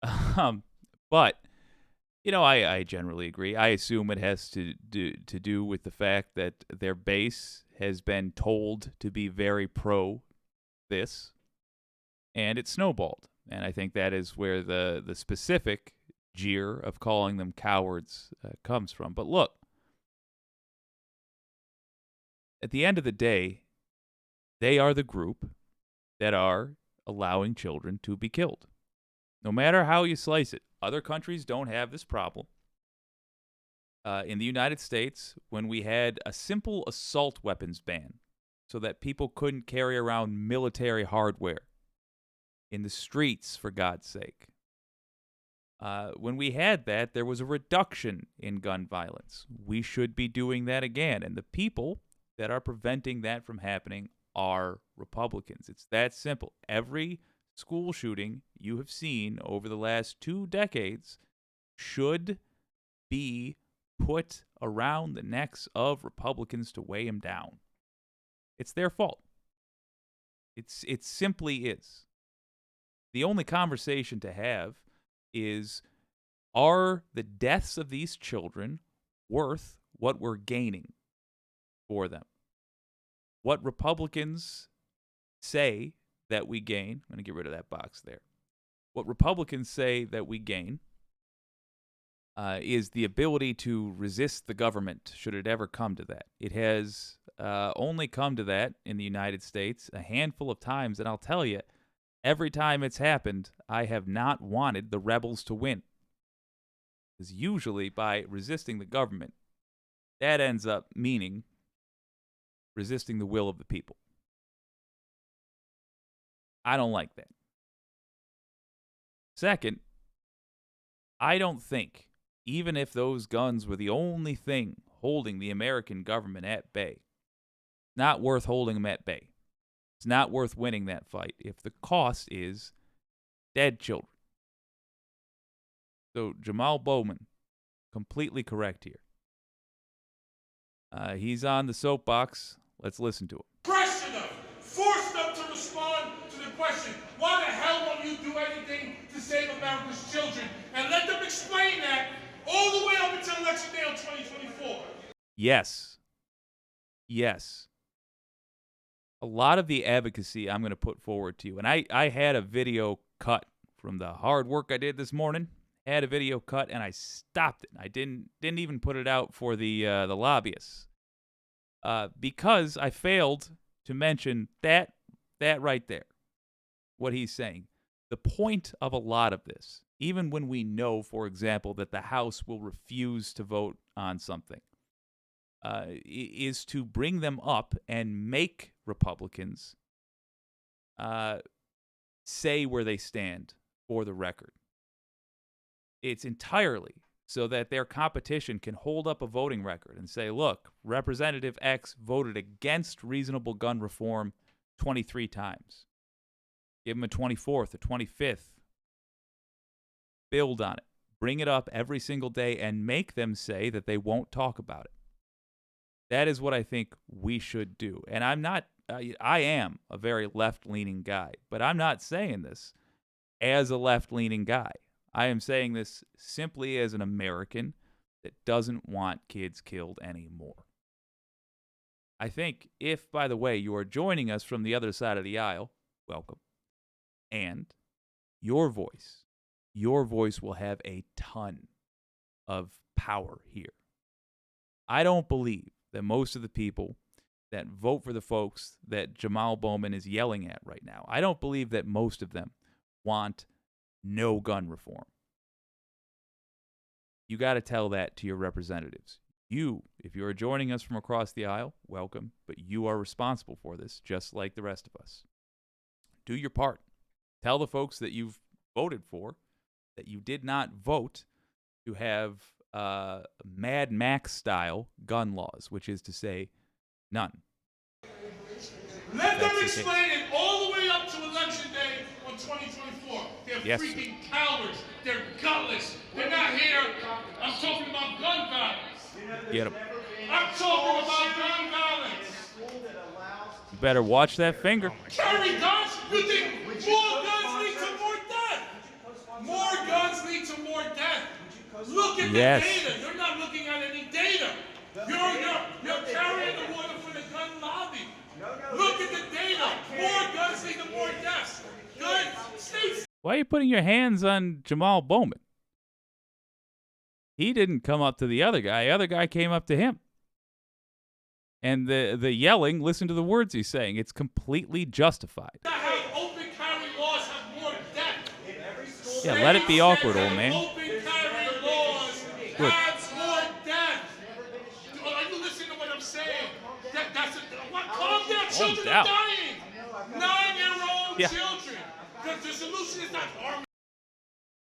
Um, but I generally agree. I assume it has to do with the fact that their base has been told to be very pro this, and it snowballed. And I think that is where the specific jeer of calling them cowards comes from. But look, at the end of the day, they are the group that are allowing children to be killed. No matter how you slice it, other countries don't have this problem. In the United States, when we had a simple assault weapons ban so that people couldn't carry around military hardware in the streets, for God's sake. When we had that, there was a reduction in gun violence. We should be doing that again. And the people that are preventing that from happening are Republicans. It's that simple. Every school shooting you have seen over the last 2 decades should be put around the necks of Republicans to weigh them down. It's their fault. It simply is. The only conversation to have is, are the deaths of these children worth what we're gaining for them? What Republicans say that we gain, I'm going to get rid of that box there. What Republicans say that we gain is the ability to resist the government should it ever come to that. It has only come to that in the United States a handful of times, and I'll tell you, every time it's happened, I have not wanted the rebels to win. Because usually by resisting the government, that ends up meaning resisting the will of the people. I don't like that. Second, I don't think, even if those guns were the only thing holding the American government at bay, it's not worth holding them at bay. It's not worth winning that fight if the cost is dead children. So Jamal Bowman, completely correct here. He's on the soapbox. Let's listen to him. Pressure them, force them to respond to the question, why the hell won't you do anything to save America's children? And let them explain that all the way up until election day on 2024. Yes. A lot of the advocacy I'm going to put forward to you, and I had a video cut from the hard work I did this morning. Had a video cut, and I stopped it. I didn't even put it out for the lobbyists because I failed to mention that right there, what he's saying. The point of a lot of this, even when we know, for example, that the House will refuse to vote on something, is to bring them up and make Republicans say where they stand for the record. It's entirely so that their competition can hold up a voting record and say, look, Representative X voted against reasonable gun reform 23 times. Give him a 24th or 25th. Build on it. Bring it up every single day and make them say that they won't talk about it. That is what I think we should do. And I am a very left-leaning guy, but I'm not saying this as a left-leaning guy. I am saying this simply as an American that doesn't want kids killed anymore. I think if, by the way, you are joining us from the other side of the aisle, welcome. And your voice will have a ton of power here. I don't believe that most of the people that vote for the folks that Jamal Bowman is yelling at right now, I don't believe that most of them want no gun reform. You got to tell that to your representatives. You, if you are joining us from across the aisle, welcome, but you are responsible for this, just like the rest of us. Do your part. Tell the folks that you've voted for that you did not vote to have Mad Max style gun laws, which is to say, none. Let them explain it all the way up to election day on 2024. They're freaking cowards. They're gutless. They're not here. I'm talking about gun violence. Get them. I'm talking about gun violence. You better watch that finger. Carry guns? You think more guns lead to more death? More guns Look at the data. You're not looking at any data. You're carrying the water for the gun lobby. Look at the data. More guns lead to more deaths. Good states. Why are you putting your hands on Jamal Bowman? He didn't come up to the other guy. The other guy came up to him. And the yelling, listen to the words he's saying. It's completely justified. Open carry laws have more death. Yeah, let it be awkward, old man. Open carry laws have more death. Are you listening to what I'm saying? Calm down. Children are dying. 9-year-old children. The solution is not arming.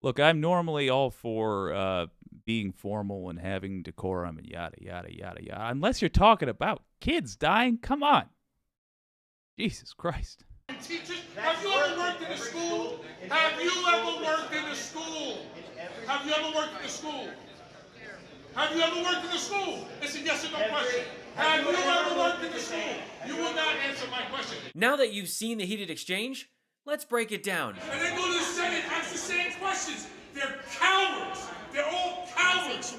Look, I'm normally all for being formal and having decorum and yada, yada, yada, yada. Unless you're talking about kids dying, come on. Jesus Christ. Teachers, have you ever worked in a school? Have you ever worked in a school? Have you ever worked in a school? Have you ever worked in a school? It's a yes or no question. Have you ever worked in a school? You will not answer my question. Now that you've seen the heated exchange, let's break it down. And then go to the Senate, ask the same questions. They're cowards. They're all cowards.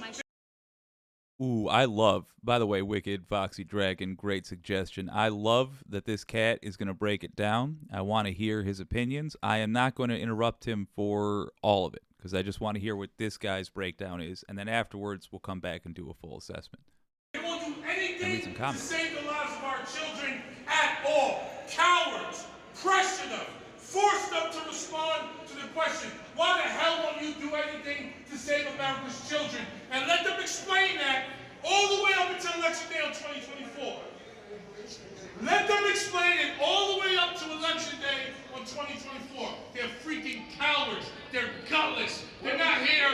Ooh, I love, by the way, Wicked, Foxy Dragon, great suggestion. I love that this cat is going to break it down. I want to hear his opinions. I am not going to interrupt him for all of it, because I just want to hear what this guy's breakdown is, and then afterwards we'll come back and do a full assessment. They won't do anything to save the lives of our children at all. Cowards. Pressure them. Force them to respond to the question, why the hell won't you do anything to save America's children? And let them explain that all the way up until election day on 2024. Let them explain it all the way up to election day on 2024. They're freaking cowards. They're gutless. They're not here.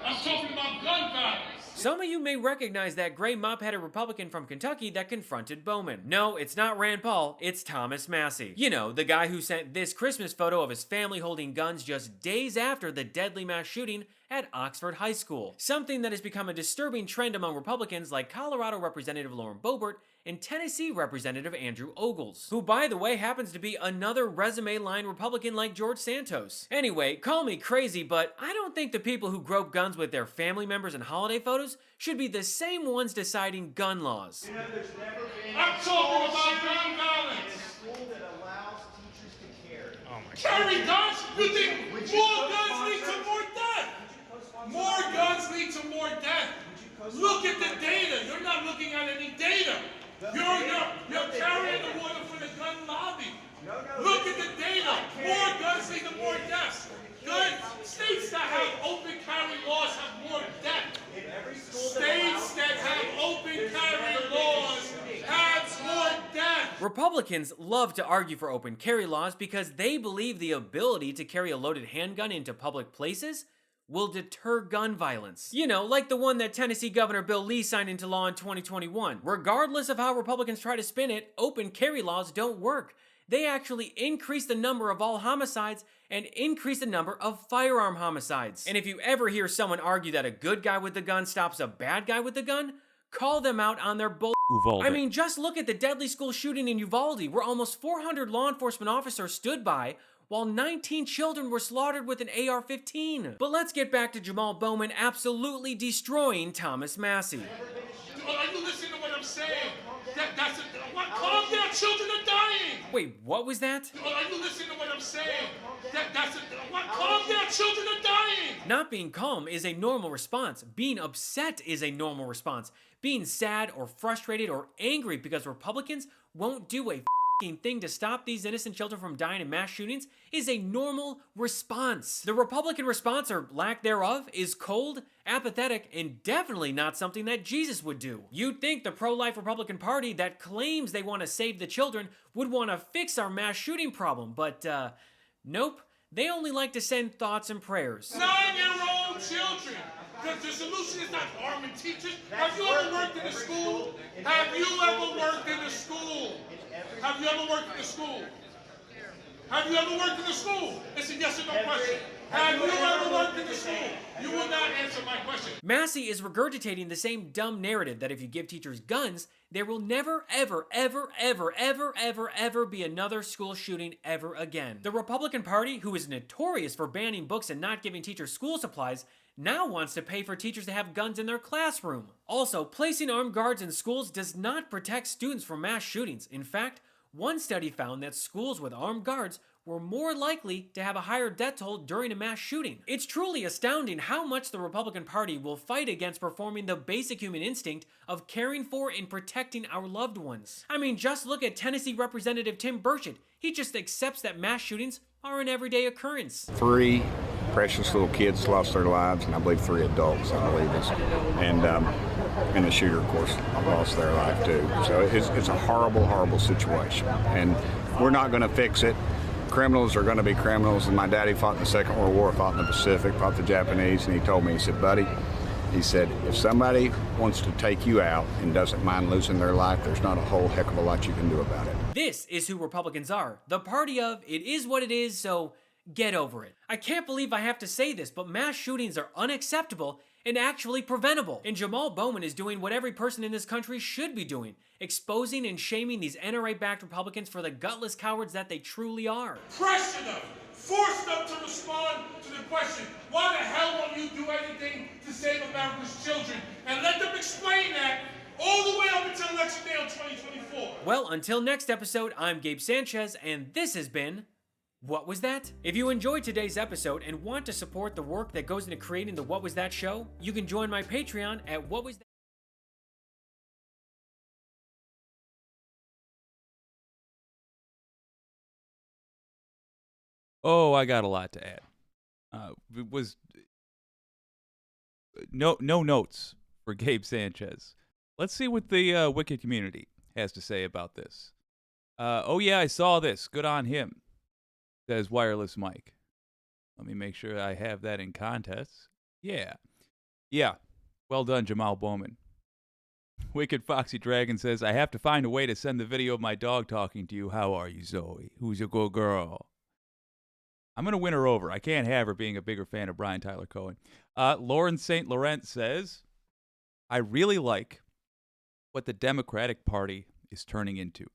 I'm talking about gun violence. Some of you may recognize that gray mop-headed Republican from Kentucky that confronted Bowman. No, it's not Rand Paul, it's Thomas Massie. You know, the guy who sent this Christmas photo of his family holding guns just days after the deadly mass shooting at Oxford High School. Something that has become a disturbing trend among Republicans like Colorado Representative Lauren Boebert and Tennessee Representative Andrew Ogles, who by the way happens to be another resume-line Republican like George Santos. Anyway, call me crazy, but I don't think the people who grope guns with their family members in holiday photos should be the same ones deciding gun laws. I'm talking about gun violence. Carry guns? You think more guns lead to more death? More guns lead to more death. Look at the data. You're not looking at any data. You're carrying the water for the gun lobby. Look at the data. More guns lead to more deaths. Good. States that have open carry laws have more death. States that have open carry laws have more death. Republicans love to argue for open carry laws because they believe the ability to carry a loaded handgun into public places will deter gun violence. You know, like the one that Tennessee Governor Bill Lee signed into law in 2021. Regardless of how Republicans try to spin it, open carry laws don't work. They actually increase the number of all homicides and increase the number of firearm homicides. And if you ever hear someone argue that a good guy with the gun stops a bad guy with the gun, call them out on their bull. Uvalde. I mean, just look at the deadly school shooting in Uvalde, where almost 400 law enforcement officers stood by while 19 children were slaughtered with an AR-15. But let's get back to Jamal Bowman absolutely destroying Thomas Massie. Are you listening to what I'm saying? Calm down, children are dying. Wait, what was that? Are you listening to what I'm saying? Calm down, children are dying. Not being calm is a normal response. Being upset is a normal response. Being sad or frustrated or angry because Republicans won't do a thing to stop these innocent children from dying in mass shootings is a normal response. The Republican response, or lack thereof, is cold, apathetic, and definitely not something that Jesus would do. You'd think the pro-life Republican Party that claims they want to save the children would want to fix our mass shooting problem, but nope. They only like to send thoughts and prayers. 9-year-old children. The solution is not arming teachers. Have you ever worked in a school? Have you ever worked in a school? Have you ever worked in a school? Have you ever worked in a school? It's a yes or no question. Have you ever worked work at the school. You will not answer my question. Massey is regurgitating the same dumb narrative that if you give teachers guns, there will never, ever, ever, ever, ever, ever, ever be another school shooting ever again. The Republican Party, who is notorious for banning books and not giving teachers school supplies, now wants to pay for teachers to have guns in their classroom. Also, placing armed guards in schools does not protect students from mass shootings. In fact, one study found that schools with armed guards were more likely to have a higher death toll during a mass shooting. It's truly astounding how much the Republican Party will fight against performing the basic human instinct of caring for and protecting our loved ones. I mean, just look at Tennessee Representative Tim Burchett. He just accepts that mass shootings are an everyday occurrence. 3 precious little kids lost their lives, and I believe 3 adults, I believe it is. And the shooter, of course, lost their life too. So it's a horrible, horrible situation. And we're not going to fix it. Criminals are going to be criminals. And my daddy fought in the Second World War, fought in the Pacific, fought the Japanese, and he told me, he said, buddy, he said, if somebody wants to take you out and doesn't mind losing their life, there's not a whole heck of a lot you can do about it. This is who Republicans are. The party of, it is what it is, so get over it. I can't believe I have to say this, but mass shootings are unacceptable and actually preventable. And Jamal Bowman is doing what every person in this country should be doing, exposing and shaming these NRA-backed Republicans for the gutless cowards that they truly are. Pressure them, force them to respond to the question, why the hell won't you do anything to save America's children? And let them explain that all the way up until election day on 2024. Well, until next episode, I'm Gabe Sanchez, and this has been What Was That? If you enjoyed today's episode and want to support the work that goes into creating the What Was That show, you can join my Patreon at What Was That. Oh, I got a lot to add. It was no notes for Gabe Sanchez. Let's see what the Wicked community has to say about this. Oh yeah, I saw this. Good on him, says Wireless Mike. Let me make sure I have that in context. Yeah. Well done, Jamal Bowman. Wicked Foxy Dragon says, I have to find a way to send the video of my dog talking to you. How are you, Zoe? Who's your good girl? I'm going to win her over. I can't have her being a bigger fan of Brian Tyler Cohen. Lauren St. Laurent says, I really like what the Democratic Party is turning into.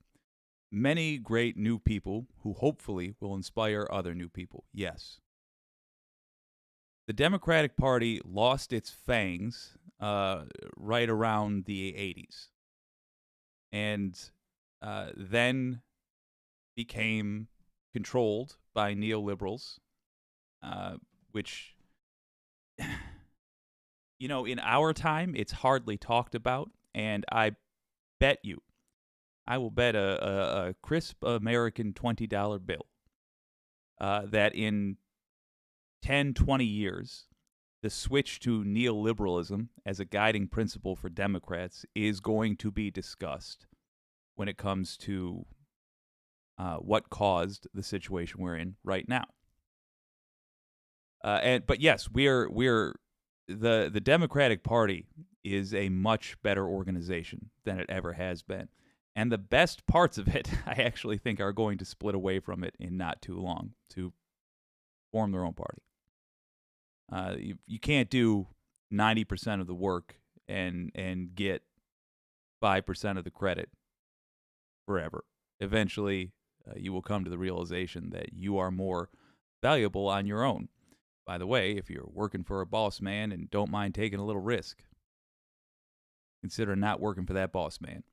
Many great new people who hopefully will inspire other new people. Yes. The Democratic Party lost its fangs right around the 80s. And then became controlled by neoliberals, which, you know, in our time, it's hardly talked about. And I will bet a crisp American $20 bill that in 10, 20 years, the switch to neoliberalism as a guiding principle for Democrats is going to be discussed when it comes to what caused the situation we're in right now. But yes, we're the Democratic Party is a much better organization than it ever has been. And the best parts of it, I actually think, are going to split away from it in not too long to form their own party. You can't do 90% of the work and get 5% of the credit forever. Eventually, you will come to the realization that you are more valuable on your own. By the way, if you're working for a boss man and don't mind taking a little risk, consider not working for that boss man.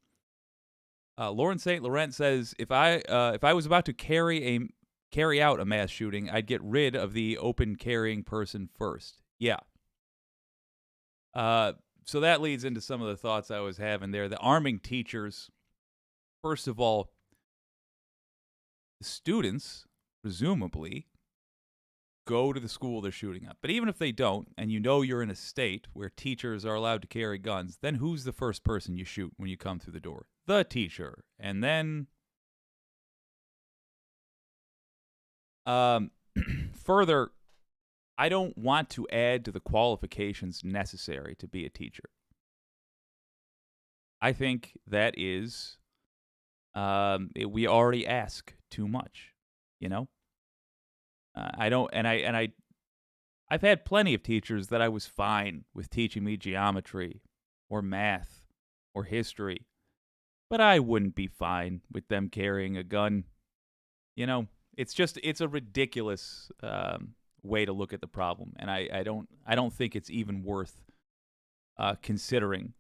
Lauren St. Laurent says, if I was about to carry out a mass shooting, I'd get rid of the open carrying person first. Yeah. So that leads into some of the thoughts I was having there. The arming teachers, first of all, the students, presumably, go to the school they're shooting up. But even if they don't, and you know you're in a state where teachers are allowed to carry guns, then who's the first person you shoot when you come through the door? The teacher. And then further, I don't want to add to the qualifications necessary to be a teacher. I think that is, we already ask too much, you know? I I've had plenty of teachers that I was fine with teaching me geometry or math or history, but I wouldn't be fine with them carrying a gun. You know, it's a ridiculous way to look at the problem, and I don't think it's even worth considering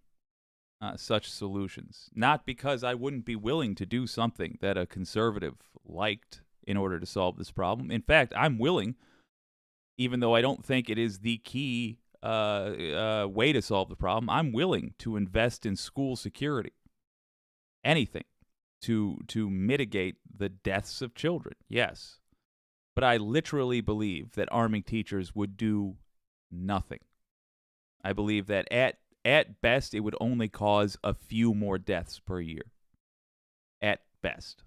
such solutions. Not because I wouldn't be willing to do something that a conservative liked in order to solve this problem. In fact, I'm willing, even though I don't think it is the key way to solve the problem. I'm willing to invest in school security, anything to mitigate the deaths of children. Yes, but I literally believe that arming teachers would do nothing. I believe that at best it would only cause a few more deaths per year. At best.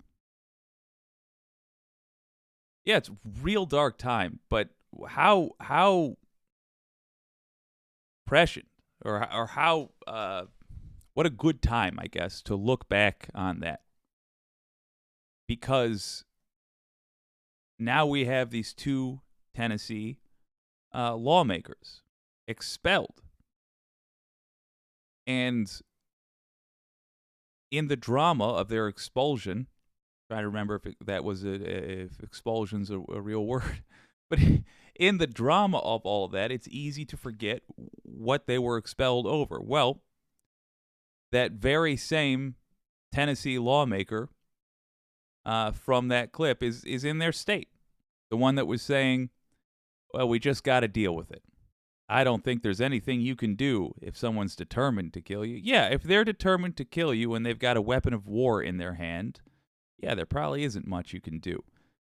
Yeah, it's real dark time, but how prescient or how what a good time, I guess, to look back on that. Because now we have these two Tennessee lawmakers expelled. And in the drama of their expulsion, trying to remember if expulsion's a real word, but in the drama of all that, it's easy to forget what they were expelled over. Well, that very same Tennessee lawmaker from that clip is in their state. The one that was saying, well, we just got to deal with it. I don't think there's anything you can do if someone's determined to kill you. Yeah, if they're determined to kill you and they've got a weapon of war in their hand, yeah, there probably isn't much you can do.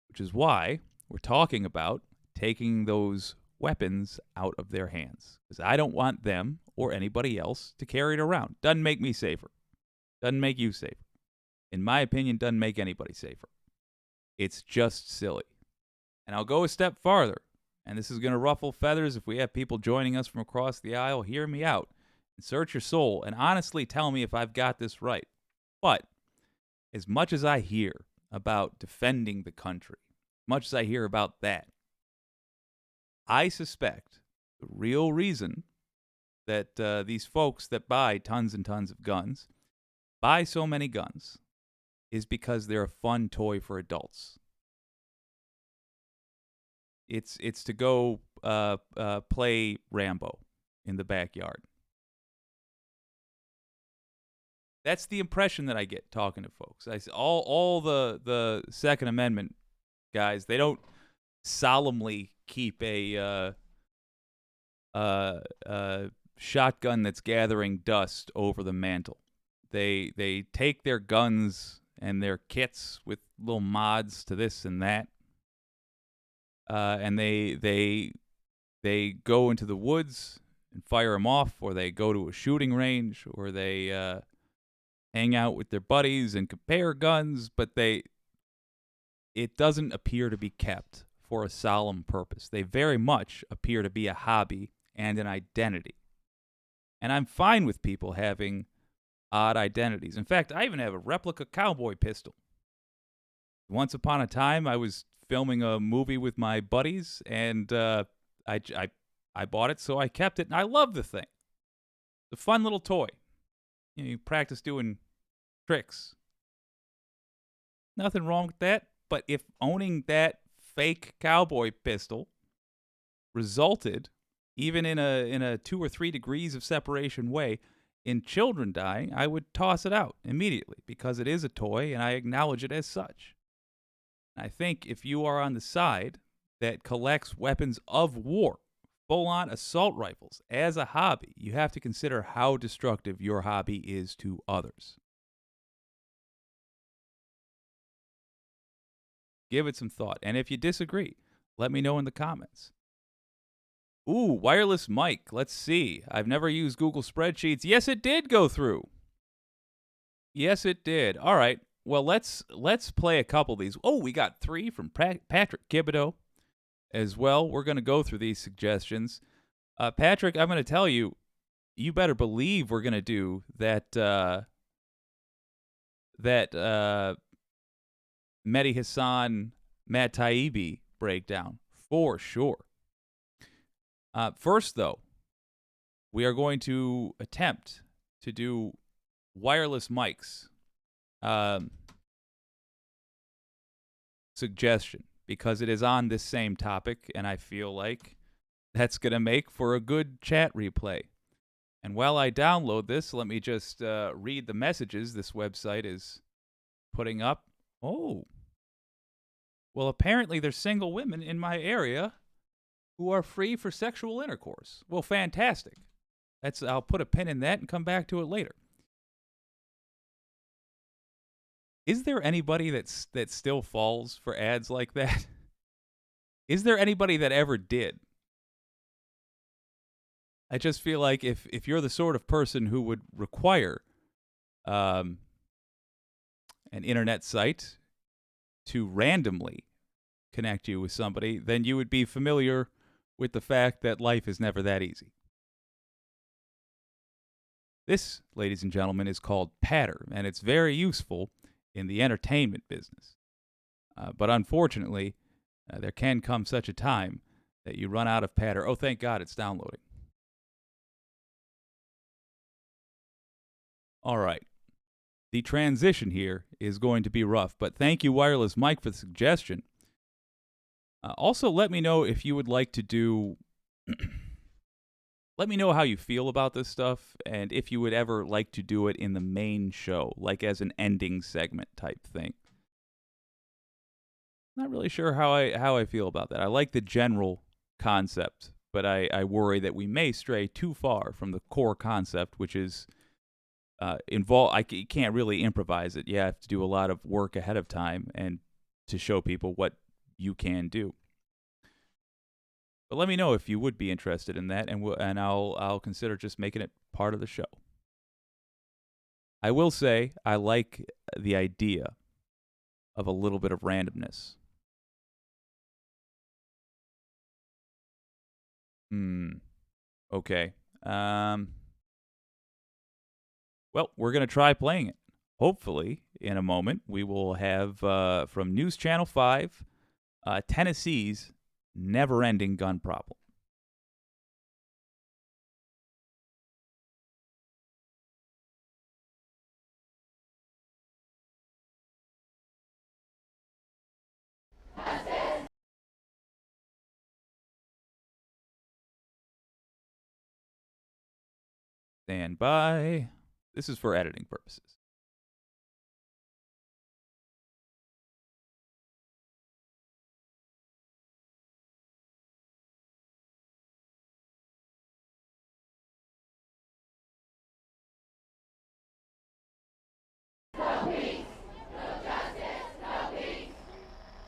Which is why we're talking about taking those weapons out of their hands. Because I don't want them or anybody else to carry it around. Doesn't make me safer. Doesn't make you safer. In my opinion, doesn't make anybody safer. It's just silly. And I'll go a step farther. And this is going to ruffle feathers if we have people joining us from across the aisle. Hear me out and search your soul and honestly tell me if I've got this right. But as much as I hear about defending the country, much as I hear about that, I suspect the real reason that these folks that buy tons and tons of guns buy so many guns is because they're a fun toy for adults. It's to go play Rambo in the backyard. That's the impression that I get talking to folks. I see all the Second Amendment guys. They don't solemnly keep a shotgun that's gathering dust over the mantle. They take their guns and their kits with little mods to this and that. And they go into the woods and fire them off, or they go to a shooting range, or they hang out with their buddies and compare guns, but it doesn't appear to be kept for a solemn purpose. They very much appear to be a hobby and an identity. And I'm fine with people having odd identities. In fact, I even have a replica cowboy pistol. Once upon a time, I was filming a movie with my buddies, and I bought it, so I kept it, and I love the thing. It's a fun little toy. You practice doing tricks. Nothing wrong with that, but if owning that fake cowboy pistol resulted, even in a 2 or 3 degrees of separation way, in children dying, I would toss it out immediately because it is a toy, and I acknowledge it as such. I think if you are on the side that collects weapons of war, full-on assault rifles, as a hobby, you have to consider how destructive your hobby is to others. Give it some thought. And if you disagree, let me know in the comments. Ooh, wireless mic. Let's see. I've never used Google Spreadsheets. Yes, it did go through. Yes, it did. All right. Well, let's play a couple of these. Oh, we got 3 from Patrick Kibido as well. We're going to go through these suggestions. Patrick, I'm going to tell you, you better believe we're going to do that Mehdi Hassan, Matt Taibbi breakdown for sure. First, though, we are going to attempt to do wireless mics suggestion because it is on this same topic, and I feel like that's going to make for a good chat replay. And while I download this, let me just read the messages this website is putting up. Oh. Well, apparently there's single women in my area who are free for sexual intercourse. Well, fantastic. I'll put a pin in that and come back to it later. Is there anybody that still falls for ads like that? Is there anybody that ever did? I just feel like if you're the sort of person who would require an internet site to randomly connect you with somebody, then you would be familiar with the fact that life is never that easy. This, ladies and gentlemen, is called Patter, and it's very useful in the entertainment business. But unfortunately, there can come such a time that you run out of Patter. Oh, thank God it's downloading. All right. The transition here is going to be rough, but thank you, Wireless Mike, for the suggestion. Also, let me know if you would like to do... Let me know how you feel about this stuff, and if you would ever like to do it in the main show, like as an ending segment type thing. Not really sure how I feel about that. I like the general concept, but I worry that we may stray too far from the core concept, which is you can't really improvise it. You have to do a lot of work ahead of time and to show people what you can do. But let me know if you would be interested in that, and I'll consider just making it part of the show. I will say I like the idea of a little bit of randomness. Okay. Well, we're going to try playing it. Hopefully, in a moment, we will have from News Channel 5, Tennessee's never-ending gun problem. Stand by. This is for editing purposes.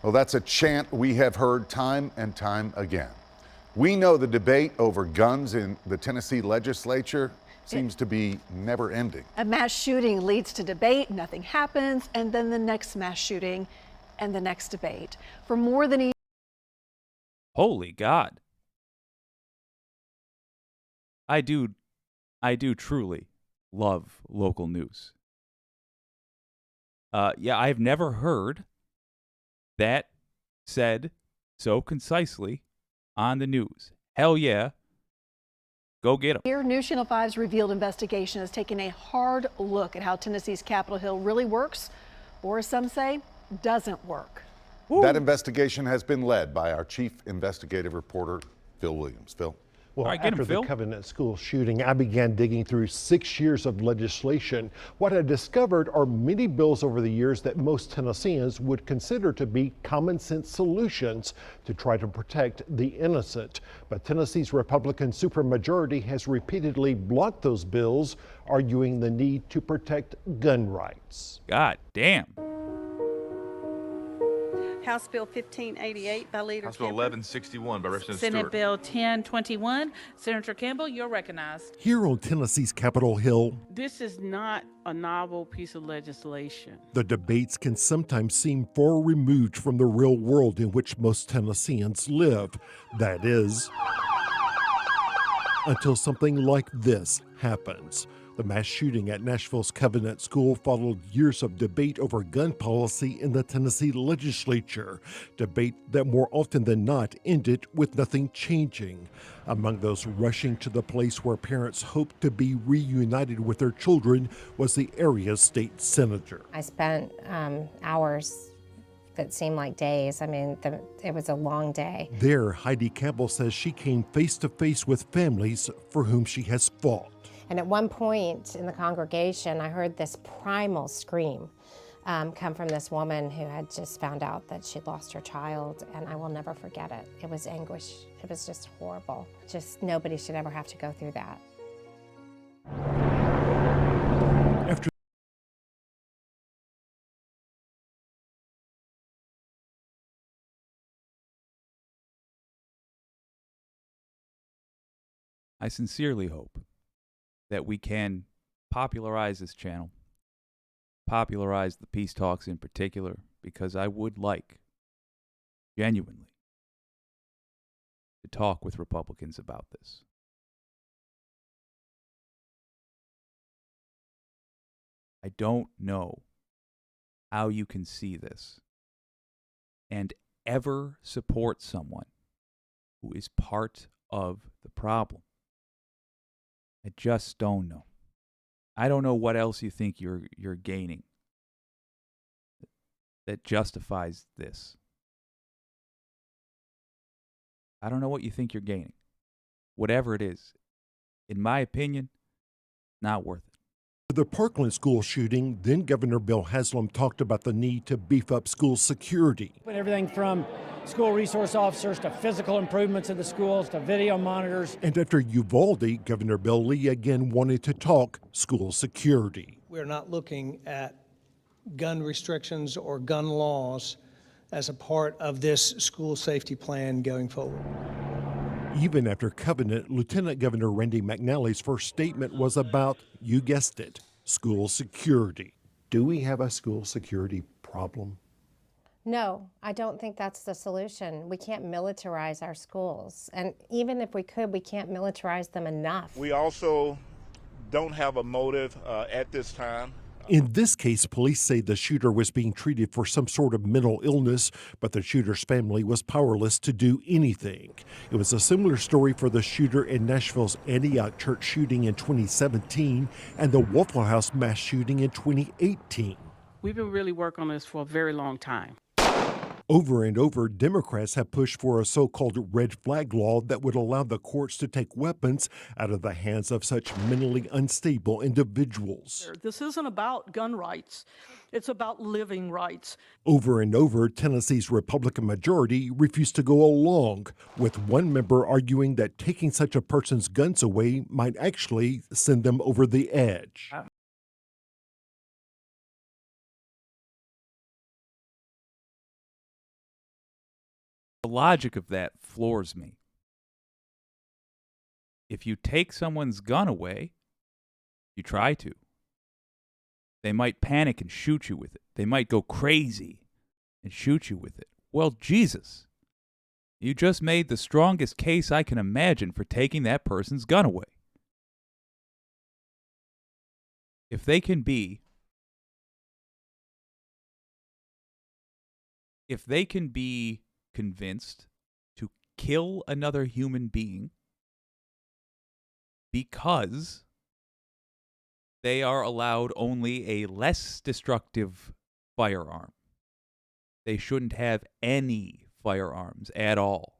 Well, that's a chant we have heard time and time again. We know the debate over guns in the Tennessee legislature seems to be never ending. A mass shooting leads to debate, nothing happens, and then the next mass shooting and the next debate. For more than a year. Holy God. I do truly love local news. Yeah, I've never heard that said so concisely on the news. Hell yeah. Go get them. Here, News Channel 5's revealed investigation has taken a hard look at how Tennessee's Capitol Hill really works, or as some say, doesn't work. Ooh. That investigation has been led by our chief investigative reporter, Phil Williams. Phil. Well, right, after the Covenant School shooting, I began digging through 6 years of legislation. What I discovered are many bills over the years that most Tennesseans would consider to be common sense solutions to try to protect the innocent. But Tennessee's Republican supermajority has repeatedly blocked those bills, arguing the need to protect gun rights. God damn. House Bill 1588 by Leader House Bill Kemper. 1161 by Representative Senate Stewart. Bill 1021. Senator Campbell, you're recognized. Here on Tennessee's Capitol Hill, this is not a novel piece of legislation. The debates can sometimes seem far removed from the real world in which most Tennesseans live. That is, until something like this happens. The mass shooting at Nashville's Covenant School followed years of debate over gun policy in the Tennessee legislature, debate that more often than not ended with nothing changing. Among those rushing to the place where parents hoped to be reunited with their children was the area's state senator. I spent hours that seemed like days. I mean, it was a long day. There, Heidi Campbell says she came face to face with families for whom she has fought. And at one point in the congregation, I heard this primal scream come from this woman who had just found out that she'd lost her child, and I will never forget it. It was anguish. It was just horrible. Just nobody should ever have to go through that. After I sincerely hope that we can popularize this channel, popularize the peace talks in particular, because I would like, genuinely, to talk with Republicans about this. I don't know how you can see this and ever support someone who is part of the problem. I just don't know. I don't know what else you think you're gaining that justifies this. I don't know what you think you're gaining. Whatever it is, in my opinion, not worth it. the Parkland school shooting, then Governor Bill Haslam talked about the need to beef up school security. Everything from school resource officers to physical improvements in the schools to video monitors. And after Uvalde, Governor Bill Lee again wanted to talk school security. We're not looking at gun restrictions or gun laws as a part of this school safety plan going forward. Even after Covenant, Lieutenant Governor Randy McNally's first statement was about, you guessed it, school security. Do we have a school security problem? No, I don't think that's the solution. We can't militarize our schools. And even if we could, we can't militarize them enough. We also don't have a motive at this time. In this case, police say the shooter was being treated for some sort of mental illness, but the shooter's family was powerless to do anything. It was a similar story for the shooter in Nashville's Antioch church shooting in 2017 and the Waffle House mass shooting in 2018. We've been really working on this for a very long time. Over and over, Democrats have pushed for a so-called red flag law that would allow the courts to take weapons out of the hands of such mentally unstable individuals. This isn't about gun rights. It's about living rights. Over and over, Tennessee's Republican majority refused to go along, with one member arguing that taking such a person's guns away might actually send them over the edge. The logic of that floors me. If you take someone's gun away, you try to. They might panic and shoot you with it. They might go crazy and shoot you with it. Well, Jesus, you just made the strongest case I can imagine for taking that person's gun away. If they can be convinced to kill another human being because they are allowed only a less destructive firearm, they shouldn't have any firearms at all.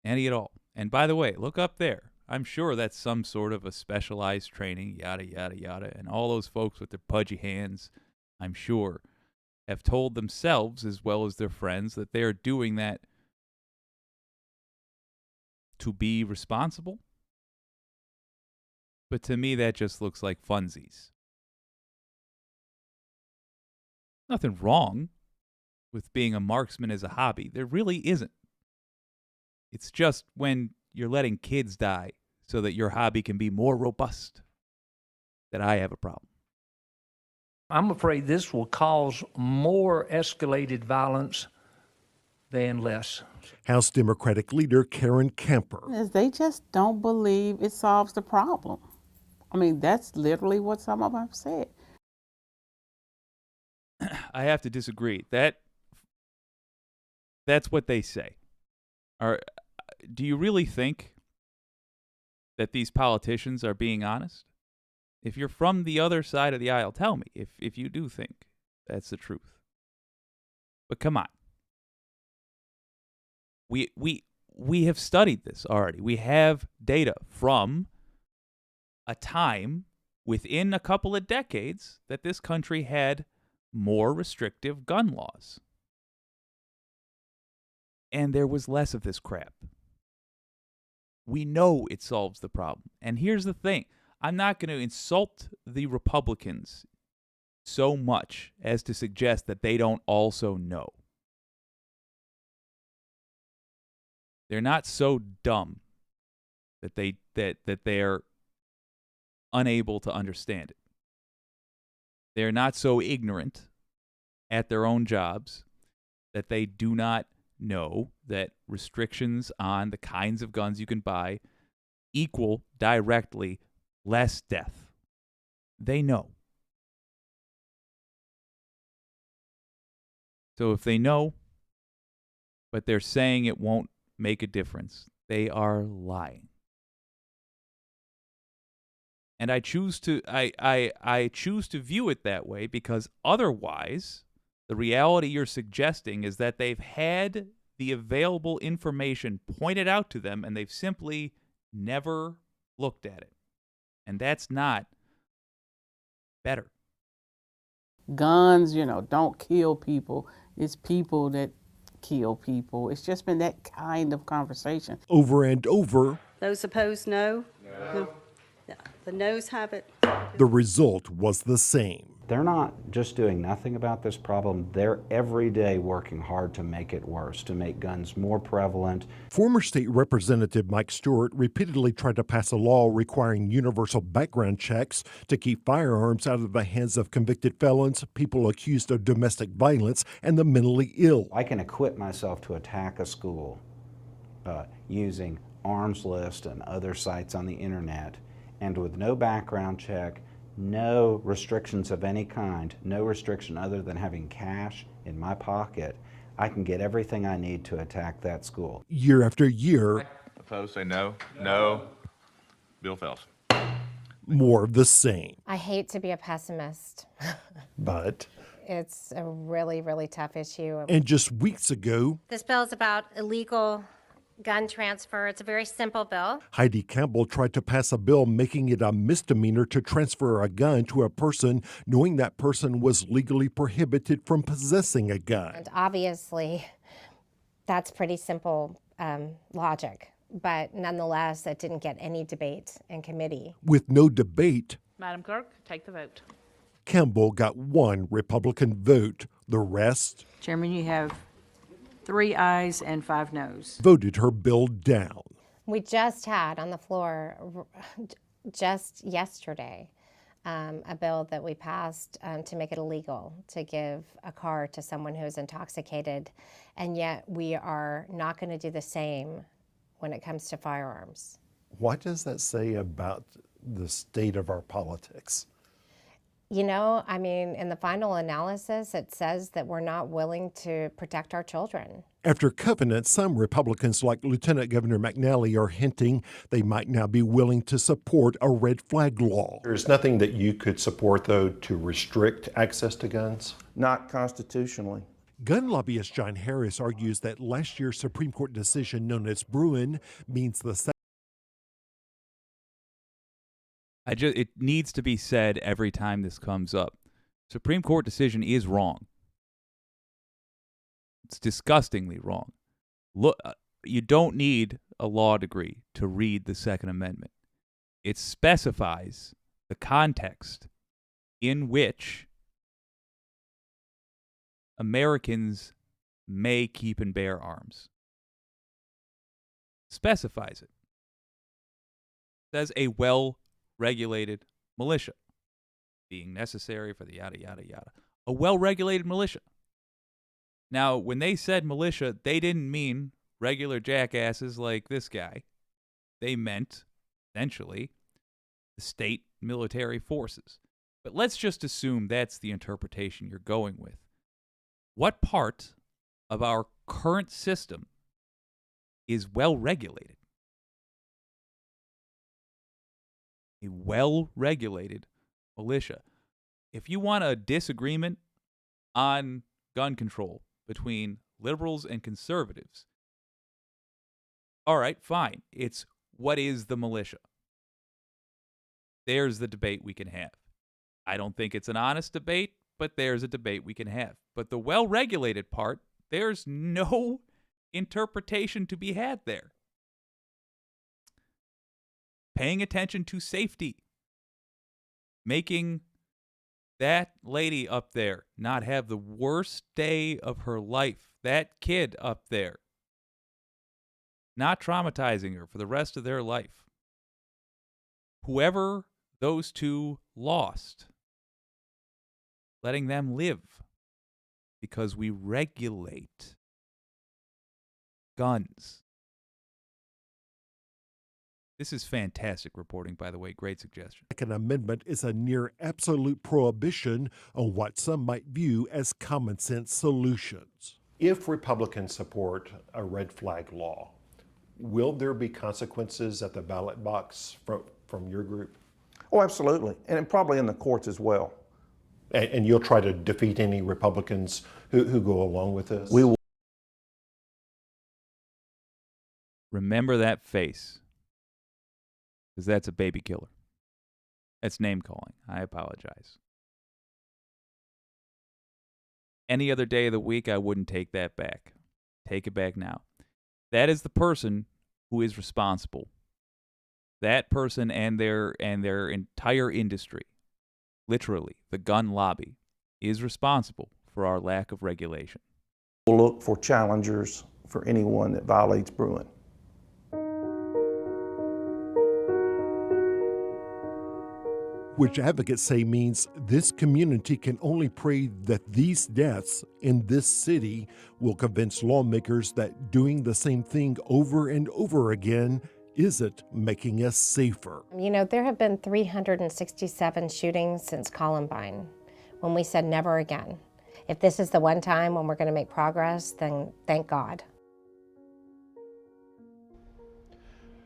Any at all. And by the way, look up there. I'm sure that's some sort of a specialized training, yada, yada, yada. And all those folks with their pudgy hands, I'm sure, have told themselves as well as their friends that they are doing that to be responsible. But to me, that just looks like funsies. Nothing wrong with being a marksman as a hobby. There really isn't. It's just when you're letting kids die so that your hobby can be more robust that I have a problem. I'm afraid this will cause more escalated violence than less. House Democratic leader Karen Camper. They just don't believe it solves the problem. I mean, that's literally what some of them have said. I have to disagree. That's what they say. Do you really think that these politicians are being honest? If you're from the other side of the aisle, tell me if you do think that's the truth. But come on. We have studied this already. We have data from a time within a couple of decades that this country had more restrictive gun laws. And there was less of this crap. We know it solves the problem. And here's the thing. I'm not going to insult the Republicans so much as to suggest that they don't also know. They're not so dumb that they're unable to understand it. They're not so ignorant at their own jobs that they do not know that restrictions on the kinds of guns you can buy equal directly less death. They know. So if they know, but they're saying it won't make a difference, they are lying. And I choose to I choose to view it that way because otherwise, the reality you're suggesting is that they've had the available information pointed out to them and they've simply never looked at it. And that's not better. Guns, don't kill people. It's people that kill people. It's just been that kind of conversation. Over and over, Those opposed, no? No. The noes have it. the result was the same. They're not just doing nothing about this problem. They're every day working hard to make it worse, to make guns more prevalent. Former State Representative Mike Stewart repeatedly tried to pass a law requiring universal background checks to keep firearms out of the hands of convicted felons, people accused of domestic violence, and the mentally ill. I can equip myself to attack a school using Arms List and other sites on the internet, and with no background check, no restrictions of any kind, no restriction other than having cash in my pocket, I can get everything I need to attack that school. Year after year, Opposed, say no. No. Bill fails. more of the same. I hate to be a pessimist. But It's a really, really tough issue. And just weeks ago, This bill is about illegal gun transfer. It's a very simple bill. Heidi Campbell tried to pass a bill making it a misdemeanor to transfer a gun to a person knowing that person was legally prohibited from possessing a gun. And obviously, that's pretty simple logic. But nonetheless, it didn't get any debate in committee. With no debate, Madam Clerk, take the vote. Campbell got one Republican vote. The rest Chairman, you have 3 ayes and 5 noes. voted her bill down. We just had on the floor, just yesterday, a bill that we passed to make it illegal to give a car to someone who's intoxicated, and yet we are not going to do the same when it comes to firearms. what does that say about the state of our politics? You know, I mean, in the final analysis, it says that we're not willing to protect our children. After Covenant, some Republicans like Lieutenant Governor McNally are hinting they might now be willing to support a red flag law. There's nothing that you could support, though, to restrict access to guns? Not constitutionally. Gun lobbyist John Harris argues that last year's Supreme Court decision known as Bruin means the it needs to be said every time this comes up. Supreme Court decision is wrong. It's disgustingly wrong. Look, you don't need a law degree to read the Second Amendment. It specifies the context in which Americans may keep and bear arms. Specifies it. Says a well-regulated militia being necessary for the yada, yada, yada. A well-regulated militia. Now, when they said militia, they didn't mean regular jackasses like this guy. They meant, essentially, the state military forces. But let's just assume that's the interpretation you're going with. What part of our current system is well regulated? A well regulated militia. If you want a disagreement on gun control between liberals and conservatives, all right, fine. It's what is the militia? There's the debate we can have. I don't think it's an honest debate, but there's a debate we can have. But the well-regulated part, there's no interpretation to be had there. Paying attention to safety. Making that lady up there not have the worst day of her life. That kid up there. Not traumatizing her for the rest of their life. Whoever those two lost, letting them live because we regulate guns. This is fantastic reporting, by the way. Great suggestion. Second Amendment is a near absolute prohibition on what some might view as common sense solutions. If Republicans support a red flag law, will there be consequences at the ballot box from your group? Oh, absolutely. And probably in the courts as well. And you'll try to defeat any Republicans who go along with this? We will. Remember that face, because that's a baby killer. That's name calling. I apologize. Any other day of the week, I wouldn't take that back. Take it back now. That is the person who is responsible. That person and their entire industry, literally, the gun lobby, is responsible for our lack of regulation. We'll look for challengers for anyone that violates Bruen. Which advocates say means this community can only pray that these deaths in this city will convince lawmakers that doing the same thing over and over again isn't making us safer. You know, there have been 367 shootings since Columbine, when we said never again. If this is the one time when we're going to make progress, then thank God.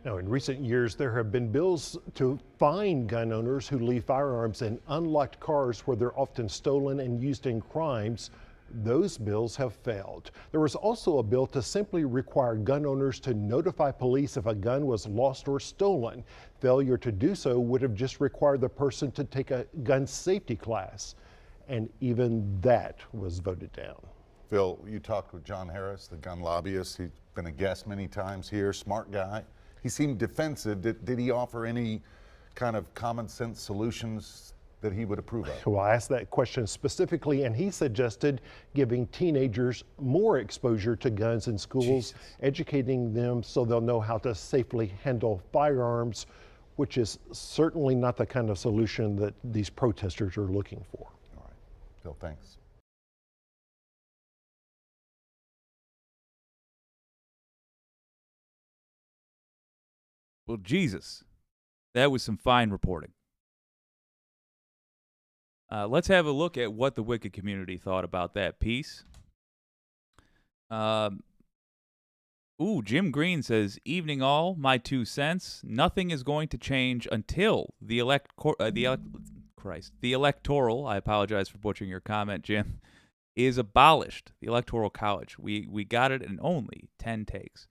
Now, in recent years, there have been bills to fine gun owners who leave firearms in unlocked cars where they're often stolen and used in crimes. Those bills have failed. There was also a bill to simply require gun owners to notify police if a gun was lost or stolen. Failure to do so would have just required the person to take a gun safety class. And even that was voted down. Phil, you talked with John Harris, the gun lobbyist. He's been a guest many times here, smart guy. He seemed defensive. Did he offer any kind of common sense solutions that he would approve of? Well, I asked that question specifically, and he suggested giving teenagers more exposure to guns in schools, educating them so they'll know how to safely handle firearms, which is certainly not the kind of solution that these protesters are looking for. All right. Phil, thanks. Well, Jesus, that was some fine reporting. Let's have a look at what the Wicked community thought about that piece. Jim Green says, "Evening all, my 2 cents. Nothing is going to change until the electoral. I apologize for butchering your comment, Jim. Is abolished. The Electoral College. We got it in only 10 takes."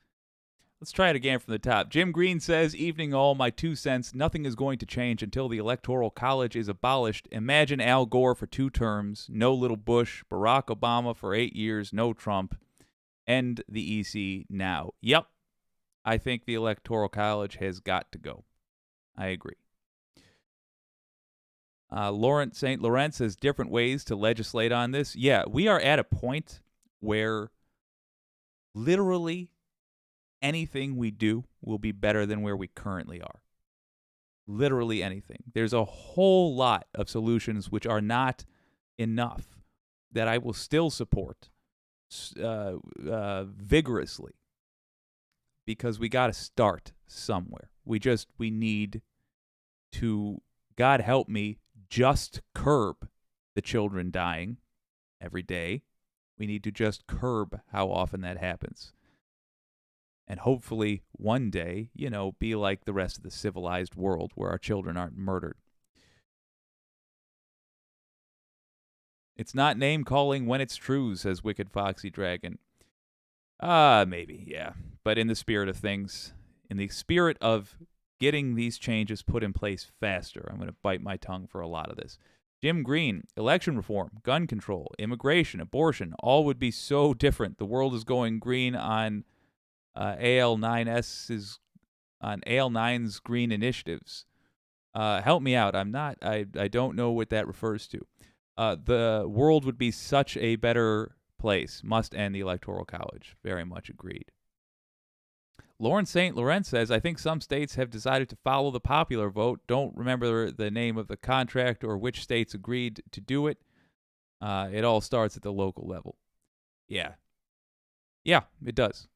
Let's try it again from the top. Jim Green says, "Evening all, my 2 cents. Nothing is going to change until the Electoral College is abolished. Imagine Al Gore for 2 terms, no little Bush, Barack Obama for 8 years, no Trump. End the EC now." Yep. I think the Electoral College has got to go. I agree. Laurent St. Laurent says, "Different ways to legislate on this." Yeah, we are at a point where literally anything we do will be better than where we currently are. Literally anything. There's a whole lot of solutions which are not enough that I will still support vigorously, because we got to start somewhere. We need to, God help me, just curb the children dying every day. We need to just curb how often that happens. And hopefully one day, be like the rest of the civilized world where our children aren't murdered. It's not name-calling when it's true, says Wicked Foxy Dragon. Maybe, yeah. But in the spirit of things, in the spirit of getting these changes put in place faster, I'm going to bite my tongue for a lot of this. Jim Green, election reform, gun control, immigration, abortion, all would be so different. The world is going green on AL9's green initiatives. Help me out. I don't know what that refers to. The world would be such a better place. Must end the Electoral College. Very much agreed. Lauren St. Laurent says, I think some states have decided to follow the popular vote. Don't remember the name of the contract or which states agreed to do it. It all starts at the local level. Yeah. Yeah, it does.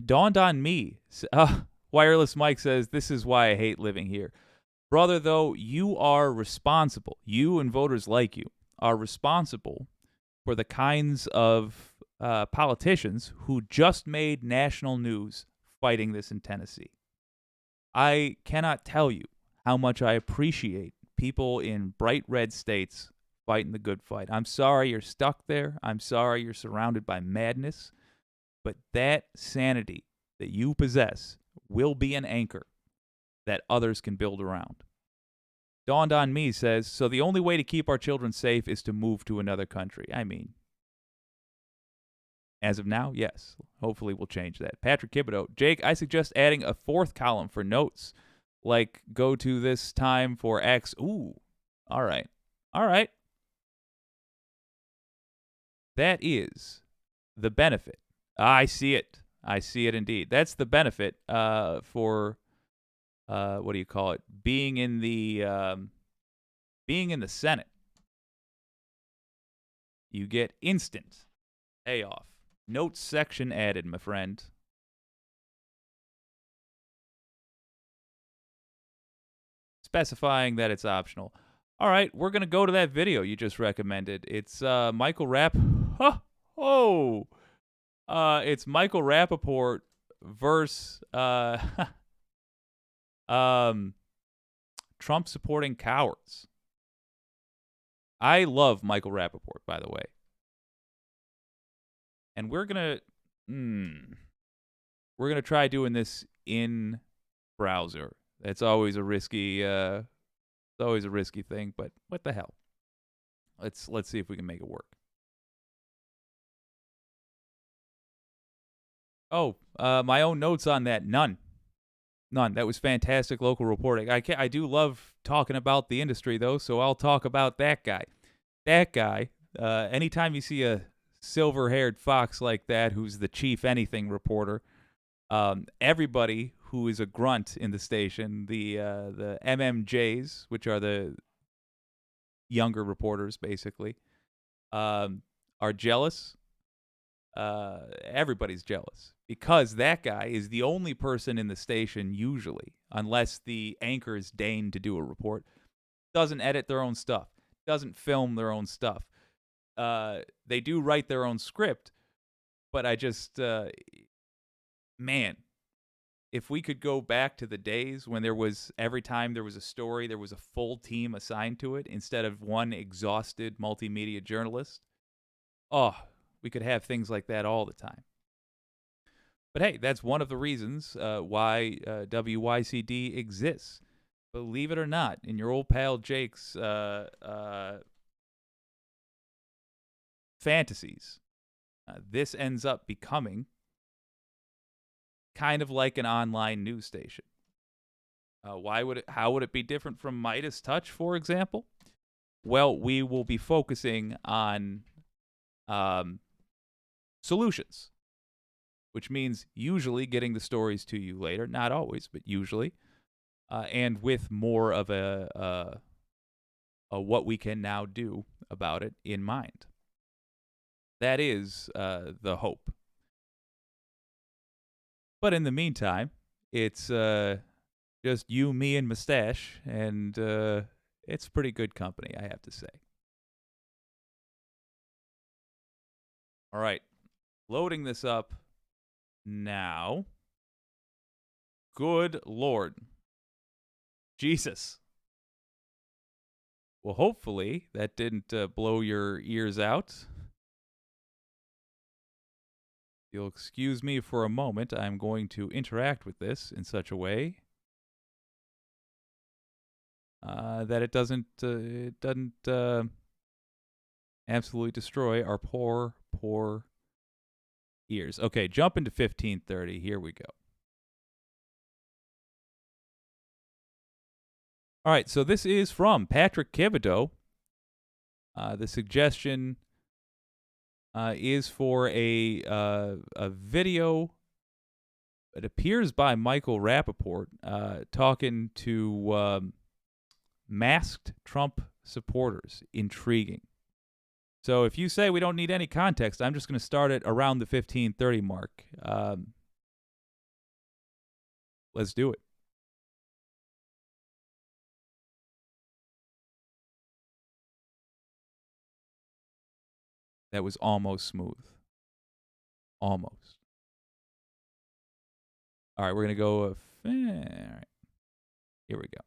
Dawned on me. Wireless Mike says, this is why I hate living here. Brother, though, you are responsible. You and voters like you are responsible for the kinds of politicians who just made national news fighting this in Tennessee. I cannot tell you how much I appreciate people in bright red states fighting the good fight. I'm sorry you're stuck there. I'm sorry you're surrounded by madness. But that sanity that you possess will be an anchor that others can build around. Dawned on Me says, so the only way to keep our children safe is to move to another country. I mean, as of now, yes. Hopefully we'll change that. Patrick Kibido, Jake, I suggest adding a fourth column for notes, like go to this time for X. Ooh, all right. All right. That is the benefit. I see it. I see it indeed. That's the benefit for what do you call it? Being in the Senate. You get instant payoff. Notes section added, my friend. Specifying that it's optional. All right, we're going to go to that video you just recommended. It's Michael it's Michael Rappaport versus Trump supporting cowards. I love Michael Rappaport, by the way. And we're gonna try doing this in browser. That's always a risky thing, but what the hell? Let's see if we can make it work. Oh, my own notes on that. None. That was fantastic local reporting. I do love talking about the industry, though, so I'll talk about that guy. That guy, anytime you see a silver-haired fox like that who's the chief anything reporter, everybody who is a grunt in the station, the MMJs, which are the younger reporters, basically, are jealous. Everybody's jealous because that guy is the only person in the station usually, unless the anchors deign to do a report, doesn't edit their own stuff, doesn't film their own stuff. They do write their own script, but I just, man, if we could go back to the days when every time there was a story, there was a full team assigned to it instead of one exhausted multimedia journalist. Oh, we could have things like that all the time. But hey, that's one of the reasons why WYCD exists. Believe it or not, in your old pal Jake's fantasies, this ends up becoming kind of like an online news station. How would it be different from Midas Touch, for example? Well, we will be focusing on solutions, which means usually getting the stories to you later, not always, but usually, and with more of a what we can now do about it in mind. That is the hope. But in the meantime, it's Just you, me, and Mustache, and it's pretty good company, I have to say. All right, loading this up now. Good Lord. Jesus. Well, hopefully that didn't blow your ears out. You'll excuse me for a moment. I'm going to interact with this in such a way that it doesn't absolutely destroy our poor ears. Okay, jump into 1530. Here we go. All right, so this is from Patrick Thibodeau. The suggestion is for a video. It appears by Michael Rappaport talking to masked Trump supporters. Intriguing. So if you say we don't need any context, I'm just going to start it around the 15:30 mark. Let's do it. That was almost smooth. Almost. All right, we're going to go. All right. Here we go.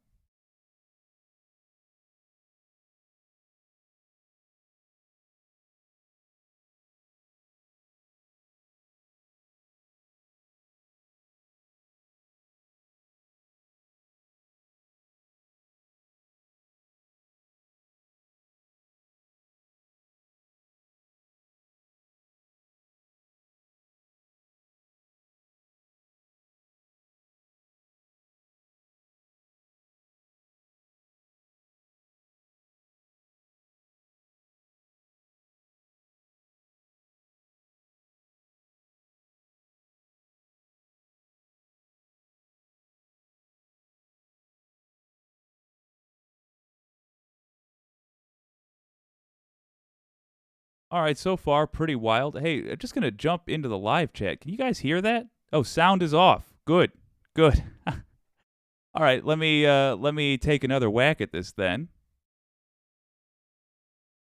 All right, so far, pretty wild. Hey, I'm just going to jump into the live chat. Can you guys hear that? Oh, sound is off. Good. Good. All right, let me take another whack at this then.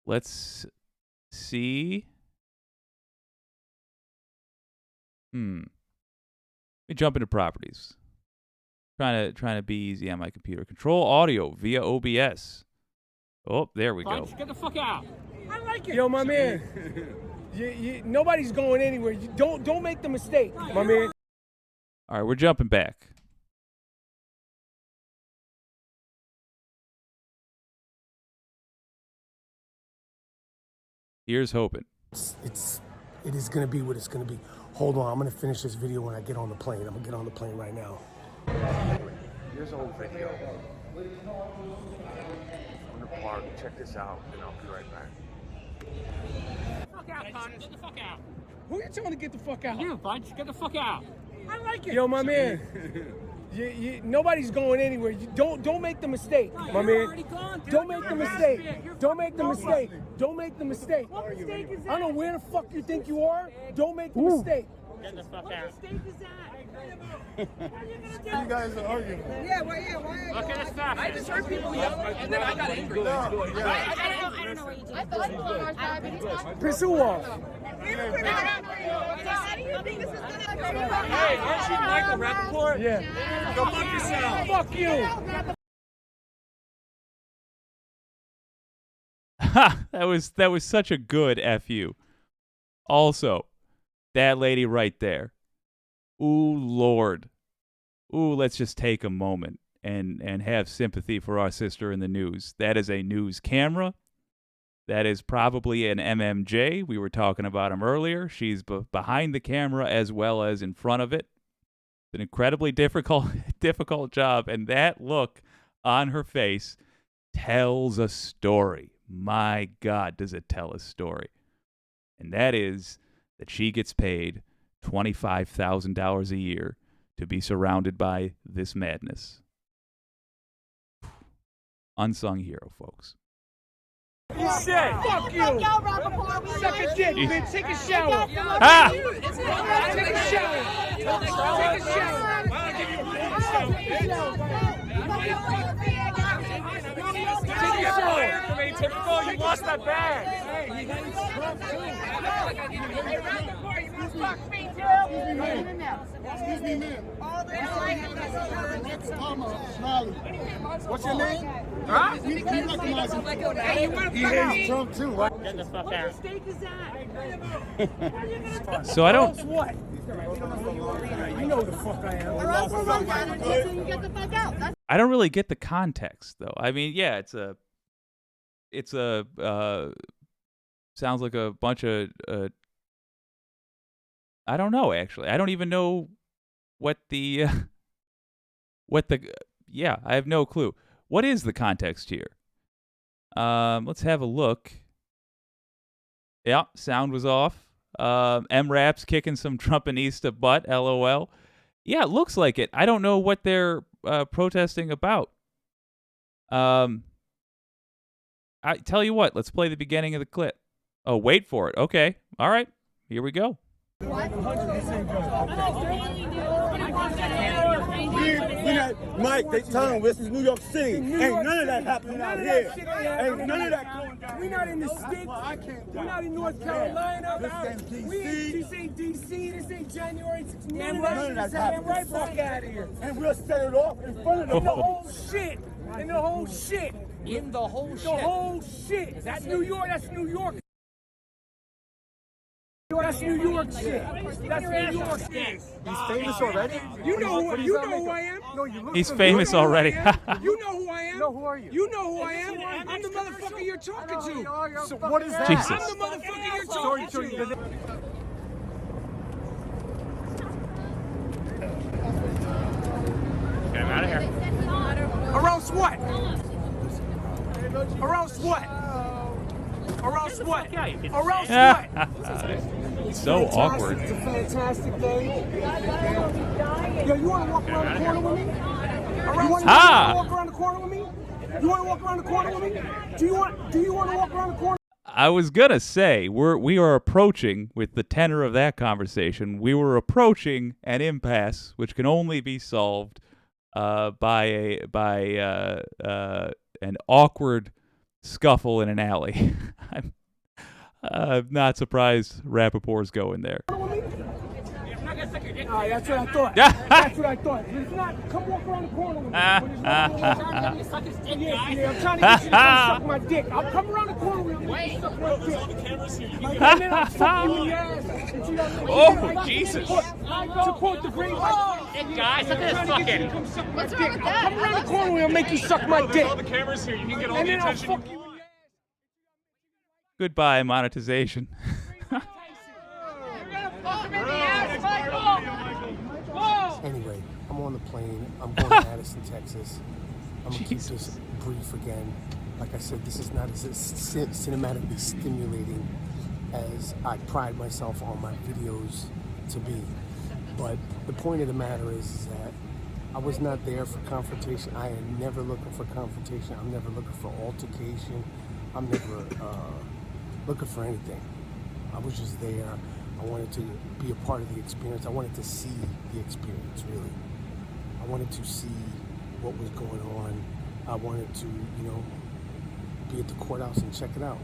Let's see. Let me jump into properties. Trying to be easy on my computer. Control audio via OBS. Oh, there we go. Get the fuck out. I like it. Yo, my man. Nobody's going anywhere. Don't make the mistake, my man. All right, we're jumping back. Here's hoping. It is gonna be what it's gonna be. Hold on, I'm gonna finish this video when I get on the plane. I'm gonna get on the plane right now. Here's a whole video. On the park. Check this out, and I'll be right back. Fuck out, Connor. Get the fuck out. Who are you telling to get the fuck out? You, Bunch. Get the fuck out. I like it. Yo, my man. Nobody's going anywhere. Don't make the mistake, my man. Don't make the mistake. Don't make the mistake. Don't make the mistake. What mistake is that? I don't know where the fuck you think you are. Don't make the mistake. Get the fuck out. What mistake is that? You guys are arguing. Yeah, why? Okay, let's stop. I just heard people yelling, and then I got angry. I don't know what you did. I thought you were on our side, but he's not. Piss who off? How do you think this is going to go? Hey, aren't you Michael Rappaport? Yeah. Go fuck yourself. Fuck you. That was such a good FU. Also, that lady right there. Ooh, Lord. Ooh, let's just take a moment and have sympathy for our sister in the news. That is a news camera. That is probably an MMJ. We were talking about him earlier. She's behind the camera as well as in front of it. It's an incredibly difficult job, and that look on her face tells a story. My God, does it tell a story. And that is that she gets paid $25,000 a year to be surrounded by this madness. Unsung hero, folks. You shit. Fuck you. Suck a dick, bitch. Take a shower. Ah! Take a shower. Take a shower. lost that bag. Hey, he hates Trump too. Hey, round the corner, you want to fuck me too? Excuse me, ma'am. What's your name? Huh? He recognizes him. Hey, you want to fuck me? He hates Trump too, right? Get the fuck out. What mistake is that? So I don't. What? You know the fuck I am. I don't really get the context though. I mean, yeah, it's a sounds like a bunch of I don't know actually. I don't even know what the yeah, I have no clue. What is the context here? Let's have a look. Yeah, sound was off. M-Rap's kicking some Trumpanista butt, LOL. Yeah, it looks like it. I don't know what they're protesting about. I tell you what, let's play the beginning of the clip. Oh, wait for it. Okay. All right. Here we go. Mike, they tell him this is New York City. Ain't none of that happening out here. Ain't none of that going down. We're not in the sticks. We're not in North Carolina. This ain't D.C. This ain't January 6th. None of that's happening. Right fuck out of here. And we'll set it off in front of them. The whole shit. In the whole shit. In the whole shit. The whole shit. That's New York. That's New York. That's New York shit. That's New York shit. He's famous already? You know who I am. No, you look He's famous already. You know who I am. No, who are you? You know who I am. I'm the motherfucker you're talking to. So what is that? Jesus. I'm the motherfucker you're talking to. Get him out of here. Around what? Around what? Around what? Around what? So awkward. It's a fantastic day. Yo, you want to walk around the corner with me? You want to walk around the corner with me? You want to walk around the corner with me? Do you want to walk around the corner? I was gonna say we are approaching, with the tenor of that conversation, we were approaching an impasse which can only be solved by an awkward scuffle in an alley. I'm not surprised Rappaport's going there. That's what I thought. That's what I thought. If not, come walk around the corner with me. I'm trying to get you to come suck my dick. I'll come around the corner with you and suck my dick. And then I'll fuck you in your ass. Oh, Jesus. Support the great Guys, look at this fucking. What's wrong with that? I'll come around the corner with you and make you suck my dick. All the cameras here. You can get all And the then I'll attention. fuck you in your ass. Goodbye, monetization. Anyway, I'm on the plane. I'm going to Addison, Texas. I'm going to keep this brief again. Like I said, this is not as cinematically stimulating as I pride myself on my videos to be. But the point of the matter is that I was not there for confrontation. I am never looking for confrontation. I'm never looking for altercation. I'm never looking for anything. I was just there. I wanted to be a part of the experience. I wanted to see the experience, really. I wanted to see what was going on. I wanted to, be at the courthouse and check it out.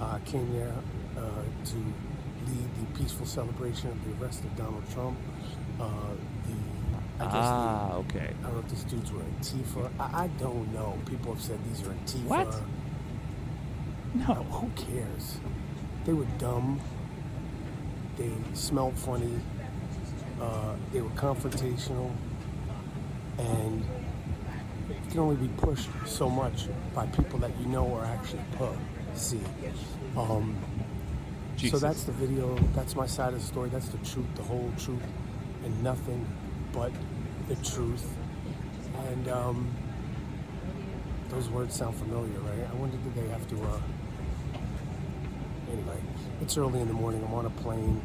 I came there to lead the peaceful celebration of the arrest of Donald Trump. Okay. I don't know if these dudes were Antifa. I don't know. People have said these are Antifa. What? No. Who cares? They were dumb. They smelled funny. They were confrontational. And it can only be pushed so much by people that you know are actually pussy. So that's the video. That's my side of the story. That's the truth, the whole truth, and nothing but the truth. And those words sound familiar, right? I wonder, did they have to... Anyway, it's early in the morning. I'm on a plane.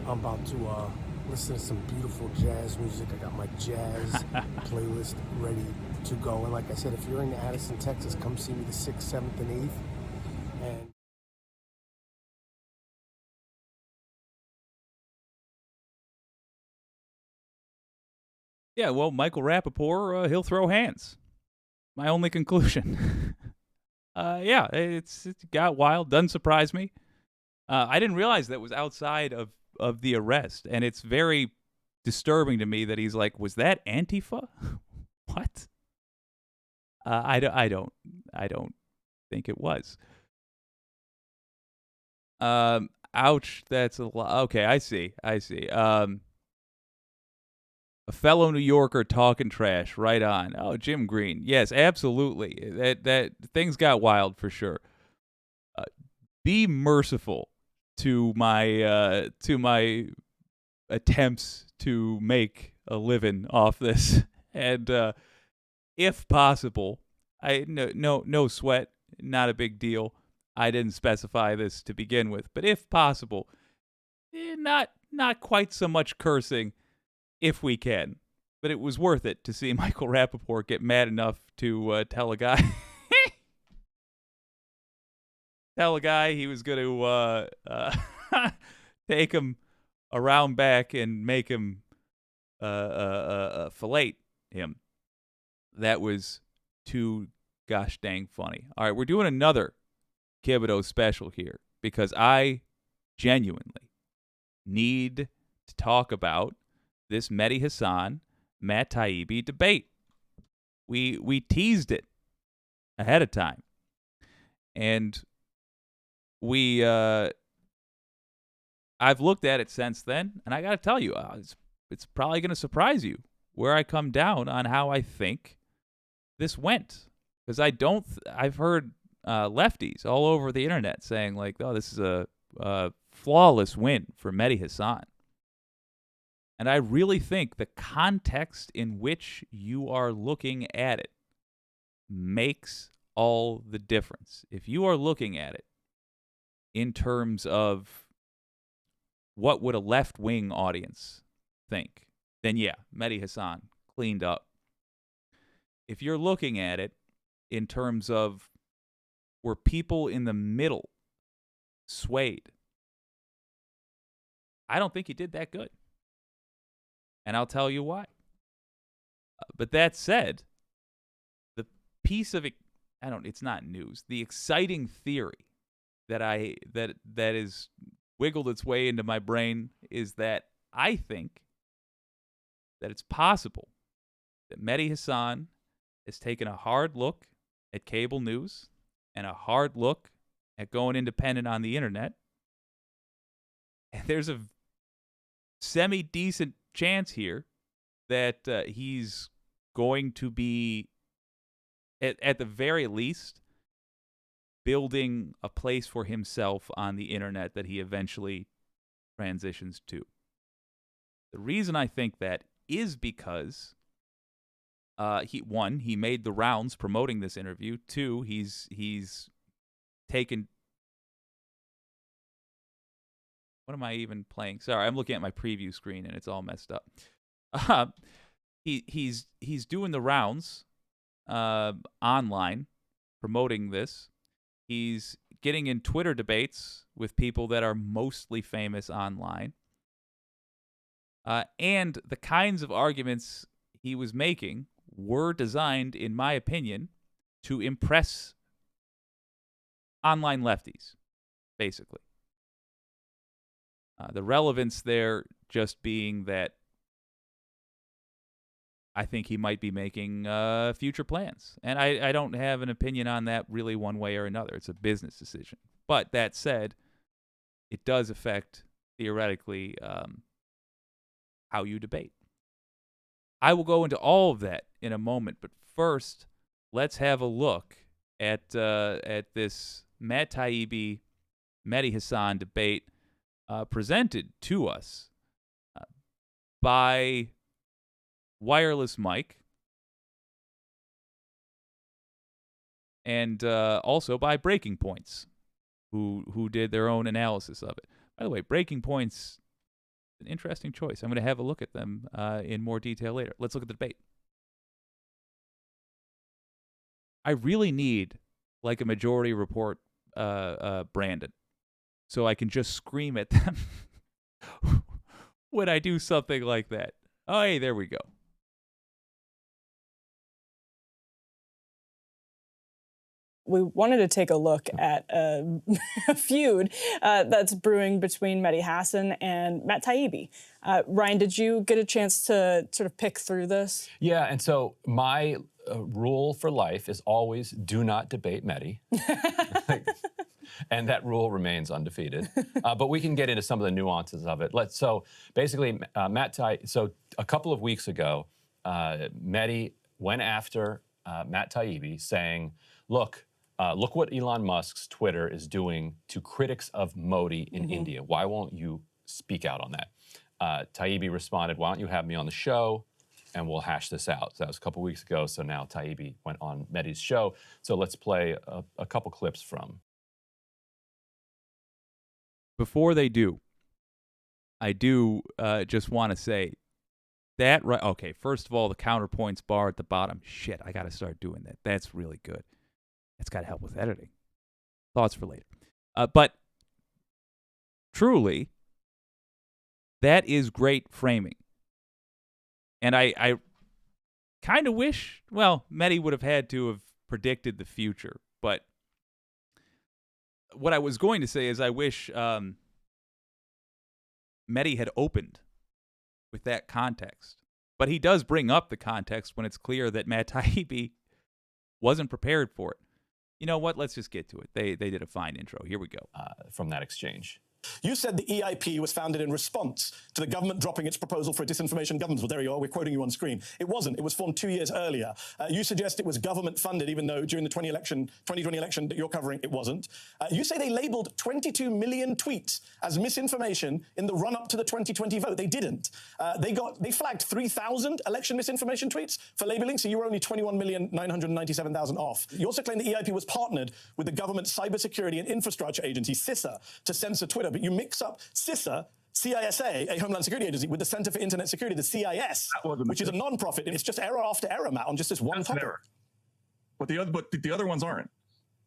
I'm about to listen to some beautiful jazz music. I got my jazz playlist ready to go. And like I said, if you're in Addison, Texas, come see me the 6th, 7th, and 8th. And Yeah, well, Michael Rappaport, he'll throw hands. My only conclusion. Yeah, it got wild. Doesn't surprise me. I didn't realize that was outside of the arrest, and it's very disturbing to me that he's like, was that Antifa? What? I don't think it was. Ouch, that's a lot. Okay, I see. A fellow New Yorker talking trash, right on. Oh, Jim Green. Yes, absolutely. That things got wild for sure. Be merciful to my attempts to make a living off this, and if possible, no sweat, not a big deal. I didn't specify this to begin with, but if possible, not quite so much cursing if we can. But it was worth it to see Michael Rappaport get mad enough to tell a guy he was going to take him around back and make him fillet him. That was too gosh dang funny. All right, we're doing another Thibodeau special here because I genuinely need to talk about this Mehdi Hasan, Matt Taibbi debate. We teased it ahead of time, and I've looked at it since then, and I got to tell you, it's probably going to surprise you where I come down on how I think this went, because I've heard lefties all over the internet saying like, oh, this is a flawless win for Mehdi Hasan. And I really think the context in which you are looking at it makes all the difference. If you are looking at it in terms of what would a left-wing audience think, then yeah, Mehdi Hasan cleaned up. If you're looking at it in terms of were people in the middle swayed, I don't think he did that good. And I'll tell you why. But that said, the piece of it, it's not news. The exciting theory that is wiggled its way into my brain is that I think that it's possible that Mehdi Hasan has taken a hard look at cable news and a hard look at going independent on the internet. And there's a semi-decent chance here that he's going to be, at the very least, building a place for himself on the internet that he eventually transitions to. The reason I think that is because he made the rounds promoting this interview. Two, he's taken. What am I even playing? Sorry, I'm looking at my preview screen and it's all messed up. He's doing the rounds online promoting this. He's getting in Twitter debates with people that are mostly famous online. And the kinds of arguments he was making were designed, in my opinion, to impress online lefties, basically. The relevance there just being that I think he might be making future plans. And I don't have an opinion on that really one way or another. It's a business decision. But that said, it does affect, theoretically, how you debate. I will go into all of that in a moment, but first, let's have a look at this Matt Taibbi, Mehdi Hasan debate presented to us by Wireless Mike and also by Breaking Points, who did their own analysis of it. By the way, Breaking Points, an interesting choice. I'm going to have a look at them in more detail later. Let's look at the debate. I really need like a Majority Report Brandon, so I can just scream at them when I do something like that. Oh, hey, there we go. We wanted to take a look at a feud that's brewing between Mehdi Hassan and Matt Taibbi. Ryan, did you get a chance to sort of pick through this? Yeah, and so my rule for life is always do not debate Mehdi. And that rule remains undefeated. But we can get into some of the nuances of it. So basically, so a couple of weeks ago, Mehdi went after Matt Taibbi saying, look what Elon Musk's Twitter is doing to critics of Modi in India. Why won't you speak out on that? Taibbi responded, why don't you have me on the show and we'll hash this out. So that was a couple weeks ago. So now Taibbi went on Mehdi's show. So let's play a couple clips from. Before they do, I do just want to say that, right? Okay, first of all, the counterpoints bar at the bottom. Shit, I got to start doing that. That's really good. That's got to help with editing. Thoughts for later. But truly, that is great framing. And I kind of wish, well, Mehdi would have had to have predicted the future. But what I was going to say is I wish Mehdi had opened with that context. But he does bring up the context when it's clear that Matt Taibbi wasn't prepared for it. You know what? Let's just get to it. They did a fine intro. Here we go. From that exchange. You said the EIP was founded in response to the government dropping its proposal for a disinformation governance. Well, there you are. We're quoting you on screen. It wasn't. It was formed 2 years earlier. You suggest it was government funded, even though during the 2020 election that you're covering, it wasn't. You say they labeled 22 million tweets as misinformation in the run-up to the 2020 vote. They didn't. They flagged 3,000 election misinformation tweets for labeling, so you were only 21,997,000 off. You also claim the EIP was partnered with the government cybersecurity and infrastructure agency, CISA, to censor Twitter. But you mix up CISA, CISA, a Homeland Security Agency, with the Center for Internet Security, the CIS, which is a non-profit. And it's just error after error, Matt, on just this one topic. Error. But the other ones aren't.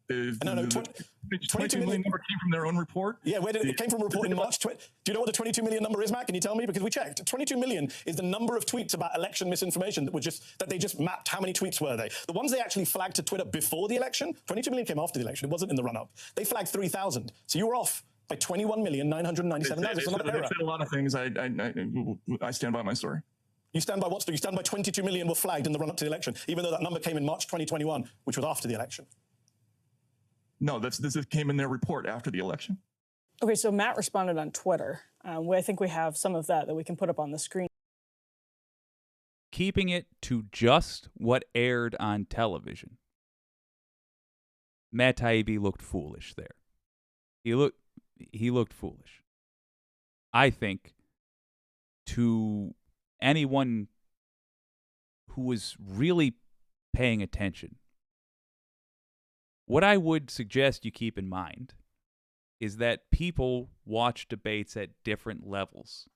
No, 22 million number came from their own report? Yeah, it came from a report in March. Do you know what the 22 million number is, Matt? Can you tell me? Because we checked. 22 million is the number of tweets about election misinformation that they just mapped. How many tweets were they? The ones they actually flagged to Twitter before the election, 22 million came after the election. It wasn't in the run-up. They flagged 3,000. So you were off by 21,997,000. They said a lot of things. I stand by my story. You stand by what story? You stand by 22 million were flagged in the run-up to the election, even though that number came in March 2021, which was after the election. No, this came in their report after the election. Okay, so Matt responded on Twitter. I think we have some of that we can put up on the screen. Keeping it to just what aired on television. Matt Taibbi looked foolish there. He looked foolish. I think to anyone who was really paying attention, what I would suggest you keep in mind is that people watch debates at different levels.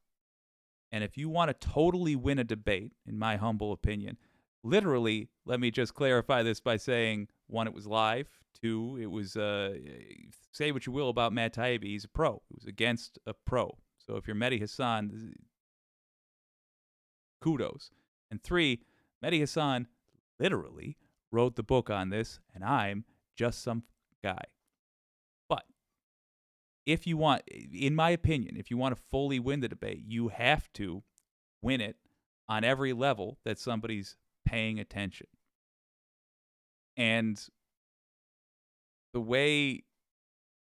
And if you want to totally win a debate, in my humble opinion, literally, let me just clarify this by saying, one, it was live. Two, it was, say what you will about Matt Taibbi, he's a pro. He was against a pro. So if you're Mehdi Hassan, kudos. And three, Mehdi Hassan literally wrote the book on this, and I'm just some guy. But if you want, in my opinion, if you want to fully win the debate, you have to win it on every level that somebody's paying attention. And the way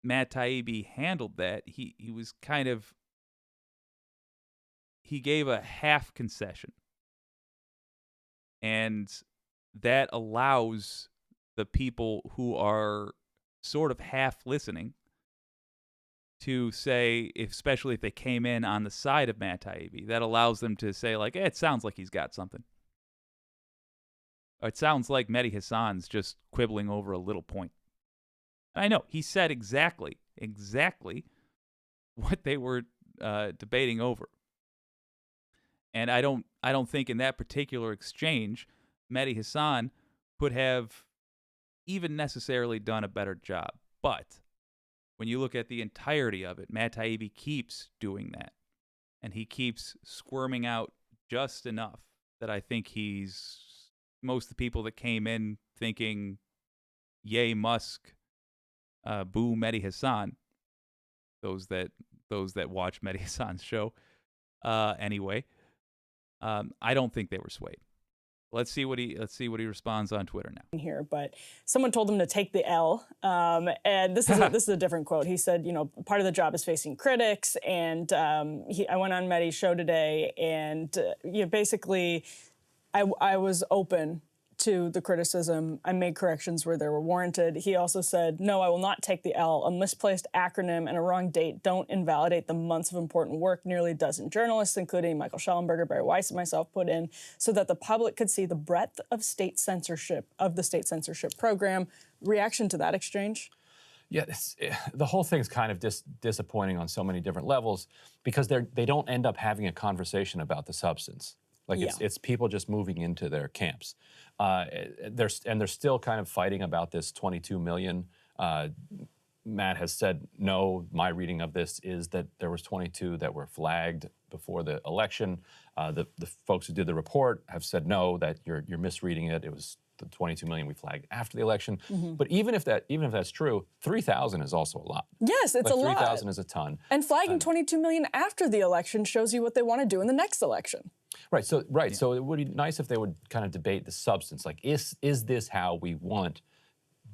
Matt Taibbi handled that, he was kind of, he gave a half concession. And that allows the people who are sort of half listening to say, especially if they came in on the side of Matt Taibbi, that allows them to say, like, it sounds like he's got something. Or it sounds like Mehdi Hassan's just quibbling over a little point. And I know, he said exactly what they were debating over. And I don't think in that particular exchange, Mehdi Hassan could have even necessarily done a better job. But when you look at the entirety of it, Matt Taibbi keeps doing that. And he keeps squirming out just enough that I think most of the people that came in thinking, Yay Musk, boo Mehdi Hassan. Those that watch Mehdi Hassan's show, anyway. I don't think they were swayed. Let's see what he responds on Twitter now. Here, but someone told him to take the L, and this is a different quote. He said, part of the job is facing critics, and I went on Mehdi's show today, and basically, I was open to the criticism. I made corrections where they were warranted. He also said, no, I will not take the L. A misplaced acronym and a wrong date don't invalidate the months of important work nearly a dozen journalists, including Michael Schellenberger, Barry Weiss, and myself, put in so that the public could see the breadth of state censorship, of the state censorship program. Reaction to that exchange? Yeah, the whole thing's kind of disappointing on so many different levels because they don't end up having a conversation about the substance. Like it's people just moving into their camps. They're still kind of fighting about this 22 million. Matt has said, no, my reading of this is that there was 22 that were flagged before the election. The folks who did the report have said, no, that you're misreading it. It was the 22 million we flagged after the election. Mm-hmm. But even if that's true, 3,000 is also a lot. Yes, it's a lot. 3,000 is a ton. And flagging 22 million after the election shows you what they want to do in the next election. Right. So it would be nice if they would kind of debate the substance. Like, is this how we want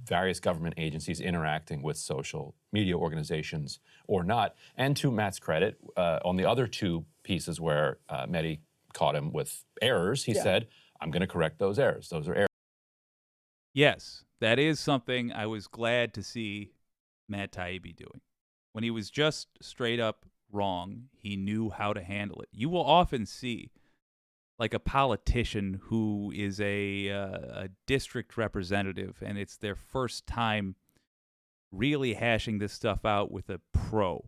various government agencies interacting with social media organizations or not? And to Matt's credit, on the other two pieces where Mehdi caught him with errors, he said, I'm going to correct those errors. Those are errors. Yes, that is something I was glad to see Matt Taibbi doing. When he was just straight up wrong, he knew how to handle it. You will often see like a politician who is a district representative and it's their first time really hashing this stuff out with a pro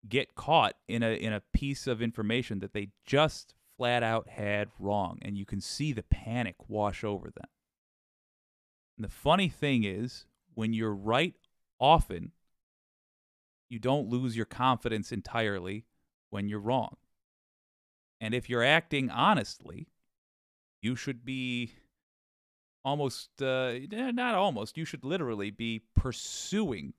get caught in a piece of information that they just flat out had wrong, and you can see the panic wash over them. And the funny thing is, when you're right often, you don't lose your confidence entirely when you're wrong. And if you're acting honestly, you should be almost, not almost, you should literally be pursuing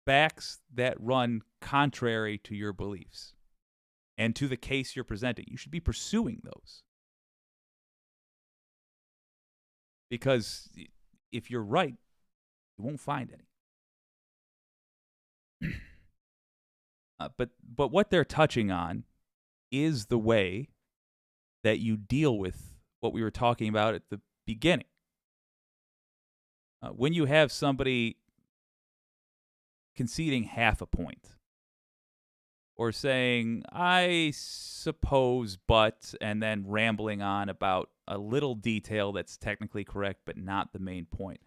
facts that run contrary to your beliefs and to the case you're presenting. You should be pursuing those. Because if you're right, you won't find any. But what they're touching on is the way that you deal with what we were talking about at the beginning. When you have somebody conceding half a point or saying, I suppose, but, and then rambling on about a little detail that's technically correct but not the main point.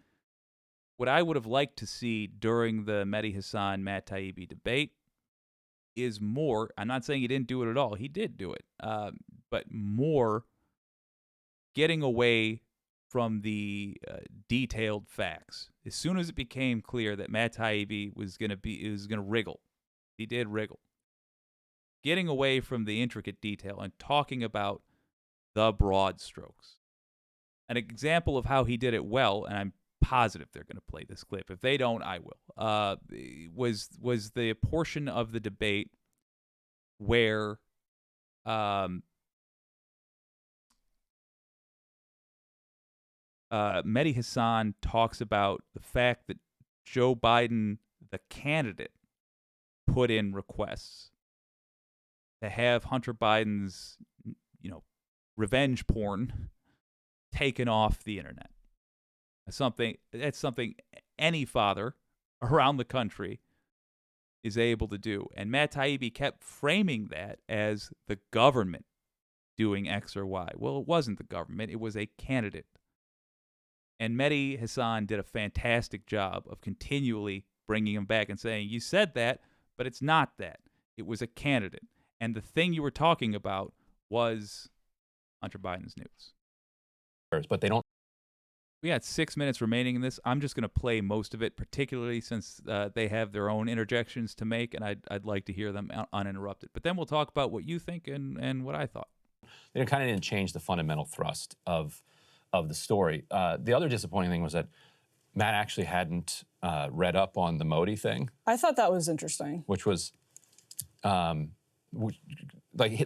What I would have liked to see during the Mehdi Hassan Matt Taibbi debate is more, I'm not saying he didn't do it at all, he did do it, but more getting away from the detailed facts. As soon as it became clear that Matt Taibbi was going to wriggle, he did wriggle. Getting away from the intricate detail and talking about the broad strokes. An example of how he did it well, and I'm positive they're going to play this clip. If they don't, I will. Was the portion of the debate where Mehdi Hassan talks about the fact that Joe Biden, the candidate, put in requests to have Hunter Biden's, revenge porn taken off the internet. That's something any father around the country is able to do. And Matt Taibbi kept framing that as the government doing X or Y. Well, it wasn't the government. It was a candidate. And Mehdi Hassan did a fantastic job of continually bringing him back and saying, you said that, but it's not that. It was a candidate. And the thing you were talking about was Hunter Biden's news. But they don't. We got 6 minutes remaining in this. I'm just going to play most of it, particularly since they have their own interjections to make, and I'd like to hear them uninterrupted. But then we'll talk about what you think and what I thought. They kind of didn't change the fundamental thrust of of the story. The other disappointing thing was that Matt actually hadn't read up on the Modi thing. I thought that was interesting. Which was, like,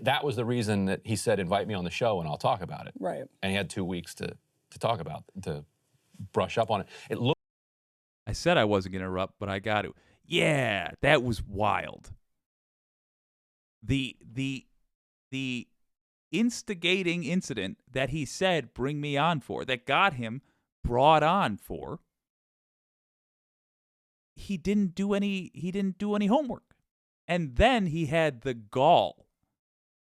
that was the reason that he said, invite me on the show and I'll talk about it. Right. And he had 2 weeks to talk about, to brush up on it. It looked. I said I wasn't going to interrupt, but I got to. Yeah, that was wild. The instigating incident that he said, bring me on for, that got him brought on for, he didn't do any homework. And then he had the gall.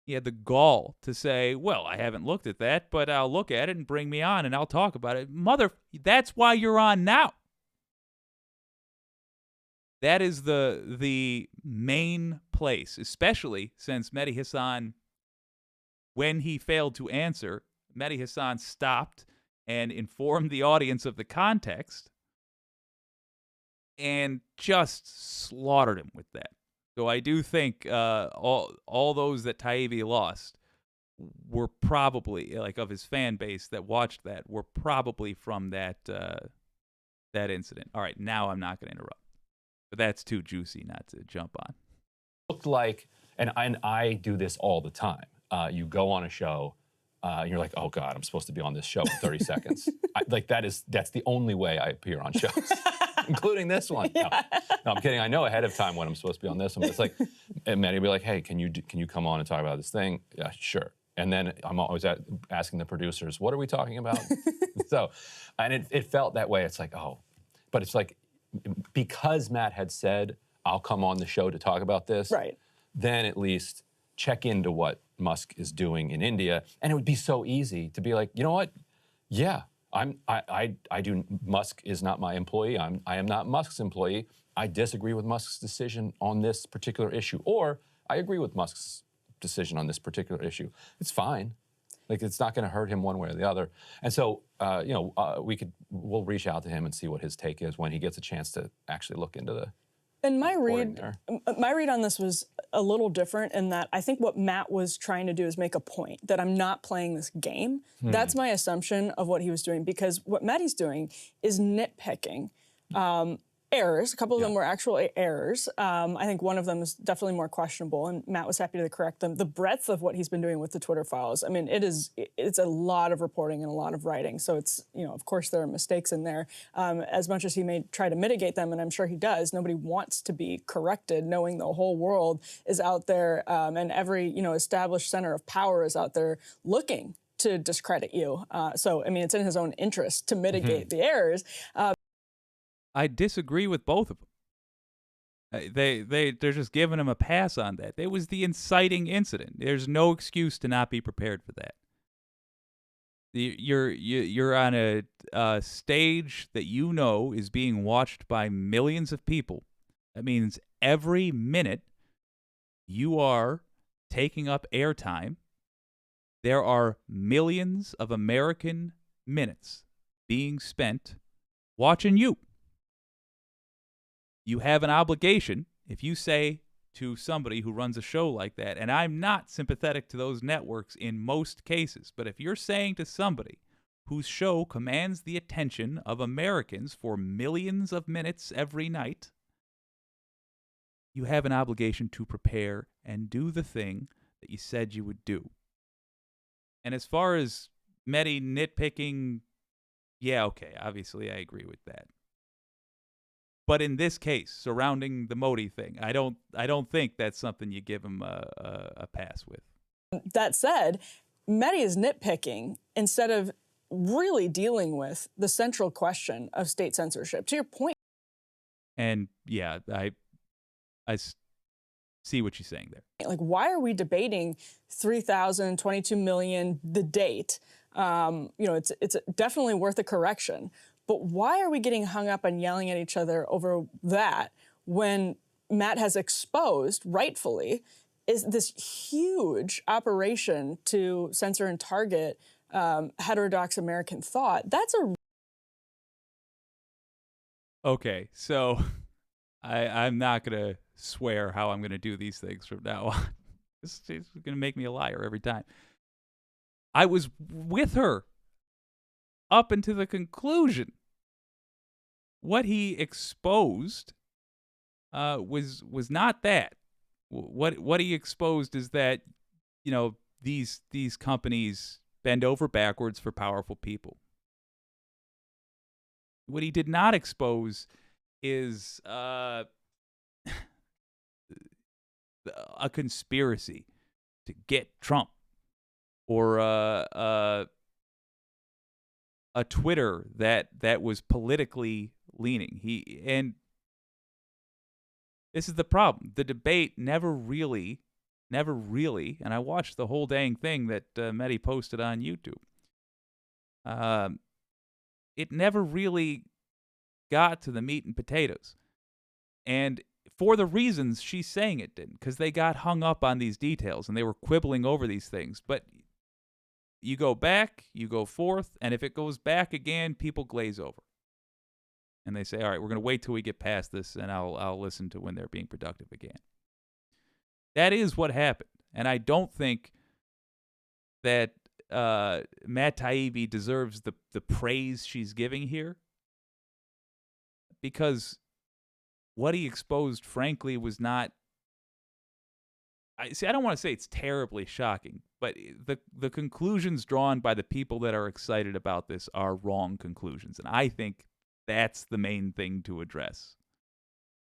He had the gall to say, well, I haven't looked at that, but I'll look at it and bring me on and I'll talk about it. That's why you're on now. That is the main place, especially since Mehdi Hasan, when he failed to answer, Mehdi Hasan stopped and informed the audience of the context and just slaughtered him with that. So I do think all those that Taibbi lost were probably, like, of his fan base that watched that, were probably from that incident. All right, now I'm not going to interrupt. But that's too juicy not to jump on. Looked like, and I do this all the time. You go on a show, and you're like, oh God, I'm supposed to be on this show in 30 seconds. That's the only way I appear on shows, including this one. No, I'm kidding. I know ahead of time when I'm supposed to be on this one. But it's like, and Maddie will be like, hey, can you come on and talk about this thing? Yeah, sure. And then I'm always asking the producers, what are we talking about? So, and it felt that way. It's like, oh, but it's like, because Matt had said, I'll come on the show to talk about this, right? Then at least check into what Musk is doing in India. And it would be so easy to be like, you know what? Yeah, I do. Musk is not my employee. I am not Musk's employee. I disagree with Musk's decision on this particular issue. Or I agree with Musk's decision on this particular issue. It's fine. Like, it's not going to hurt him one way or the other. And so, we'll reach out to him and see what his take is when he gets a chance to actually look into the. And my read on this was a little different in that I think what Matt was trying to do is make a point that I'm not playing this game. That's my assumption of what he was doing, because what Maddie's doing is nitpicking errors. A couple of them were actual errors. I think one of them is definitely more questionable, and Matt was happy to correct them. The breadth of what he's been doing with the Twitter files, I mean, it's a lot of reporting and a lot of writing. So it's, of course there are mistakes in there. As much as he may try to mitigate them, and I'm sure he does, nobody wants to be corrected knowing the whole world is out there, and every, established center of power is out there looking to discredit you. So, I mean, it's in his own interest to mitigate the errors. I disagree with both of them. They're just giving him a pass on that. It was the inciting incident. There's no excuse to not be prepared for that. You're on a stage that is being watched by millions of people. That means every minute you are taking up airtime. There are millions of American minutes being spent watching you. You have an obligation, if you say to somebody who runs a show like that, and I'm not sympathetic to those networks in most cases, but if you're saying to somebody whose show commands the attention of Americans for millions of minutes every night, you have an obligation to prepare and do the thing that you said you would do. And as far as Mehdi nitpicking, yeah, okay, obviously I agree with that. But in this case, surrounding the Modi thing, I don't think that's something you give him a pass with. That said, Mehdi is nitpicking instead of really dealing with the central question of state censorship. To your point. And yeah, I see what you're saying there. Like, why are we debating 3,000, 22 million, the date? It's definitely worth a correction. But why are we getting hung up on yelling at each other over that when Matt has exposed, rightfully, is this huge operation to censor and target heterodox American thought? That's a... Okay, so I'm not going to swear how I'm going to do these things from now on. It's going to make me a liar every time. I was with her up into the conclusion. What he exposed was not that. What he exposed is that, you know, these companies bend over backwards for powerful people. What he did not expose is a conspiracy to get Trump, or a Twitter that was politically leaning. And this is the problem. The debate never really, and I watched the whole dang thing that Mehdi posted on YouTube. It never really got to the meat and potatoes. And for the reasons she's saying it didn't, because they got hung up on these details and they were quibbling over these things. But you go back, you go forth, and if it goes back again, people glaze over. And they say, all right, we're going to wait till we get past this, and I'll listen to when they're being productive again. That is what happened. And I don't think that Matt Taibbi deserves the praise she's giving here, because what he exposed, frankly, was not... I don't want to say it's terribly shocking, but the conclusions drawn by the people that are excited about this are wrong conclusions. And I think that's the main thing to address.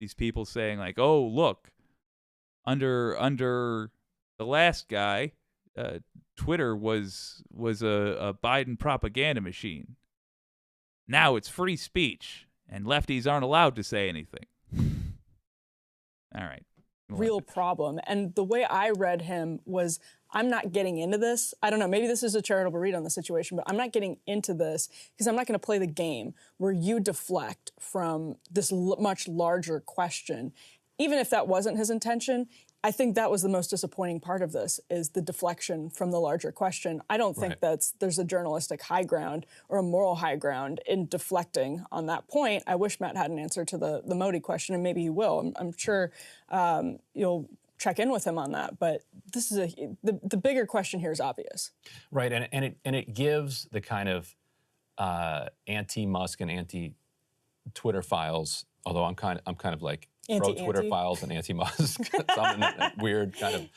These people saying like, oh, look, under the last guy, Twitter was a Biden propaganda machine. Now it's free speech, and lefties aren't allowed to say anything. All right. Real problem. And the way I read him was, I'm not getting into this. I don't know, maybe this is a charitable read on the situation, but I'm not getting into this because I'm not going to play the game where you deflect from this much larger question. Even if that wasn't his intention, I think that was the most disappointing part of this, is the deflection from the larger question. I don't think there's a journalistic high ground or a moral high ground in deflecting on that point. I wish Matt had an answer to the Modi question, and maybe he will. I'm sure you'll check in with him on that. But this is the bigger question here is obvious. Right, and it gives the kind of anti-Musk and anti-Twitter files, although I'm kind of like pro-Twitter files and anti-Musk. So I'm in that weird kind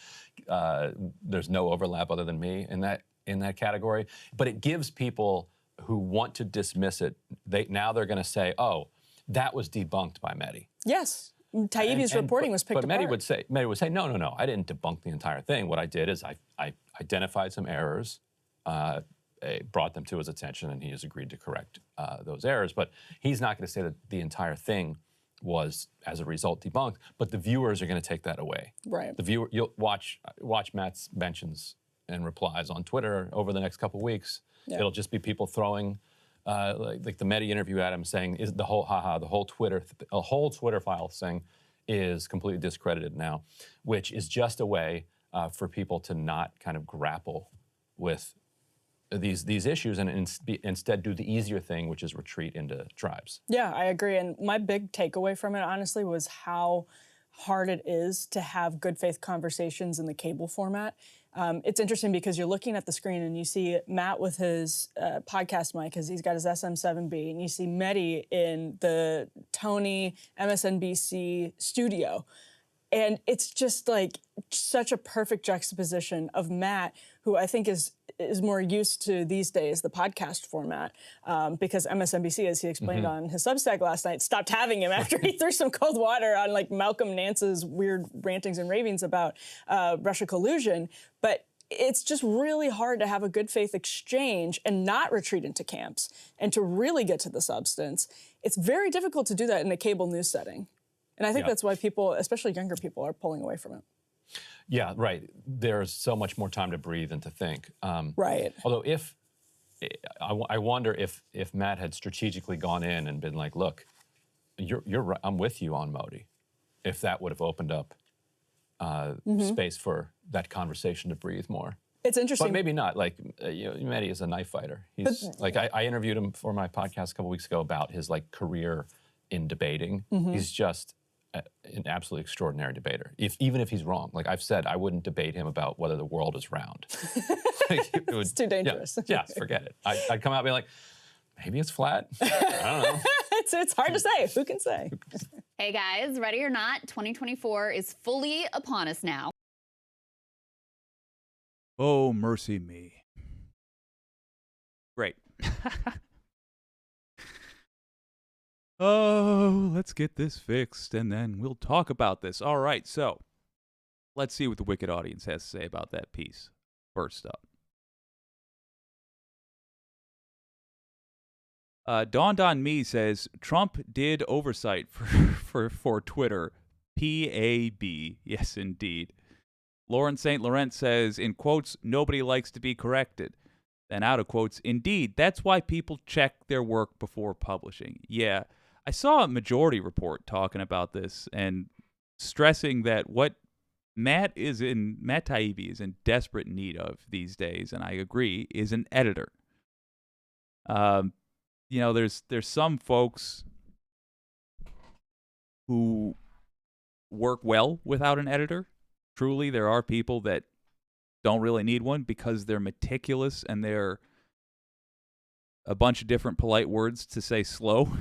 of, there's no overlap other than me in that category. But it gives people who want to dismiss it, now they're going to say, oh, that was debunked by Mehdi. Yes. Taibbi's reporting was picked apart. But Mehdi would say, no, I didn't debunk the entire thing. What I did is I identified some errors, brought them to his attention, and he has agreed to correct those errors. But he's not going to say that the entire thing was, as a result, debunked, but the viewers are going to take that away. Right. The viewer, you'll watch Matt's mentions and replies on Twitter over the next couple of weeks. Yeah. It'll just be people throwing, like the Mehdi interview at him, saying is the whole Twitter file thing is completely discredited now, which is just a way for people to not kind of grapple with these issues and instead do the easier thing, which is retreat into tribes. Yeah, I agree. And my big takeaway from it, honestly, was how hard it is to have good faith conversations in the cable format. It's interesting because you're looking at the screen and you see Matt with his podcast mic, because he's got his SM7B, and you see Mehdi in the Tony MSNBC studio. And it's just like such a perfect juxtaposition of Matt, who I think is more used to these days the podcast format, because MSNBC, as he explained on his Substack last night, stopped having him after he threw some cold water on like Malcolm Nance's weird rantings and ravings about Russia collusion. But it's just really hard to have a good faith exchange and not retreat into camps and to really get to the substance. It's very difficult to do that in a cable news setting. And I think that's why people, especially younger people, are pulling away from it. Yeah, right. There's so much more time to breathe and to think. Right. Although I wonder if Matt had strategically gone in and been like, look, you're right, I'm with you on Modi, if that would have opened up space for that conversation to breathe more. It's interesting. But maybe not. Like, Mehdi is a knife fighter. He's I interviewed him for my podcast a couple weeks ago about his like career in debating. He's just an absolutely extraordinary debater. Even if he's wrong, like I've said, I wouldn't debate him about whether the world is round. It's too dangerous. Yeah, forget it. I'd come out and be like, Maybe it's flat. I don't know. It's hard to say. Who can say? Hey guys, ready or not, 2024 is fully upon us now. Oh, mercy me. Great. Oh, let's get this fixed, and then we'll talk about this. All right, so let's see what the Wicked audience has to say about that piece. First up. Dawned on Me says, Trump did oversight for Twitter. PAB. Yes, indeed. Lauren St. Laurent says, in quotes, nobody likes to be corrected. Then out of quotes, indeed, that's why people check their work before publishing. Yeah, I saw a Majority Report talking about this and stressing that what Matt Taibbi is in desperate need of these days, and I agree, is an editor. There's some folks who work well without an editor. Truly, there are people that don't really need one because they're meticulous and they're a bunch of different polite words to say slow.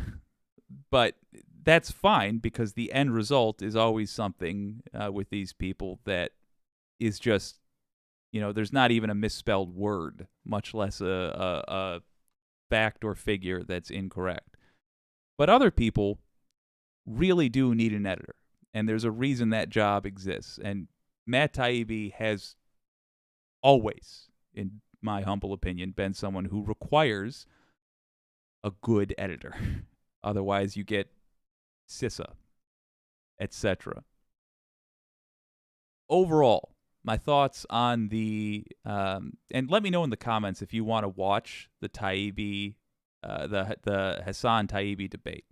But that's fine because the end result is always something with these people that is just, there's not even a misspelled word, much less a fact or figure that's incorrect. But other people really do need an editor, and there's a reason that job exists. And Matt Taibbi has always, in my humble opinion, been someone who requires a good editor. Otherwise, you get CISA, etc. Overall, my thoughts on the and let me know in the comments if you want to watch the Taibbi, the Hassan Taibbi debate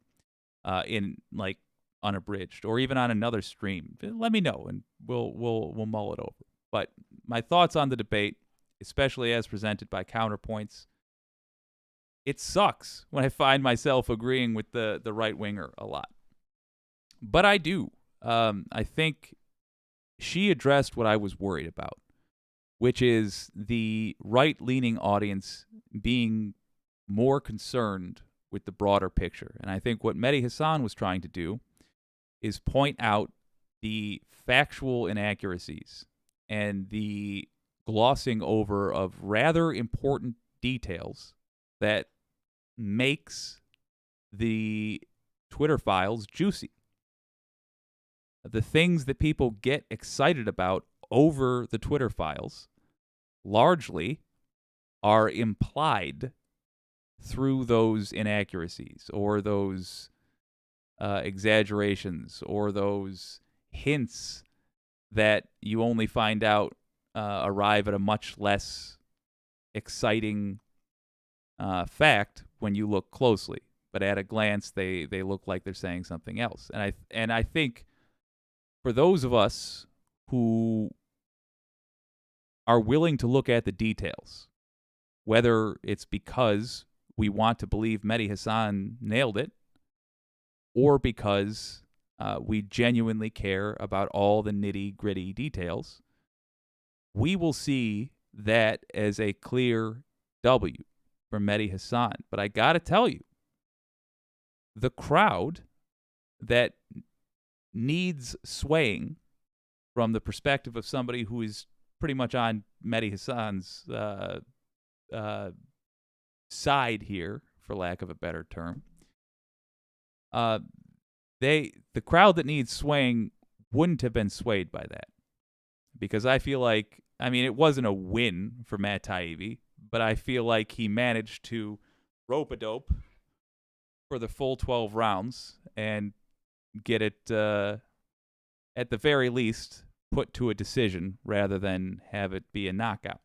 in like unabridged or even on another stream. Let me know and we'll mull it over. But my thoughts on the debate, especially as presented by Counterpoints, it sucks when I find myself agreeing with the right-winger a lot. But I do. I think she addressed what I was worried about, which is the right-leaning audience being more concerned with the broader picture. And I think what Mehdi Hasan was trying to do is point out the factual inaccuracies and the glossing over of rather important details that makes the Twitter files juicy. The things that people get excited about over the Twitter files largely are implied through those inaccuracies or those exaggerations or those hints that you only find out arrive at a much less exciting fact when you look closely. But at a glance, they look like they're saying something else. And I think for those of us who are willing to look at the details, whether it's because we want to believe Mehdi Hasan nailed it, or because we genuinely care about all the nitty-gritty details, we will see that as a clear W for Mehdi Hasan. But I got to tell you, the crowd that needs swaying from the perspective of somebody who is pretty much on Mehdi Hasan's side here, for lack of a better term, the crowd that needs swaying wouldn't have been swayed by that. Because I feel like, I mean, it wasn't a win for Matt Taibbi, but I feel like he managed to rope-a-dope for the full 12 rounds and get it, at the very least, put to a decision rather than have it be a knockout.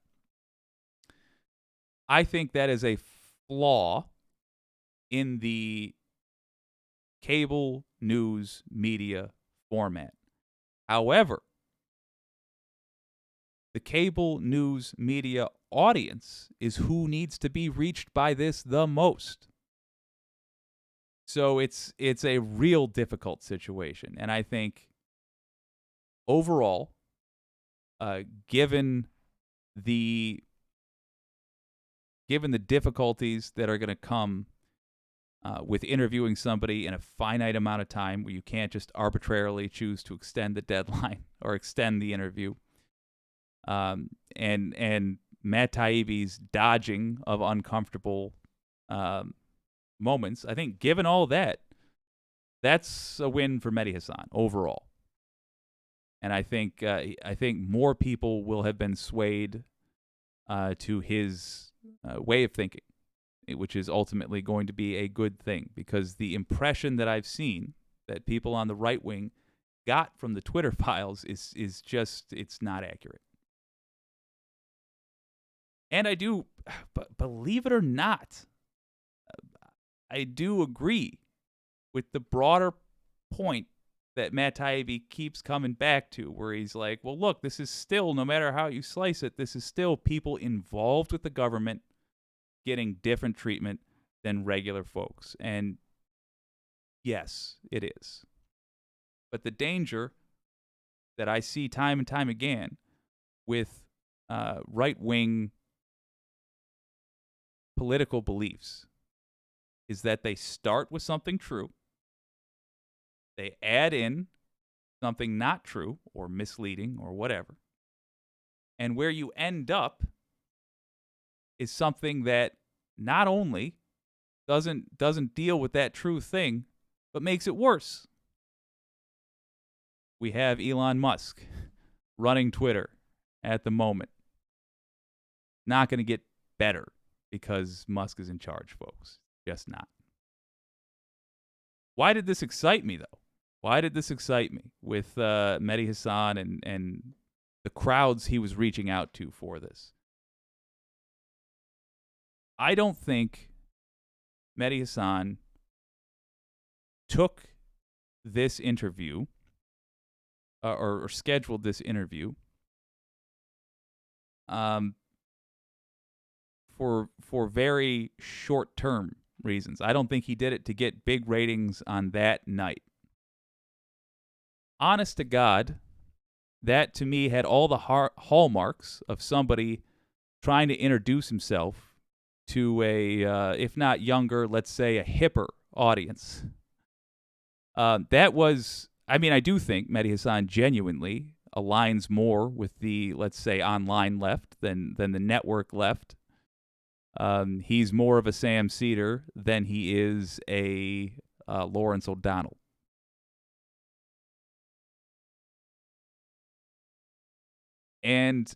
I think that is a flaw in the cable news media format. However, the cable news media audience is who needs to be reached by this the most. So it's a real difficult situation. And I think overall, given the difficulties that are going to come with interviewing somebody in a finite amount of time where you can't just arbitrarily choose to extend the deadline or extend the interview. And Matt Taibbi's dodging of uncomfortable moments, I think given all that, that's a win for Mehdi Hasan overall. And I think more people will have been swayed to his way of thinking, which is ultimately going to be a good thing, because the impression that I've seen that people on the right wing got from the Twitter files is just, it's not accurate. And I do, believe it or not, I do agree with the broader point that Matt Taibbi keeps coming back to, where he's like, well, look, this is still, no matter how you slice it, this is still people involved with the government getting different treatment than regular folks. And yes, it is. But the danger that I see time and time again with right-wing political beliefs is that they start with something true, they add in something not true or misleading or whatever, and where you end up is something that not only doesn't deal with that true thing, but makes it worse. We have Elon Musk running Twitter at the moment. Not going to get better because Musk is in charge, folks. Just not. Why did this excite me, though? Why did this excite me with Mehdi Hasan and the crowds he was reaching out to for this? I don't think Mehdi Hasan took this interview or scheduled this interview for very short-term reasons. I don't think he did it to get big ratings on that night. Honest to God, that to me had all the hallmarks of somebody trying to introduce himself to a, if not younger, let's say a hipper audience. That was, I mean, I do think Mehdi Hasan genuinely aligns more with the, let's say, online left than the network left. He's more of a Sam Seder than he is a Lawrence O'Donnell. And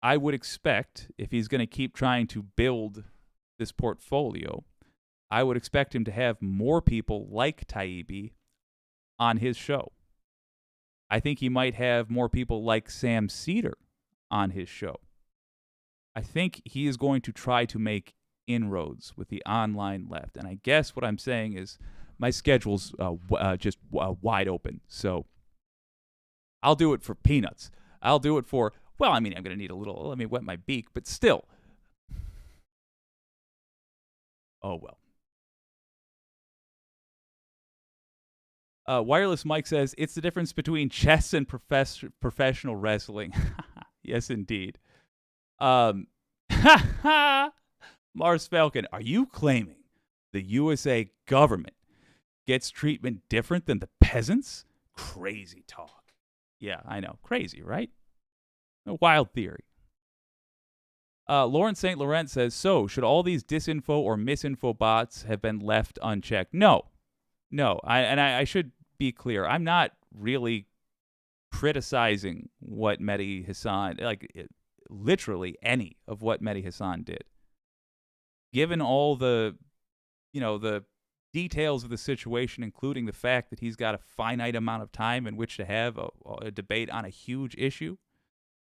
I would expect, if he's going to keep trying to build this portfolio, I would expect him to have more people like Taibbi on his show. I think he might have more people like Sam Seder on his show. I think he is going to try to make inroads with the online left. And I guess what I'm saying is my schedule's just wide open. So I'll do it for peanuts. I'll do it for, well, I mean, I'm going to need a little, let me wet my beak, but still. Oh, well. Wireless Mike says, it's the difference between chess and professional wrestling. Yes, indeed. Mars Falcon, are you claiming the USA government gets treatment different than the peasants? Crazy talk. Yeah, I know. Crazy, right? A wild theory. Lawrence St. Laurent says, so, should all these disinfo or misinfo bots have been left unchecked? No. I should be clear. I'm not really criticizing what Mehdi Hasan, literally any of what Mehdi Hasan did. Given all the details of the situation, including the fact that he's got a finite amount of time in which to have a debate on a huge issue,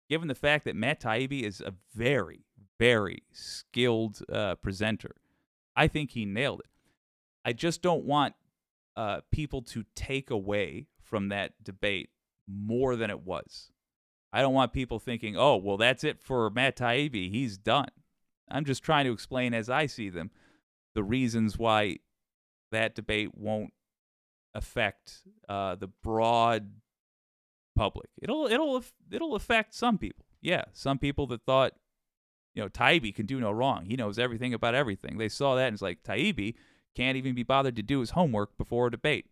given the fact that Matt Taibbi is a very, very skilled presenter, I think he nailed it. I just don't want people to take away from that debate more than it was. I don't want people thinking, oh, well, that's it for Matt Taibbi. He's done. I'm just trying to explain, as I see them, the reasons why that debate won't affect the broad public. It'll affect some people. Yeah, some people that thought, Taibbi can do no wrong. He knows everything about everything. They saw that and it's like, Taibbi can't even be bothered to do his homework before a debate.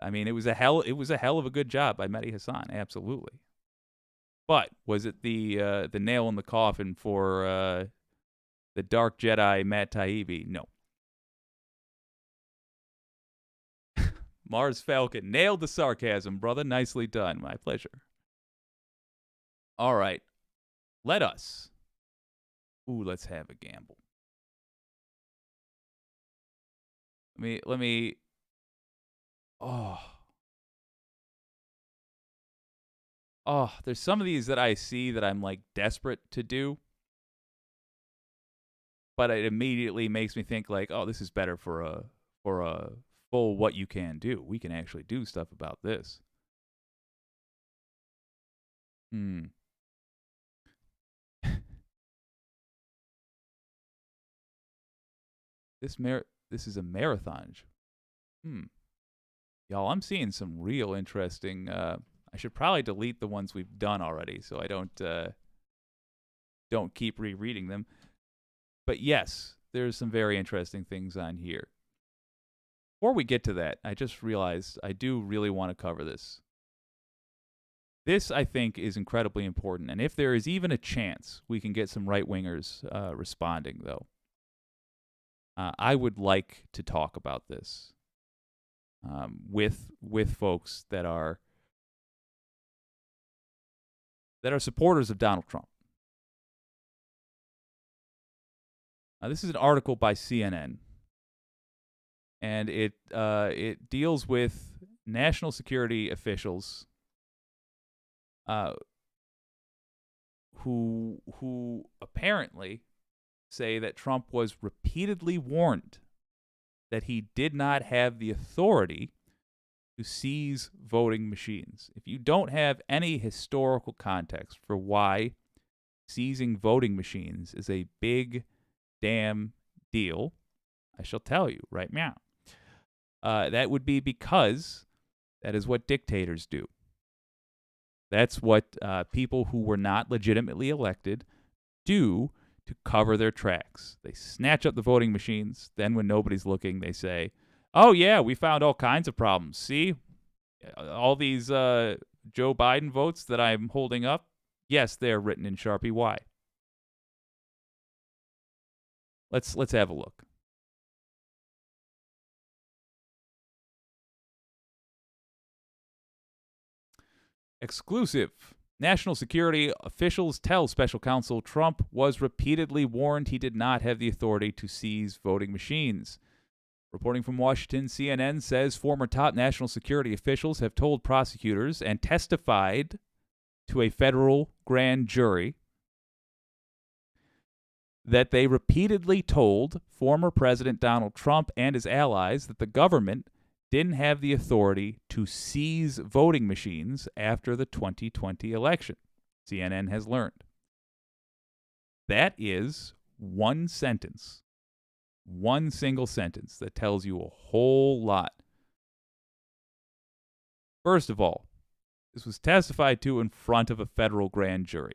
I mean, it was a hell of a good job by Mehdi Hasan, absolutely. But was it the nail in the coffin for the Dark Jedi Matt Taibbi? No. Mars Falcon nailed the sarcasm, brother. Nicely done. My pleasure. All right. Let's have a gamble. Let me. Oh, there's some of these that I see that I'm like desperate to do, but it immediately makes me think like, oh, this is better for a full what you can do. We can actually do stuff about this. This is a marathon. Y'all, I'm seeing some real interesting. I should probably delete the ones we've done already, so I don't keep rereading them. But yes, there's some very interesting things on here. Before we get to that, I just realized I do really want to cover this. This, I think, is incredibly important, and if there is even a chance we can get some right-wingers responding, though, I would like to talk about this with folks that are supporters of Donald Trump. This is an article by CNN, and it deals with national security officials who apparently say that Trump was repeatedly warned that he did not have the authority to seize voting machines. If you don't have any historical context for why seizing voting machines is a big damn deal, I shall tell you right now. That would be because that is what dictators do. That's what people who were not legitimately elected do to cover their tracks. They snatch up the voting machines. Then when nobody's looking, they say, oh, yeah, we found all kinds of problems. See, all these Joe Biden votes that I'm holding up, yes, they're written in Sharpie. Why? Let's have a look. Exclusive. National security officials tell special counsel Trump was repeatedly warned he did not have the authority to seize voting machines. Reporting from Washington, CNN says former top national security officials have told prosecutors and testified to a federal grand jury that they repeatedly told former President Donald Trump and his allies that the government didn't have the authority to seize voting machines after the 2020 election, CNN has learned. That is one sentence, one single sentence that tells you a whole lot. First of all, this was testified to in front of a federal grand jury.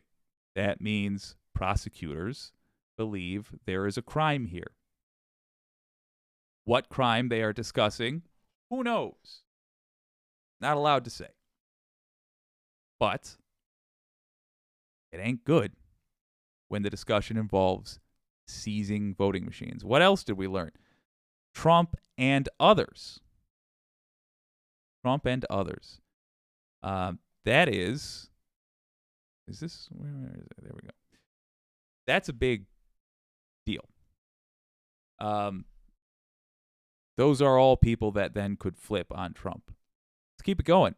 That means prosecutors believe there is a crime here. What crime they are discussing, who knows? Not allowed to say. But it ain't good when the discussion involves seizing voting machines. What else did we learn? Trump and others. That is this, where is it? There we go. That's a big deal. Those are all people that then could flip on Trump. Let's keep it going.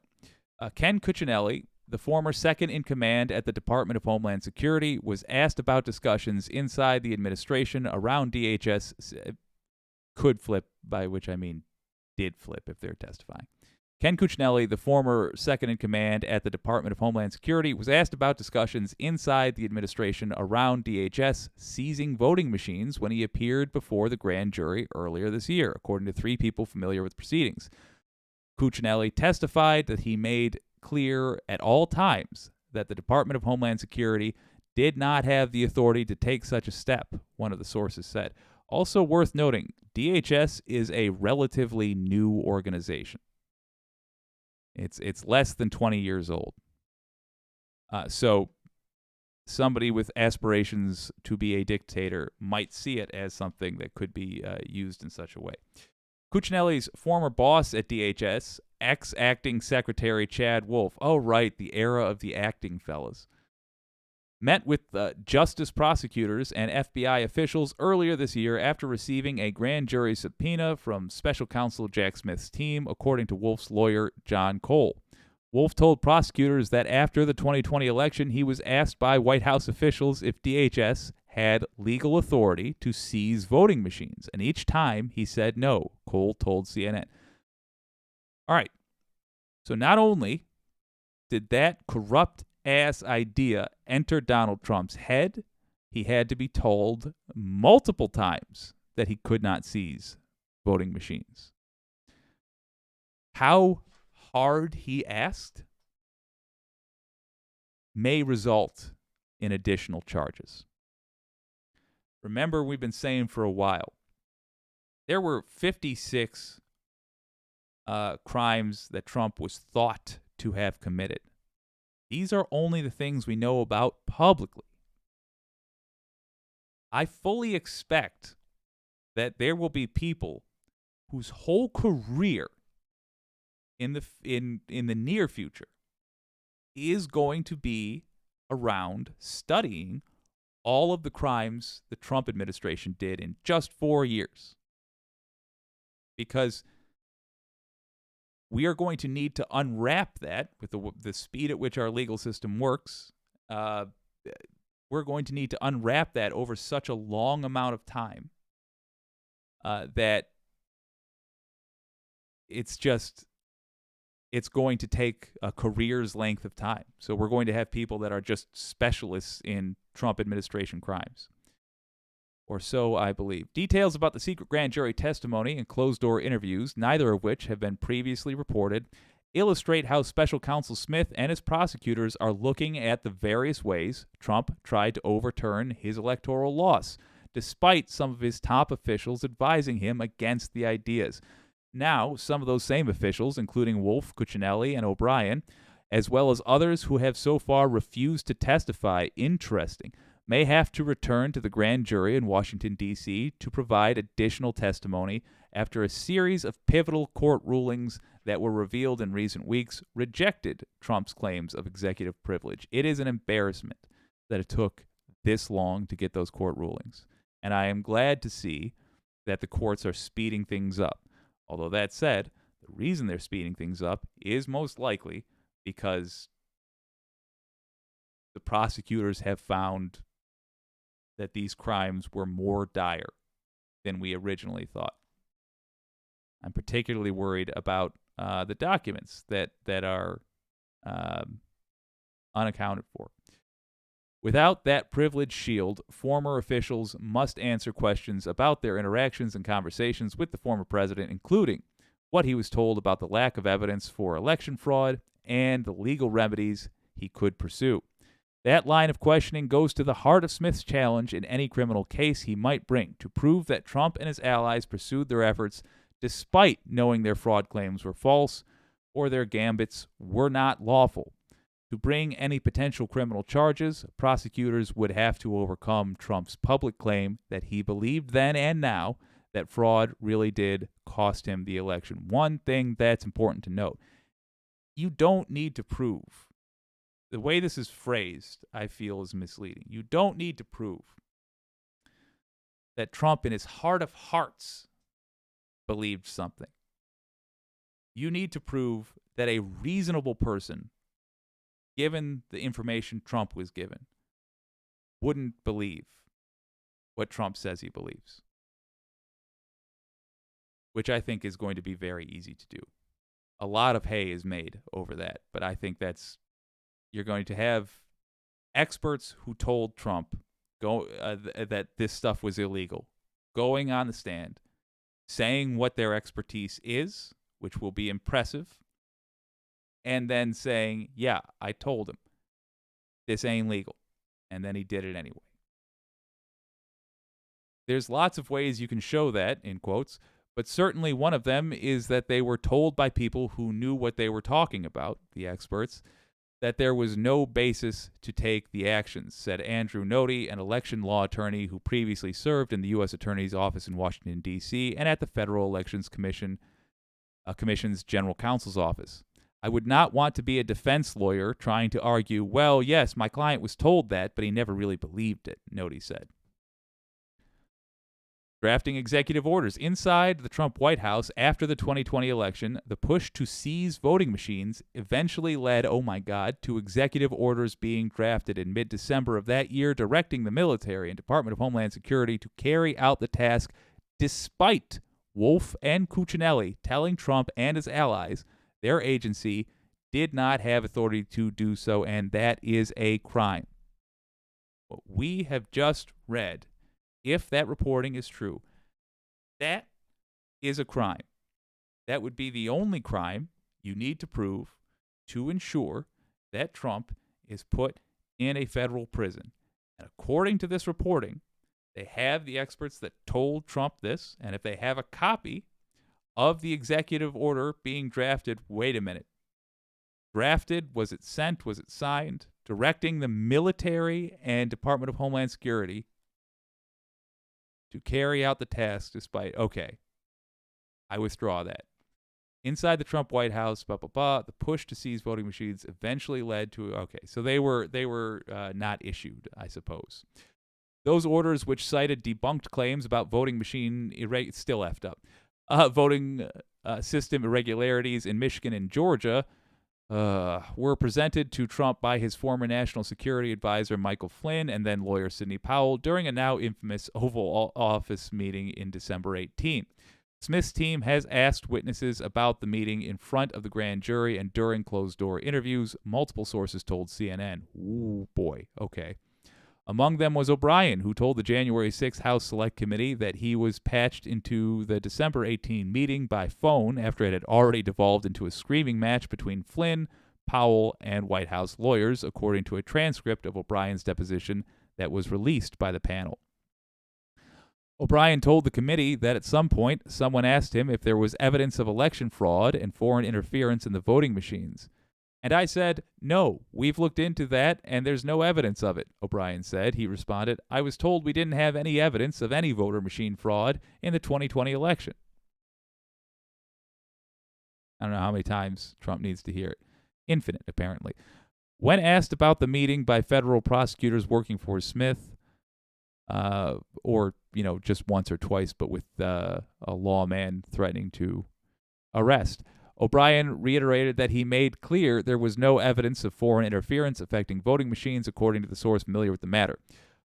Ken Cuccinelli, the former second in command at the Department of Homeland Security, was asked about discussions inside the administration around DHS. Could flip, by which I mean did flip if they're testifying. Ken Cuccinelli, the former second in command at the Department of Homeland Security, was asked about discussions inside the administration around DHS seizing voting machines when he appeared before the grand jury earlier this year, according to 3 people familiar with proceedings. Cuccinelli testified that he made clear at all times that the Department of Homeland Security did not have the authority to take such a step, one of the sources said. Also worth noting, DHS is a relatively new organization. It's less than 20 years old. So somebody with aspirations to be a dictator might see it as something that could be used in such a way. Cuccinelli's former boss at DHS, ex-acting secretary Chad Wolf, oh right, the era of the acting fellas, met with justice prosecutors and FBI officials earlier this year after receiving a grand jury subpoena from special counsel Jack Smith's team, according to Wolf's lawyer, John Cole. Wolf told prosecutors that after the 2020 election, he was asked by White House officials if DHS had legal authority to seize voting machines, and each time he said no, Cole told CNN. All right, so not only did that corrupt-ass idea enter Donald Trump's head, he had to be told multiple times that he could not seize voting machines. How hard he asked may result in additional charges. Remember, we've been saying for a while, there were 56 crimes that Trump was thought to have committed. These are only the things we know about publicly. I fully expect that there will be people whose whole career in the near future is going to be around studying all of the crimes the Trump administration did in just 4 years. Because we are going to need to unwrap that with the speed at which our legal system works. We're going to need to unwrap that over such a long amount of time that it's going to take a career's length of time. So we're going to have people that are just specialists in Trump administration crimes. Or so I believe. Details about the secret grand jury testimony and closed-door interviews, neither of which have been previously reported, illustrate how special counsel Smith and his prosecutors are looking at the various ways Trump tried to overturn his electoral loss, despite some of his top officials advising him against the ideas. Now, some of those same officials, including Wolf, Cuccinelli, and O'Brien, as well as others who have so far refused to testify, may have to return to the grand jury in Washington, D.C. to provide additional testimony after a series of pivotal court rulings that were revealed in recent weeks rejected Trump's claims of executive privilege. It is an embarrassment that it took this long to get those court rulings, and I am glad to see that the courts are speeding things up. Although that said, the reason they're speeding things up is most likely because the prosecutors have found that these crimes were more dire than we originally thought. I'm particularly worried about the documents that are unaccounted for. Without that privilege shield, former officials must answer questions about their interactions and conversations with the former president, including what he was told about the lack of evidence for election fraud and the legal remedies he could pursue. That line of questioning goes to the heart of Smith's challenge in any criminal case he might bring to prove that Trump and his allies pursued their efforts despite knowing their fraud claims were false or their gambits were not lawful. To bring any potential criminal charges, prosecutors would have to overcome Trump's public claim that he believed then and now that fraud really did cost him the election. One thing that's important to note, you don't need to prove. The way this is phrased, I feel, is misleading. You don't need to prove that Trump in his heart of hearts believed something. You need to prove that a reasonable person, given the information Trump was given, wouldn't believe what Trump says he believes, which I think is going to be very easy to do. A lot of hay is made over that, but I think you're going to have experts who told Trump that this stuff was illegal, going on the stand, saying what their expertise is, which will be impressive, and then saying, yeah, I told him this ain't legal. And then he did it anyway. There's lots of ways you can show that, in quotes, but certainly one of them is that they were told by people who knew what they were talking about, the experts, that there was no basis to take the actions, said Andrew Nody, an election law attorney who previously served in the U.S. Attorney's Office in Washington, D.C., and at the Federal Elections Commission's General Counsel's Office. I would not want to be a defense lawyer trying to argue, well, yes, my client was told that, but he never really believed it, Nody said. Drafting executive orders inside the Trump White House after the 2020 election, the push to seize voting machines eventually led, oh my God, to executive orders being drafted in mid-December of that year directing the military and Department of Homeland Security to carry out the task despite Wolf and Cuccinelli telling Trump and his allies their agency did not have authority to do so, and that is a crime. What we have just read, if that reporting is true, that is a crime. That would be the only crime you need to prove to ensure that Trump is put in a federal prison. And according to this reporting, they have the experts that told Trump this, and if they have a copy of the executive order being drafted, wait a minute. Drafted, was it sent, was it signed, directing the military and Department of Homeland Security to carry out the task despite, okay, I withdraw that. Inside the Trump White House, the push to seize voting machines eventually led to, okay, so they were not issued, I suppose. Those orders, which cited debunked claims about voting machine, still effed up, voting system irregularities in Michigan and Georgia, were presented to Trump by his former national security advisor Michael Flynn and then lawyer Sidney Powell during a now infamous Oval Office meeting in December 18. Smith's team has asked witnesses about the meeting in front of the grand jury and during closed-door interviews, multiple sources told CNN. Ooh, boy, okay. Among them was O'Brien, who told the January 6th House Select Committee that he was patched into the December 18 meeting by phone after it had already devolved into a screaming match between Flynn, Powell, and White House lawyers, according to a transcript of O'Brien's deposition that was released by the panel. O'Brien told the committee that at some point someone asked him if there was evidence of election fraud and foreign interference in the voting machines. And I said, no, we've looked into that, and there's no evidence of it, O'Brien said. He responded, I was told we didn't have any evidence of any voter machine fraud in the 2020 election. I don't know how many times Trump needs to hear it. Infinite, apparently. When asked about the meeting by federal prosecutors working for Smith, or, just once or twice, but with a lawman threatening to arrest, O'Brien reiterated that he made clear there was no evidence of foreign interference affecting voting machines, according to the source familiar with the matter.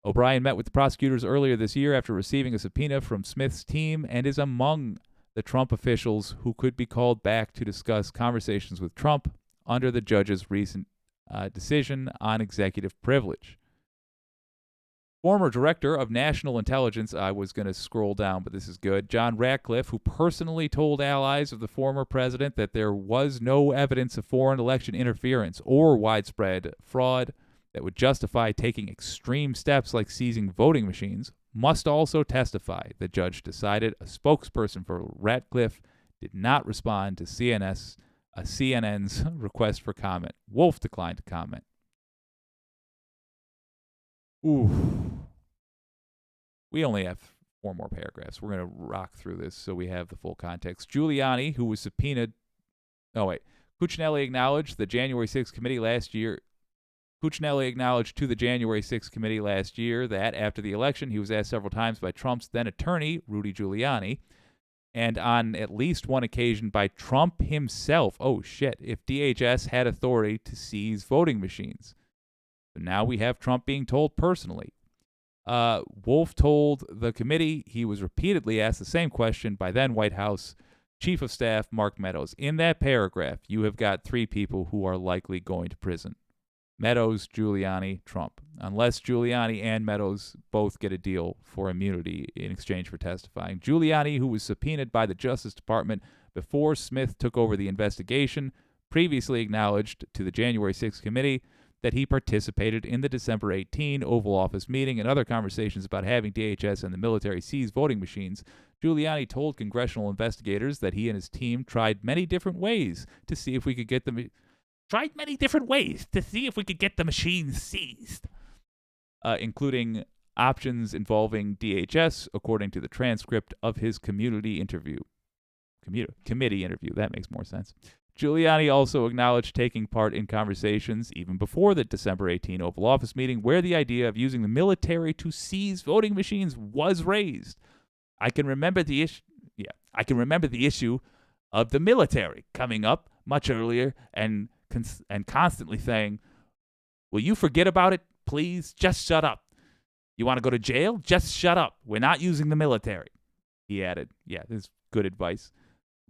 O'Brien met with the prosecutors earlier this year after receiving a subpoena from Smith's team and is among the Trump officials who could be called back to discuss conversations with Trump under the judge's recent decision on executive privilege. Former Director of National Intelligence, I was going to scroll down, but this is good, John Ratcliffe, who personally told allies of the former president that there was no evidence of foreign election interference or widespread fraud that would justify taking extreme steps like seizing voting machines, must also testify, the judge decided. A spokesperson for Ratcliffe did not respond to CNN's request for comment. Wolf declined to comment. Ooh. We only have 4 more paragraphs. We're going to rock through this so we have the full context. Giuliani, who was subpoenaed... Cuccinelli acknowledged the January 6th committee last year... Cuccinelli acknowledged to the January 6th committee last year that after the election, he was asked several times by Trump's then attorney, Rudy Giuliani, and on at least one occasion by Trump himself, if DHS had authority to seize voting machines. So now we have Trump being told personally. Wolf told the committee he was repeatedly asked the same question by then White House Chief of Staff Mark Meadows. In that paragraph, you have got 3 people who are likely going to prison. Meadows, Giuliani, Trump. Unless Giuliani and Meadows both get a deal for immunity in exchange for testifying. Giuliani, who was subpoenaed by the Justice Department before Smith took over the investigation, previously acknowledged to the January 6th committee that he participated in the December 18 Oval Office meeting and other conversations about having DHS and the military seize voting machines. Giuliani told congressional investigators that he and his team tried many different ways to see if we could get the machines seized, including options involving DHS, according to the transcript of his committee interview. That makes more sense. Giuliani also acknowledged taking part in conversations even before the December 18 Oval Office meeting where the idea of using the military to seize voting machines was raised. I can remember the issue of the military coming up much earlier and constantly saying, "Will you forget about it, please? Just shut up. You want to go to jail? Just shut up. We're not using the military," he added. Yeah, this is good advice.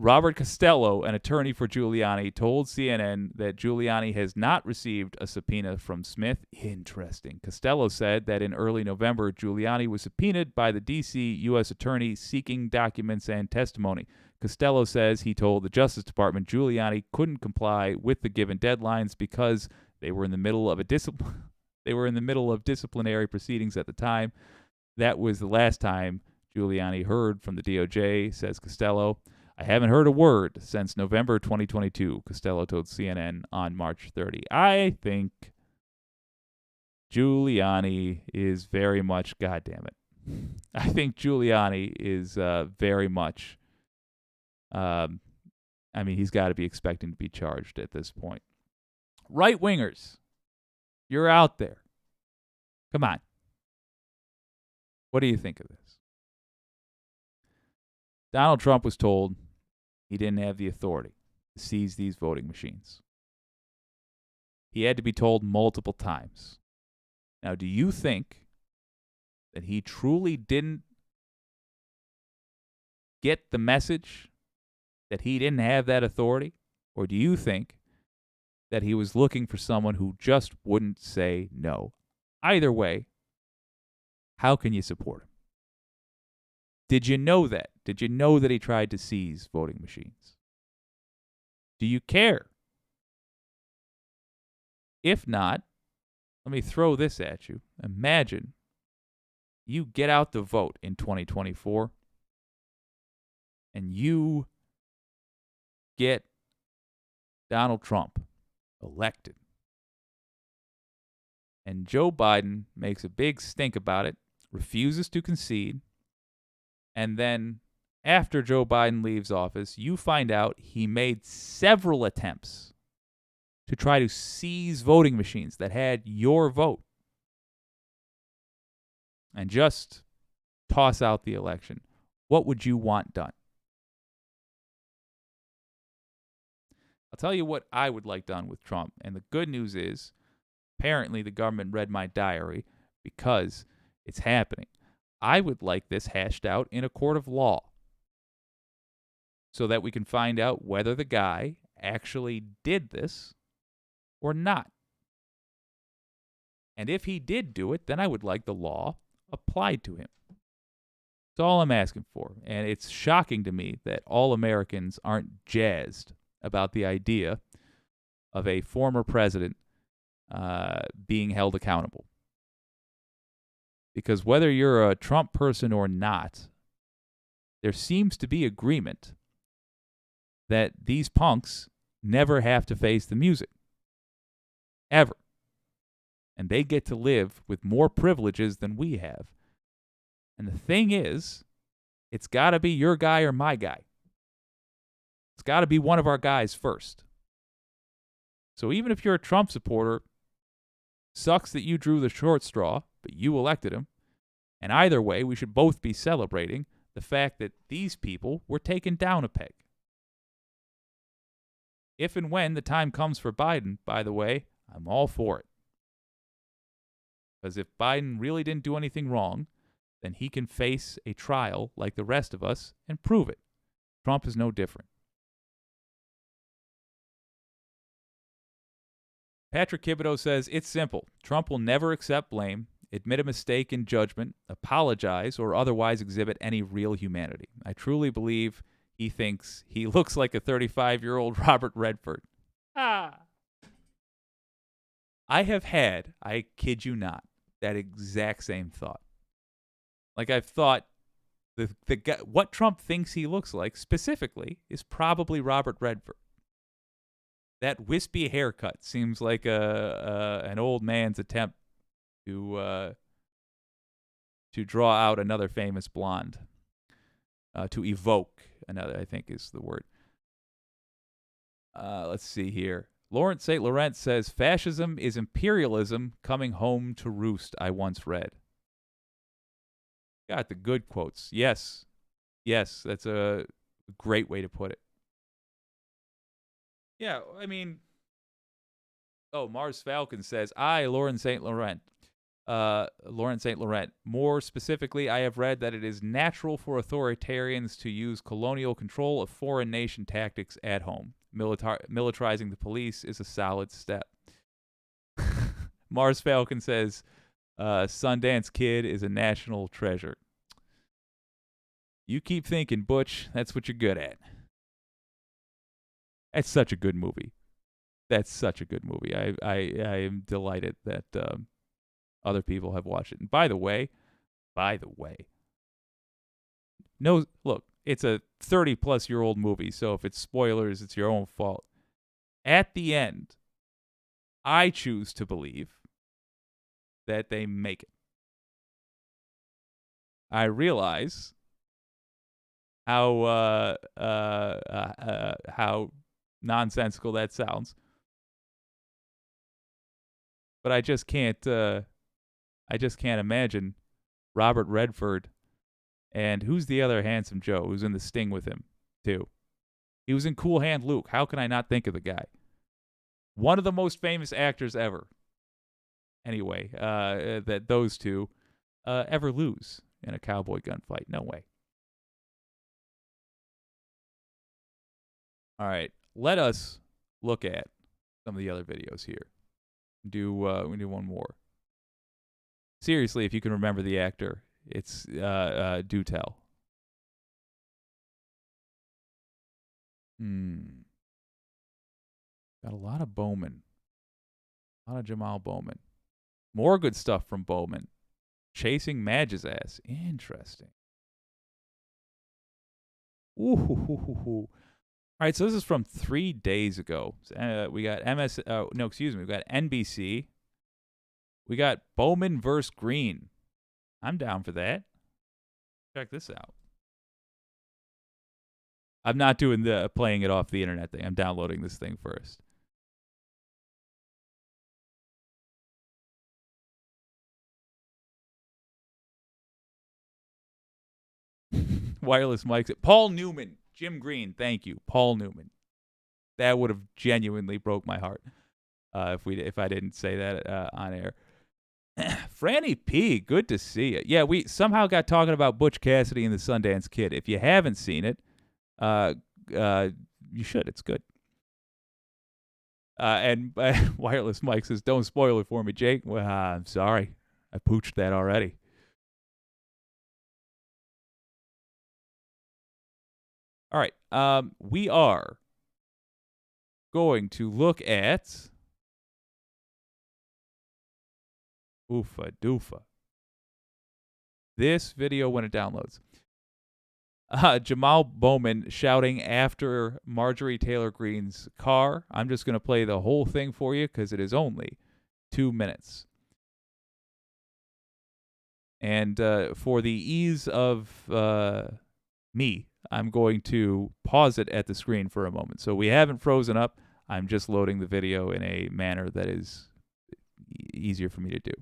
Robert Costello, an attorney for Giuliani, told CNN that Giuliani has not received a subpoena from Smith. Interesting. Costello said that in early November, Giuliani was subpoenaed by the D.C. U.S. Attorney seeking documents and testimony. Costello says he told the Justice Department Giuliani couldn't comply with the given deadlines because they were in the middle of disciplinary proceedings at the time. That was the last time Giuliani heard from the DOJ, says Costello. "I haven't heard a word since November 2022, Costello told CNN on March 30. I think Giuliani is very much, goddamn it. I think Giuliani is very much, he's got to be expecting to be charged at this point. Right-wingers, you're out there. Come on. What do you think of this? Donald Trump was told he didn't have the authority to seize these voting machines. He had to be told multiple times. Now, do you think that he truly didn't get the message that he didn't have that authority? Or do you think that he was looking for someone who just wouldn't say no? Either way, how can you support him? Did you know that? Did you know that he tried to seize voting machines? Do you care? If not, let me throw this at you. Imagine you get out the vote in 2024 and you get Donald Trump elected. And Joe Biden makes a big stink about it, refuses to concede, and then after Joe Biden leaves office, you find out he made several attempts to try to seize voting machines that had your vote and just toss out the election. What would you want done? I'll tell you what I would like done with Trump. And the good news is, apparently the government read my diary because it's happening. I would like this hashed out in a court of law so that we can find out whether the guy actually did this or not. And if he did do it, then I would like the law applied to him. That's all I'm asking for. And it's shocking to me that all Americans aren't jazzed about the idea of a former president being held accountable. Because whether you're a Trump person or not, there seems to be agreement that these punks never have to face the music. Ever. And they get to live with more privileges than we have. And the thing is, it's got to be your guy or my guy. It's got to be one of our guys first. So even if you're a Trump supporter, sucks that you drew the short straw, but you elected him. And either way, we should both be celebrating the fact that these people were taken down a peg. If and when the time comes for Biden, by the way, I'm all for it. Because if Biden really didn't do anything wrong, then he can face a trial like the rest of us and prove it. Trump is no different. Patrick Thibodeau says, it's simple. Trump will never accept blame, admit a mistake in judgment, apologize, or otherwise exhibit any real humanity. I truly believe he thinks he looks like a 35-year-old Robert Redford. I have had, I kid you not, that exact same thought. Like I've thought the guy, what Trump thinks he looks like specifically is probably Robert Redford. That wispy haircut seems like an old man's attempt to draw out another famous blonde, to evoke another, I think is the word. Let's see here. Lawrence St. Laurent says, fascism is imperialism coming home to roost, I once read. Got the good quotes. Yes. Yes, that's a great way to put it. Yeah, I mean, Mars Falcon says, Lawrence St. Laurent. Lawrence St. Laurent. More specifically, I have read that it is natural for authoritarians to use colonial control of foreign nation tactics at home. Militarizing the police is a solid step. Mars Falcon says, Sundance Kid is a national treasure. You keep thinking, Butch. That's what you're good at. That's such a good movie. That's such a good movie. I am delighted that other people have watched it. And by the way, no, look, it's a 30-plus-year-old movie, so if it's spoilers, it's your own fault. At the end, I choose to believe that they make it. I realize how nonsensical that sounds, but I just can't imagine Robert Redford and who's the other handsome Joe who's in The Sting with him too. He was in Cool Hand Luke. How can I not think of the guy? One of the most famous actors ever. Anyway, that those two ever lose in a cowboy gunfight. No way. All right, let us look at some of the other videos here. We do one more. Seriously, if you can remember the actor, it's do tell. Got a lot of Bowman. A lot of Jamal Bowman. More good stuff from Bowman. Chasing Madge's ass. Interesting. Ooh. All right, so this is from 3 days ago. We got we got NBC. We got Bowman versus Green. I'm down for that. Check this out. I'm not doing the playing it off the internet thing. I'm downloading this thing first. Wireless mics. Paul Newman. Jim Green, thank you. Paul Newman. That would have genuinely broke my heart if I didn't say that on air. Franny P, good to see you. Yeah, we somehow got talking about Butch Cassidy and the Sundance Kid. If you haven't seen it, you should. It's good. And Wireless Mike says, don't spoil it for me, Jake. Well, I'm sorry. I pooched that already. All right, we are going to look at Oofa Doofa. This video when it downloads. Jamal Bowman shouting after Marjorie Taylor Greene's car. I'm just going to play the whole thing for you because it is only 2 minutes. And for the ease of me, I'm going to pause it at the screen for a moment. So we haven't frozen up. I'm just loading the video in a manner that is easier for me to do.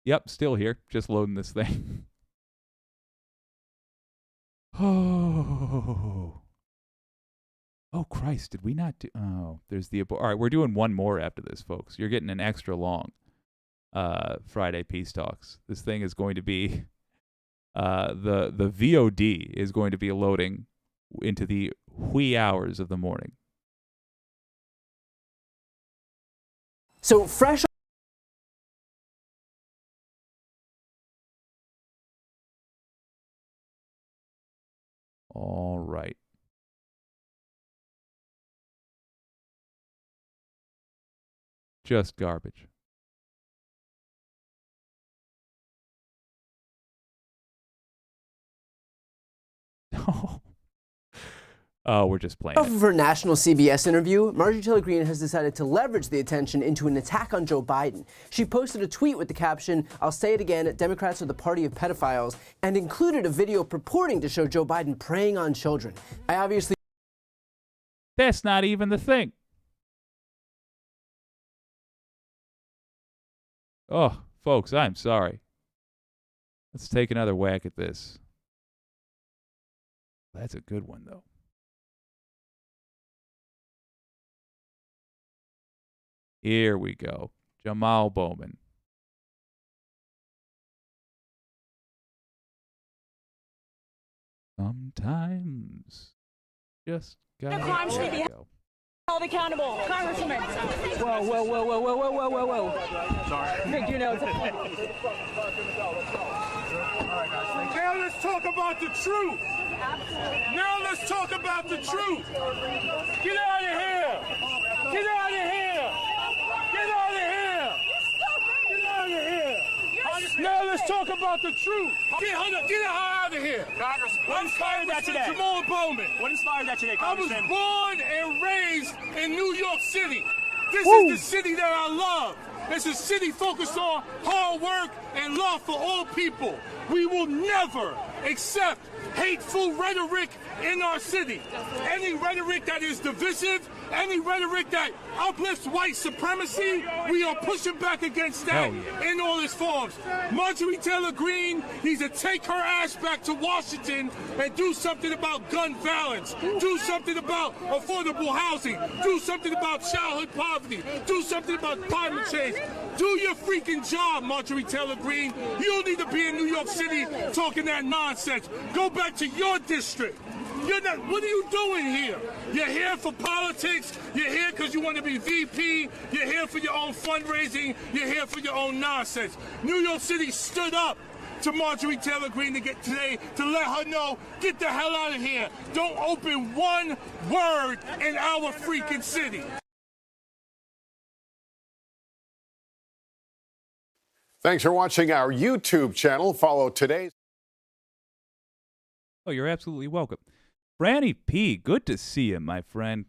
Yep, still here. Just loading this thing. Oh, Christ, did we not do... Oh, there's the... All right, we're doing one more after this, folks. You're getting an extra long Friday Peace Talks. This thing is going to be... the VOD is going to be loading into the wee hours of the morning. So fresh. All right. Just garbage. Oh, we're just playing. Of her national CBS interview, Marjorie Taylor Greene has decided to leverage the attention into an attack on Joe Biden. She posted a tweet with the caption, "I'll say it again, Democrats are the party of pedophiles," and included a video purporting to show Joe Biden preying on children. I obviously... That's not even the thing. Oh, folks, I'm sorry. Let's take another whack at this. That's a good one, though. Here we go. Jamal Bowman. Sometimes just gotta crime should be go. held accountable. Congressman. Whoa, whoa, whoa, whoa, whoa, whoa, whoa, whoa, whoa. Sorry. Nick, you know it's Now let's talk about the truth. Now let's talk about the truth. Get out of here. Get out of here. Get out of here. Get out of here. Now let's talk about the truth. Get her out of here. What inspired that today? Jamal Bowman. What inspired that today, I was Congressman? born and raised in New York City. This is the city that I love. It's a city focused on hard work and love for all people. We will never accept hateful rhetoric in our city. Any rhetoric that is divisive, any rhetoric that uplifts white supremacy, we are pushing back against that in all its forms. Marjorie Taylor Greene needs to take her ass back to Washington and do something about gun violence, do something about affordable housing, do something about childhood poverty, do something about climate change. Do your freaking job, Marjorie Taylor Greene. You don't need to be in New York City talking that nonsense. Go back to your district. You're not, what are you doing here? You're here for politics. You're here because you want to be VP. You're here for your own fundraising. You're here for your own nonsense. New York City stood up to Marjorie Taylor Greene to let her know, get the hell out of here. Don't open one word in our freaking city. Thanks for watching our YouTube channel. Follow today's. Oh, you're absolutely welcome. Franny P, good to see you, my friend.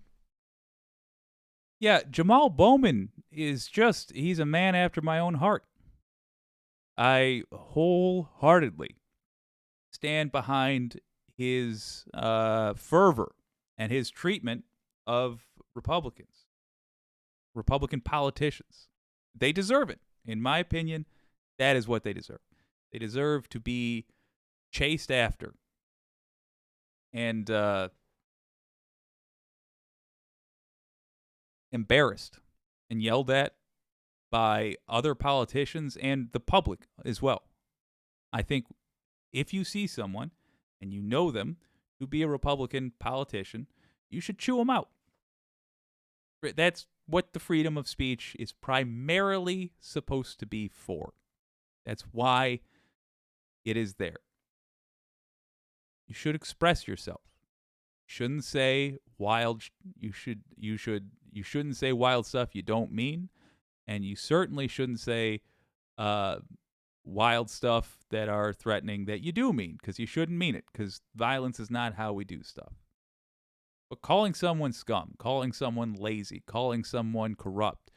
Yeah, Jamal Bowman is he's a man after my own heart. I wholeheartedly stand behind his fervor and his treatment of Republicans, Republican politicians. They deserve it. In my opinion, that is what they deserve. They deserve to be chased after and embarrassed and yelled at by other politicians and the public as well. I think if you see someone and you know them to be a Republican politician, you should chew them out. That's what the freedom of speech is primarily supposed to be for. That's why it is there. You should express yourself. You shouldn't say you shouldn't say wild stuff you don't mean, and you certainly shouldn't say wild stuff that are threatening that you do mean, because you shouldn't mean it, because violence is not how we do stuff. But calling someone scum, calling someone lazy, calling someone corrupt,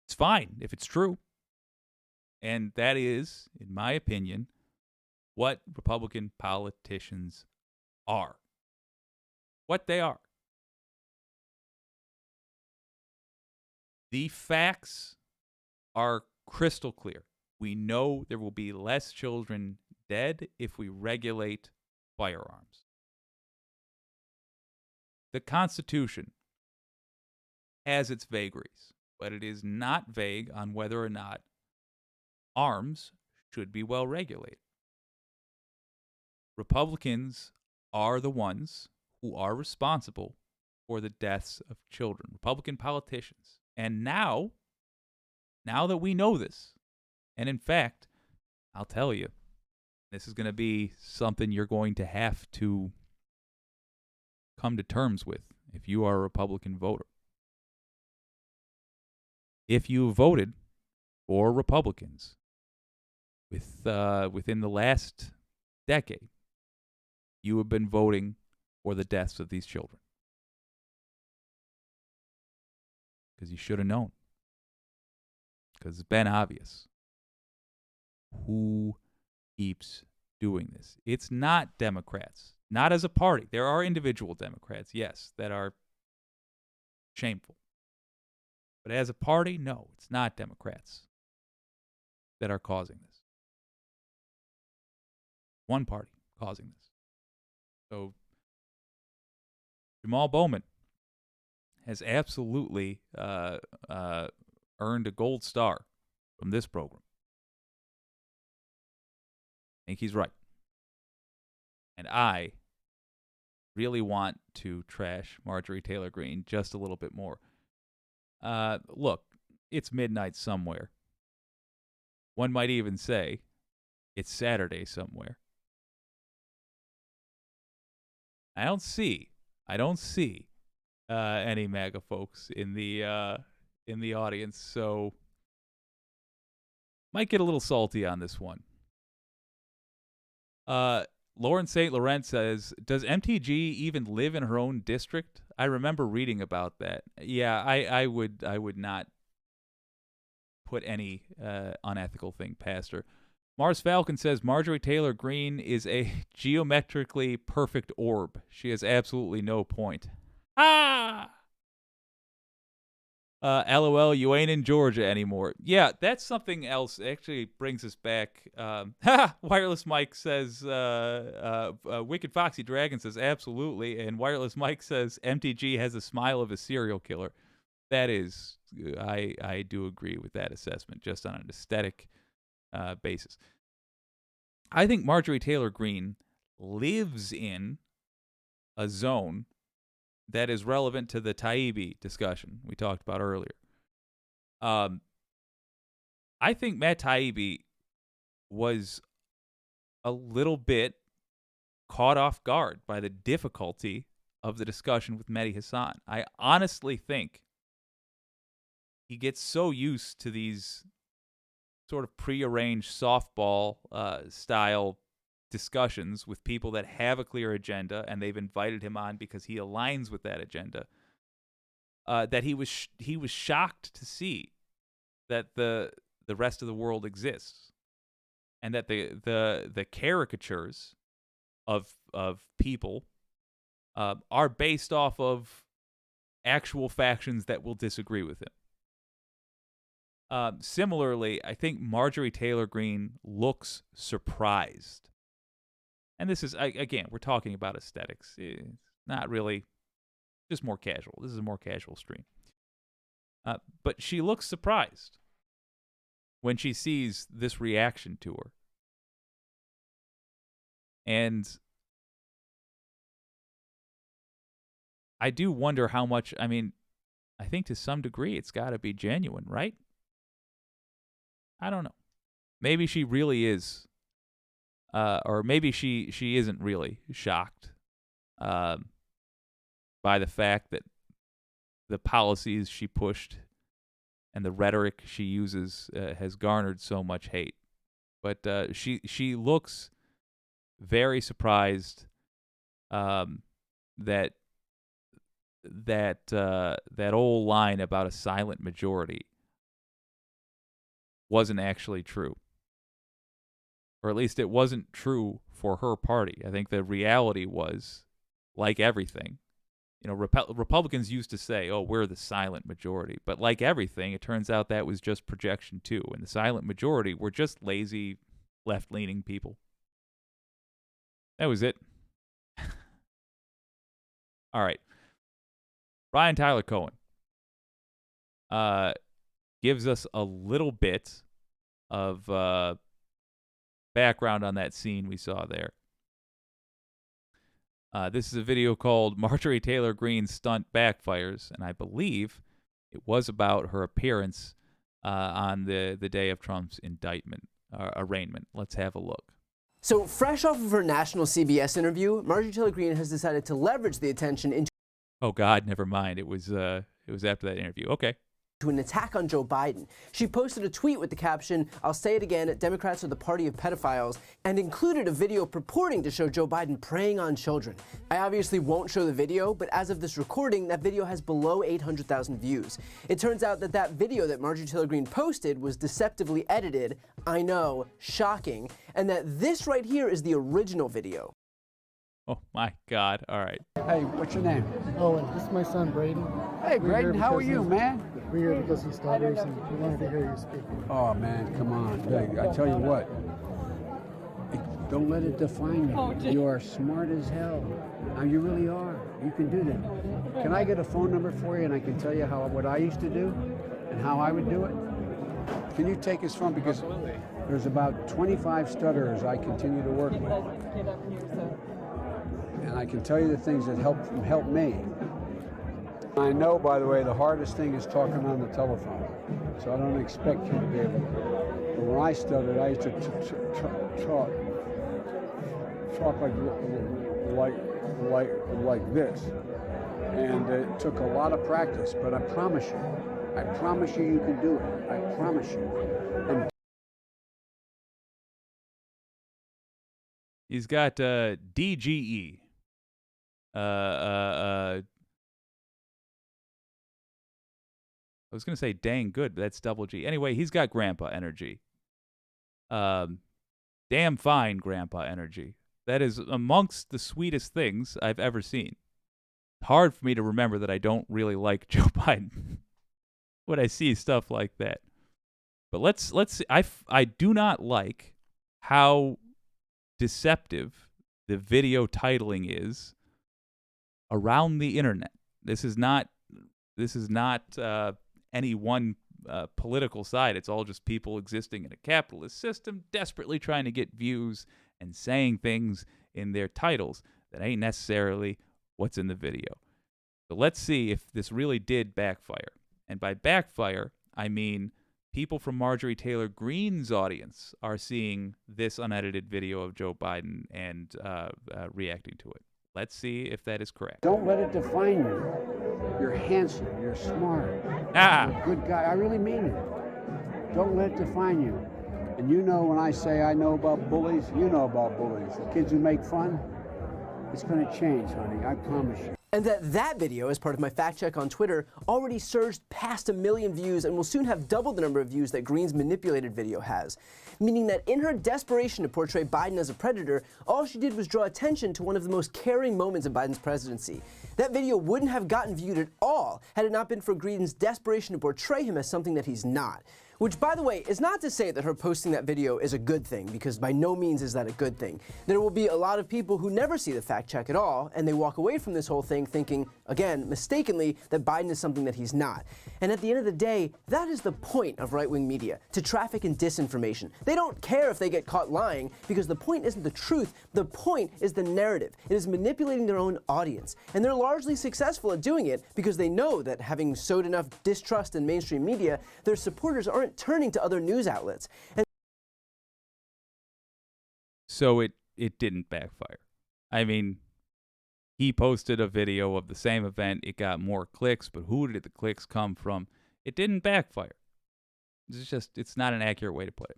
it's fine if it's true. And that is, in my opinion, what Republican politicians are. What they are. The facts are crystal clear. We know there will be less children dead if we regulate firearms. The Constitution has its vagaries, but it is not vague on whether or not arms should be well regulated. Republicans are the ones who are responsible for the deaths of children. Republican politicians And now that we know this, and in fact, I'll tell you, this is going to be something you're going to have to come to terms with if you are a Republican voter. If you voted for Republicans within the last decade, you have been voting for the deaths of these children. Because you should have known. Because it's been obvious. Who keeps doing this? It's not Democrats. Not as a party. There are individual Democrats, yes, that are shameful. But as a party, no, it's not Democrats that are causing this. One party causing this. So Jamal Bowman has absolutely earned a gold star from this program. I think he's right. And I really want to trash Marjorie Taylor Greene just a little bit more. Look, it's midnight somewhere. One might even say it's Saturday somewhere. I don't see any MAGA folks in the audience, so might get a little salty on this one. Lauren St. Laurent says, does MTG even live in her own district? I remember reading about that. Yeah, I would not put any unethical thing past her. Mars Falcon says, Marjorie Taylor Greene is a geometrically perfect orb. She has absolutely no point. LOL, you ain't in Georgia anymore. Yeah, that's something else. Actually brings us back. Wireless Mike says, Wicked Foxy Dragon says, absolutely. And Wireless Mike says, MTG has the smile of a serial killer. That is, I do agree with that assessment, just on an aesthetic basis. I think Marjorie Taylor Greene lives in a zone that is relevant to the Taibbi discussion we talked about earlier. I think Matt Taibbi was a little bit caught off guard by the difficulty of the discussion with Mehdi Hasan. I honestly think he gets so used to these sort of prearranged softball style discussions with people that have a clear agenda, and they've invited him on because he aligns with that agenda, that he was shocked to see that the rest of the world exists, and that the caricatures of people are based off of actual factions that will disagree with him. Similarly, I think Marjorie Taylor Greene looks surprised. And this is, again, we're talking about aesthetics. It's not really, just more casual. This is a more casual stream. But she looks surprised when she sees this reaction to her. And I do wonder how much, I mean, I think to some degree it's got to be genuine, right? I don't know. Maybe she really is. Or maybe she isn't really shocked by the fact that the policies she pushed and the rhetoric she uses has garnered so much hate. But she looks very surprised that old line about a silent majority wasn't actually true. Or at least it wasn't true for her party. I think the reality was, like everything, you know, Republicans used to say, oh, we're the silent majority. But like everything, it turns out that was just projection too. And the silent majority were just lazy, left-leaning people. That was it. All right. Brian Tyler Cohen gives us a little bit of background on that scene we saw there. This is a video called Marjorie Taylor Greene's Stunt Backfires, and I believe It was about her appearance on the day of Trump's arraignment. Let's have a look. So fresh off of her national CBS interview, Marjorie Taylor Greene has decided to leverage the attention into Oh God, never mind. It was after that interview. Okay. an attack on Joe Biden. She posted a tweet with the caption, "I'll say it again, Democrats are the party of pedophiles," and included a video purporting to show Joe Biden preying on children. I obviously won't show the video, but as of this recording, that video has below 800,000 views. It turns out that video that Marjorie Taylor Greene posted was deceptively edited, I know, shocking, and that this right here is the original video. Oh my God. All right. Hey, what's your name? Owen, this is my son, Braden. Hey, Braden, how are you, man? We're here because he stutters and we wanted to hear you speak. Oh, man, come on. Hey, I tell you what, don't let it define you. Oh, You are smart as hell. Now, you really are. You can do that. Can I get a phone number for you and I can tell you what I used to do and how I would do it? Can you take his phone? Because there's about 25 stutterers I continue to work with. And I can tell you the things that help me. I know, by the way, the hardest thing is talking on the telephone. So I don't expect you to be able to. But when I stuttered, I used to talk like this. And it took a lot of practice, but I promise you you can do it. I promise you. And He's got DGE. I was going to say dang good, but that's double G. Anyway, he's got grandpa energy. Damn fine grandpa energy. That is amongst the sweetest things I've ever seen. Hard for me to remember that I don't really like Joe Biden when I see stuff like that. But let's see. I do not like how deceptive the video titling is around the internet. This is not any one political side. It's all just people existing in a capitalist system, desperately trying to get views and saying things in their titles that ain't necessarily what's in the video. So let's see if this really did backfire. And by backfire, I mean people from Marjorie Taylor Greene's audience are seeing this unedited video of Joe Biden and reacting to it. Let's see if that is correct. don't let it define you. You're handsome. You're smart. You're a good guy. I really mean it. Don't let it define you. And you know when I say I know about bullies, you know about bullies. The kids who make fun, it's going to change, honey. I promise you. And that video, as part of my fact check on Twitter, already surged past 1 million views and will soon have double the number of views that Greene's manipulated video has. Meaning that in her desperation to portray Biden as a predator, all she did was draw attention to one of the most caring moments in Biden's presidency. That video wouldn't have gotten viewed at all had it not been for Greene's desperation to portray him as something that he's not. Which, by the way, is not to say that her posting that video is a good thing, because by no means is that a good thing. There will be a lot of people who never see the fact check at all, and they walk away from this whole thing thinking, again, mistakenly, that Biden is something that he's not. And at the end of the day, that is the point of right-wing media, to traffic in disinformation. They don't care if they get caught lying, because the point isn't the truth, the point is the narrative. It is manipulating their own audience. And they're largely successful at doing it because they know that having sowed enough distrust in mainstream media, their supporters aren't turning to other news outlets. And so it didn't backfire. I mean, he posted a video of the same event. It got more clicks, but who did the clicks come from? It didn't backfire. It's not an accurate way to put it.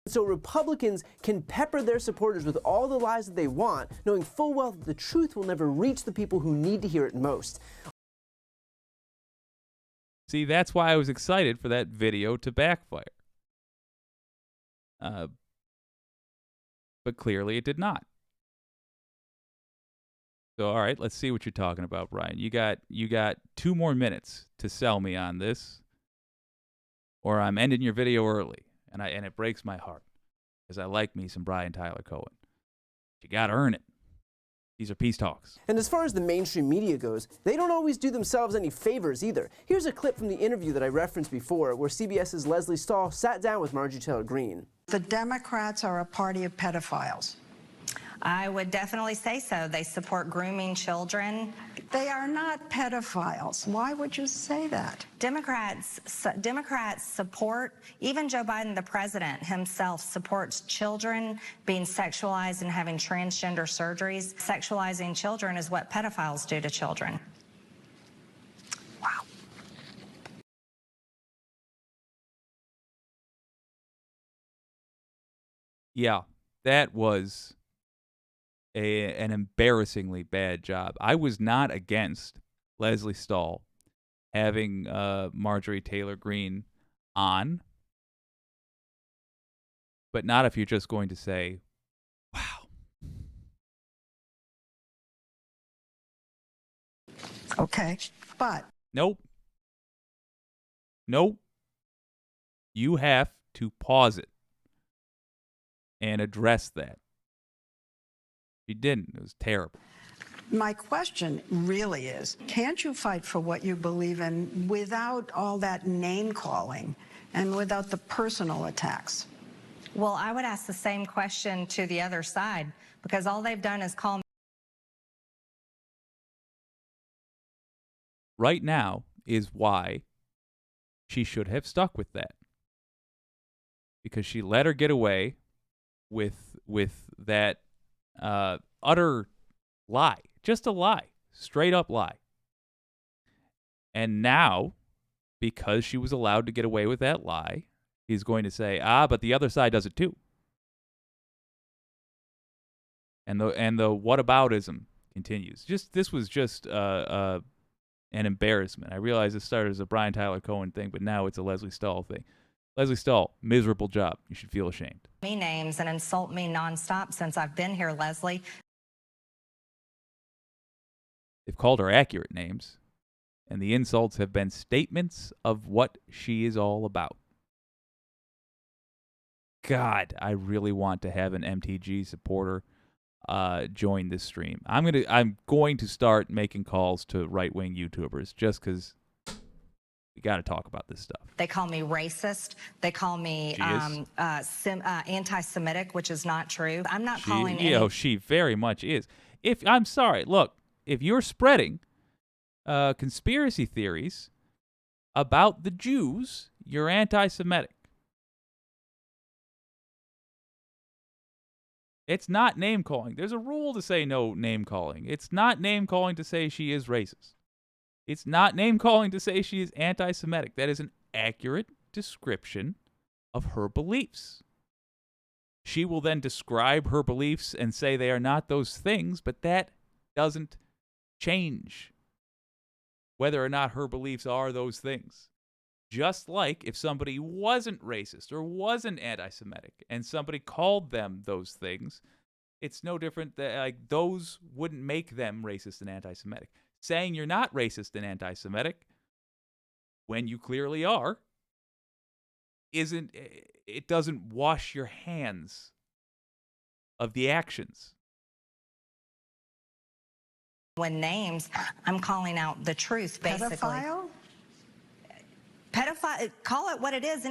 So Republicans can pepper their supporters with all the lies that they want, knowing full well that the truth will never reach the people who need to hear it most. See, that's why I was excited for that video to backfire. But clearly it did not. So, all right, let's see what you're talking about, Brian. You got 2 more minutes to sell me on this, or I'm ending your video early, and it breaks my heart, because I like me some Brian Tyler Cohen. You got to earn it. These are peace talks. And as far as the mainstream media goes, they don't always do themselves any favors either. Here's a clip from the interview that I referenced before, where CBS's Leslie Stahl sat down with Marjorie Taylor Greene. The Democrats are a party of pedophiles. I would definitely say so. They support grooming children. They are not pedophiles. Why would you say that? Democrats support, even Joe Biden, the president himself, supports children being sexualized and having transgender surgeries. Sexualizing children is what pedophiles do to children. Yeah, that was an embarrassingly bad job. I was not against Leslie Stahl having Marjorie Taylor Greene on, but not if you're just going to say, wow. Okay, but... Nope. You have to pause it and address that. She didn't. It was terrible. My question really is, can't you fight for what you believe in without all that name-calling and without the personal attacks? Well, I would ask the same question to the other side, because all they've done is call me. Right now is why she should have stuck with that. Because she let her get away with that utter lie. Just a lie. Straight up lie. And now, because she was allowed to get away with that lie, he's going to say, but the other side does it too. And the whataboutism continues. This was just an embarrassment. I realize this started as a Brian Tyler Cohen thing, but now it's a Leslie Stahl thing. Leslie Stahl, miserable job. You should feel ashamed. Me names and insult me nonstop since I've been here, Leslie. They've called her accurate names, and the insults have been statements of what she is all about. God, I really want to have an MTG supporter join this stream. I'm going to start making calls to right-wing YouTubers just because we got to talk about this stuff. They call me racist. They call me anti-Semitic, which is not true. I'm not calling any... She very much is. I'm sorry, look, if you're spreading conspiracy theories about the Jews, you're anti-Semitic. It's not name-calling. There's a rule to say no name-calling. It's not name-calling to say she is racist. It's not name-calling to say she is anti-Semitic. That is an accurate description of her beliefs. She will then describe her beliefs and say they are not those things, but that doesn't change whether or not her beliefs are those things. Just like if somebody wasn't racist or wasn't anti-Semitic and somebody called them those things, it's no different that those wouldn't make them racist and anti-Semitic. Saying you're not racist and anti-Semitic when you clearly are it doesn't wash your hands of the actions. When names, I'm calling out the truth, basically. Pedophile, call it what it is.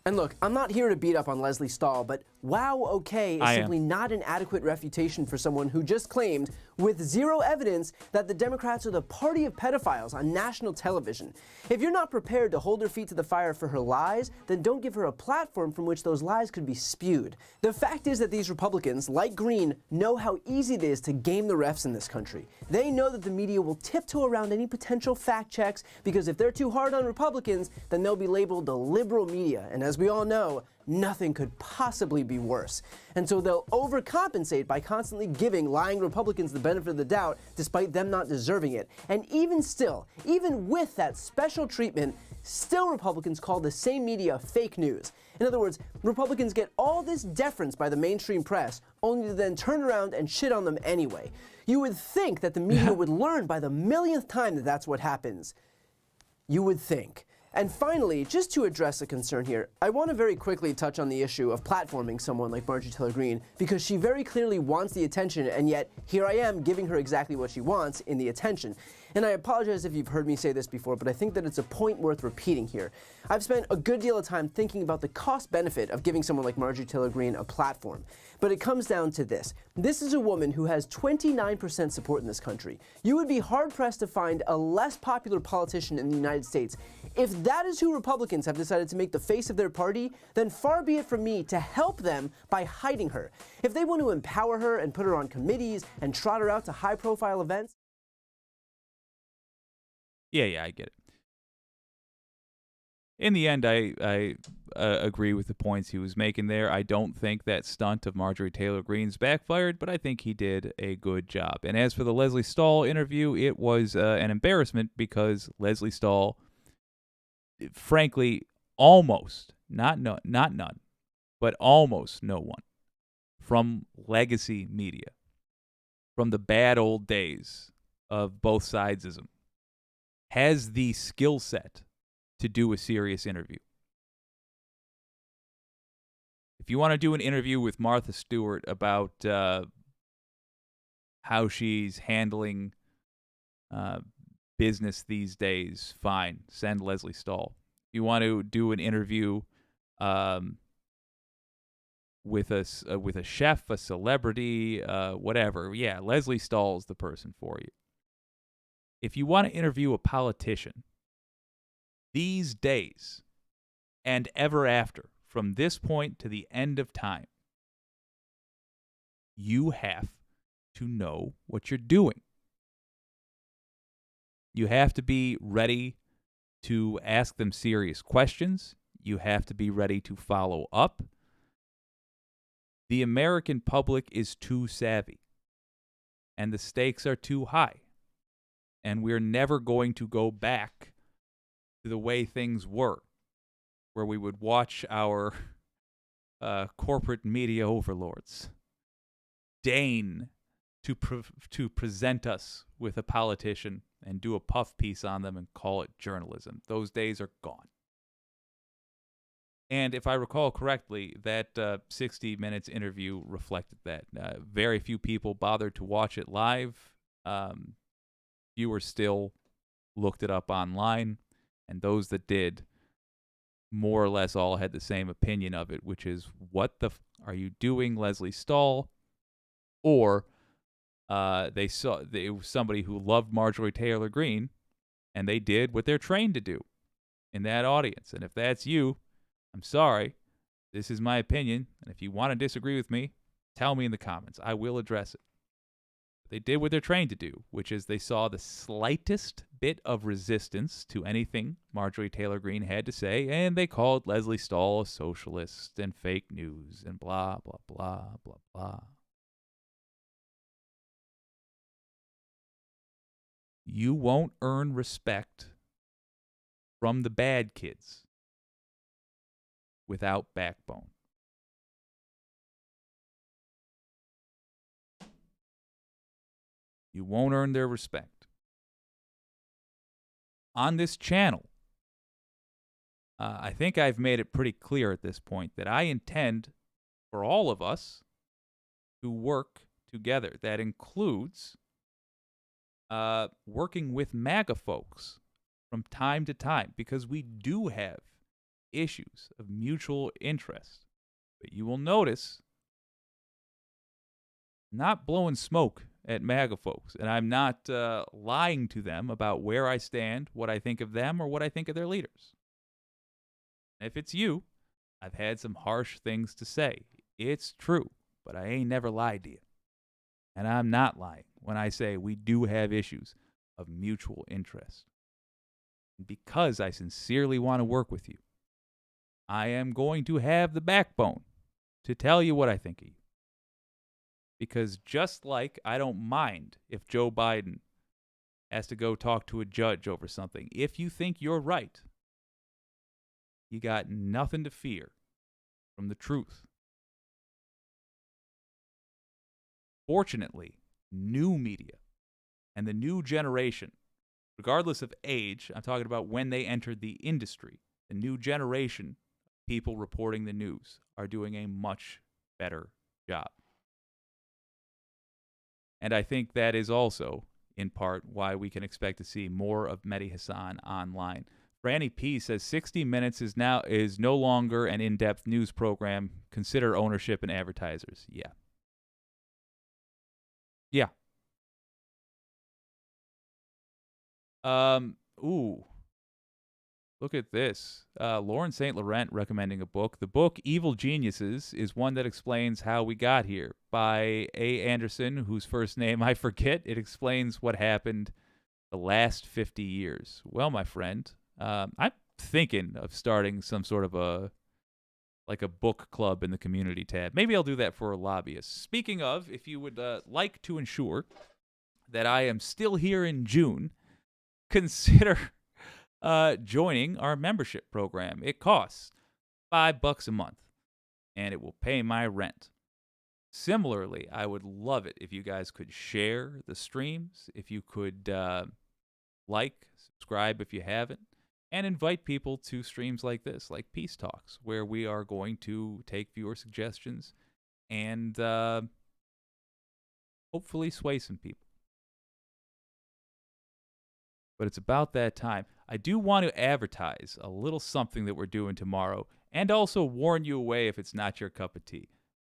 And look, I'm not here to beat up on Leslie Stahl, but wow, okay is simply not an adequate refutation for someone who just claimed, with zero evidence, that the Democrats are the party of pedophiles on national television. If you're not prepared to hold her feet to the fire for her lies, then don't give her a platform from which those lies could be spewed. The fact is that these Republicans, like Greene, know how easy it is to game the refs in this country. They know that the media will tiptoe around any potential fact checks, because if they're too hard on Republicans, then they'll be labeled the liberal media, and as we all know, nothing could possibly be worse. And so they'll overcompensate by constantly giving lying Republicans the benefit of the doubt, despite them not deserving it. And even still, even with that special treatment, still Republicans call the same media fake news. In other words, Republicans get all this deference by the mainstream press, only to then turn around and shit on them anyway. You would think that the media would learn by the millionth time that that's what happens. You would think. And finally, just to address a concern here, I want to very quickly touch on the issue of platforming someone like Marjorie Taylor Greene, because she very clearly wants the attention, and yet here I am giving her exactly what she wants in the attention. And I apologize if you've heard me say this before, but I think that it's a point worth repeating here. I've spent a good deal of time thinking about the cost-benefit of giving someone like Marjorie Taylor Greene a platform. But it comes down to this. This is a woman who has 29% support in this country. You would be hard-pressed to find a less popular politician in the United States. If that is who Republicans have decided to make the face of their party, then far be it from me to help them by hiding her. If they want to empower her and put her on committees and trot her out to high-profile events. Yeah, I get it. In the end, I agree with the points he was making there. I don't think that stunt of Marjorie Taylor Greene's backfired, but I think he did a good job. And as for the Lesley Stahl interview, it was an embarrassment because Lesley Stahl, frankly, almost, not none, but almost no one from legacy media, from the bad old days of both sidesism, has the skill set to do a serious interview. If you want to do an interview with Martha Stewart about how she's handling business these days, fine, send Lesley Stahl. If you want to do an interview with a chef, a celebrity, whatever, yeah, Lesley Stahl's the person for you. If you want to interview a politician, these days and ever after, from this point to the end of time, you have to know what you're doing. You have to be ready to ask them serious questions. You have to be ready to follow up. The American public is too savvy, and the stakes are too high, and we're never going to go back to the way things were, where we would watch our corporate media overlords deign to present us with a politician and do a puff piece on them and call it journalism. Those days are gone. And if I recall correctly, that 60 Minutes interview reflected that. Very few people bothered to watch it live. Fewer still looked it up online. And those that did, more or less all had the same opinion of it, which is, what the are you doing, Lesley Stahl? Or they saw it was somebody who loved Marjorie Taylor Greene, and they did what they're trained to do in that audience. And if that's you, I'm sorry. This is my opinion. And if you want to disagree with me, tell me in the comments. I will address it. They did what they're trained to do, which is they saw the slightest bit of resistance to anything Marjorie Taylor Greene had to say, and they called Lesley Stahl a socialist and fake news and blah, blah, blah, blah, blah. You won't earn respect from the bad kids without backbone. You won't earn their respect. On this channel, I think I've made it pretty clear at this point that I intend for all of us to work together. That includes working with MAGA folks from time to time, because we do have issues of mutual interest. But you will notice, not blowing smoke at MAGA folks, and I'm not lying to them about where I stand, what I think of them, or what I think of their leaders. If it's you, I've had some harsh things to say. It's true, but I ain't never lied to you. And I'm not lying when I say we do have issues of mutual interest. And because I sincerely want to work with you, I am going to have the backbone to tell you what I think of you. Because just like I don't mind if Joe Biden has to go talk to a judge over something, if you think you're right, you got nothing to fear from the truth. Fortunately, new media and the new generation, regardless of age, I'm talking about when they entered the industry, the new generation of people reporting the news are doing a much better job. And I think that is also in part, why we can expect to see more of Mehdi Hasan online. Franny P says 60 Minutes is no longer an in-depth news program. Consider ownership and advertisers. Yeah. Yeah. Ooh. Look at this. Lauren St. Laurent recommending a book. The book Evil Geniuses is one that explains how we got here by A. Anderson, whose first name I forget. It explains what happened the last 50 years. Well, my friend, I'm thinking of starting some sort of a book club in the community tab. Maybe I'll do that for lobbyists. Speaking of, if you would like to ensure that I am still here in June, consider joining our membership program. It costs $5 a month, and it will pay my rent. Similarly, I would love it if you guys could share the streams, if you could subscribe if you haven't, and invite people to streams like this, like Peace Talks, where we are going to take viewer suggestions and hopefully sway some people. But it's about that time. I do want to advertise a little something that we're doing tomorrow and also warn you away if it's not your cup of tea.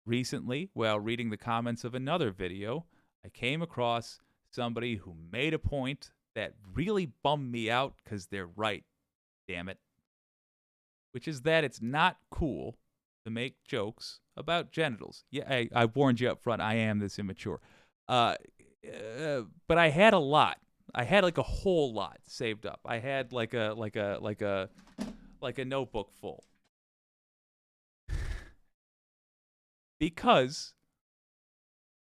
Recently, while reading the comments of another video, I came across somebody who made a point that really bummed me out because they're right, damn it. Which is that it's not cool to make jokes about genitals. Yeah, I warned you up front, I am this immature. But I had a lot. I had like a whole lot saved up. I had like a notebook full. Because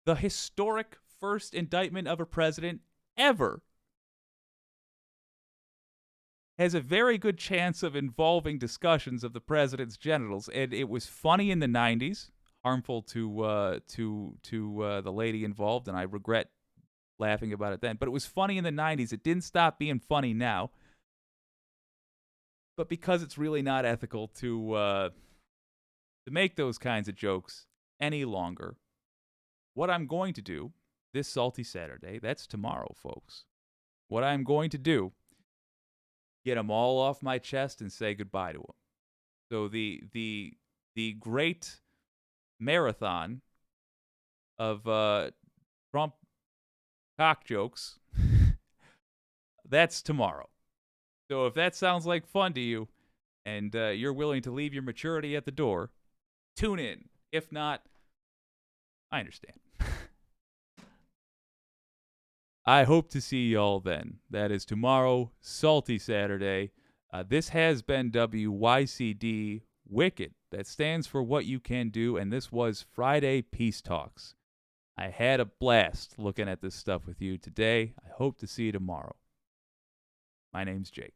the historic first indictment of a president ever has a very good chance of involving discussions of the president's genitals, and it was funny in the 90s, harmful to the lady involved, and I regret laughing about it then. But it was funny in the 90s. It didn't stop being funny now. But because it's really not ethical to make those kinds of jokes any longer, what I'm going to do this Salty Saturday, that's tomorrow, folks. What I'm going to do, get them all off my chest and say goodbye to them. So the great marathon of Trump cock jokes, that's tomorrow. So if that sounds like fun to you and you're willing to leave your maturity at the door, tune in. If not, I understand. I hope to see y'all then. That is tomorrow, Salty Saturday. This has been WYCD Wicked. That stands for What You Can Do, and this was Friday Peace Talks. I had a blast looking at this stuff with you today. I hope to see you tomorrow. My name's Jake.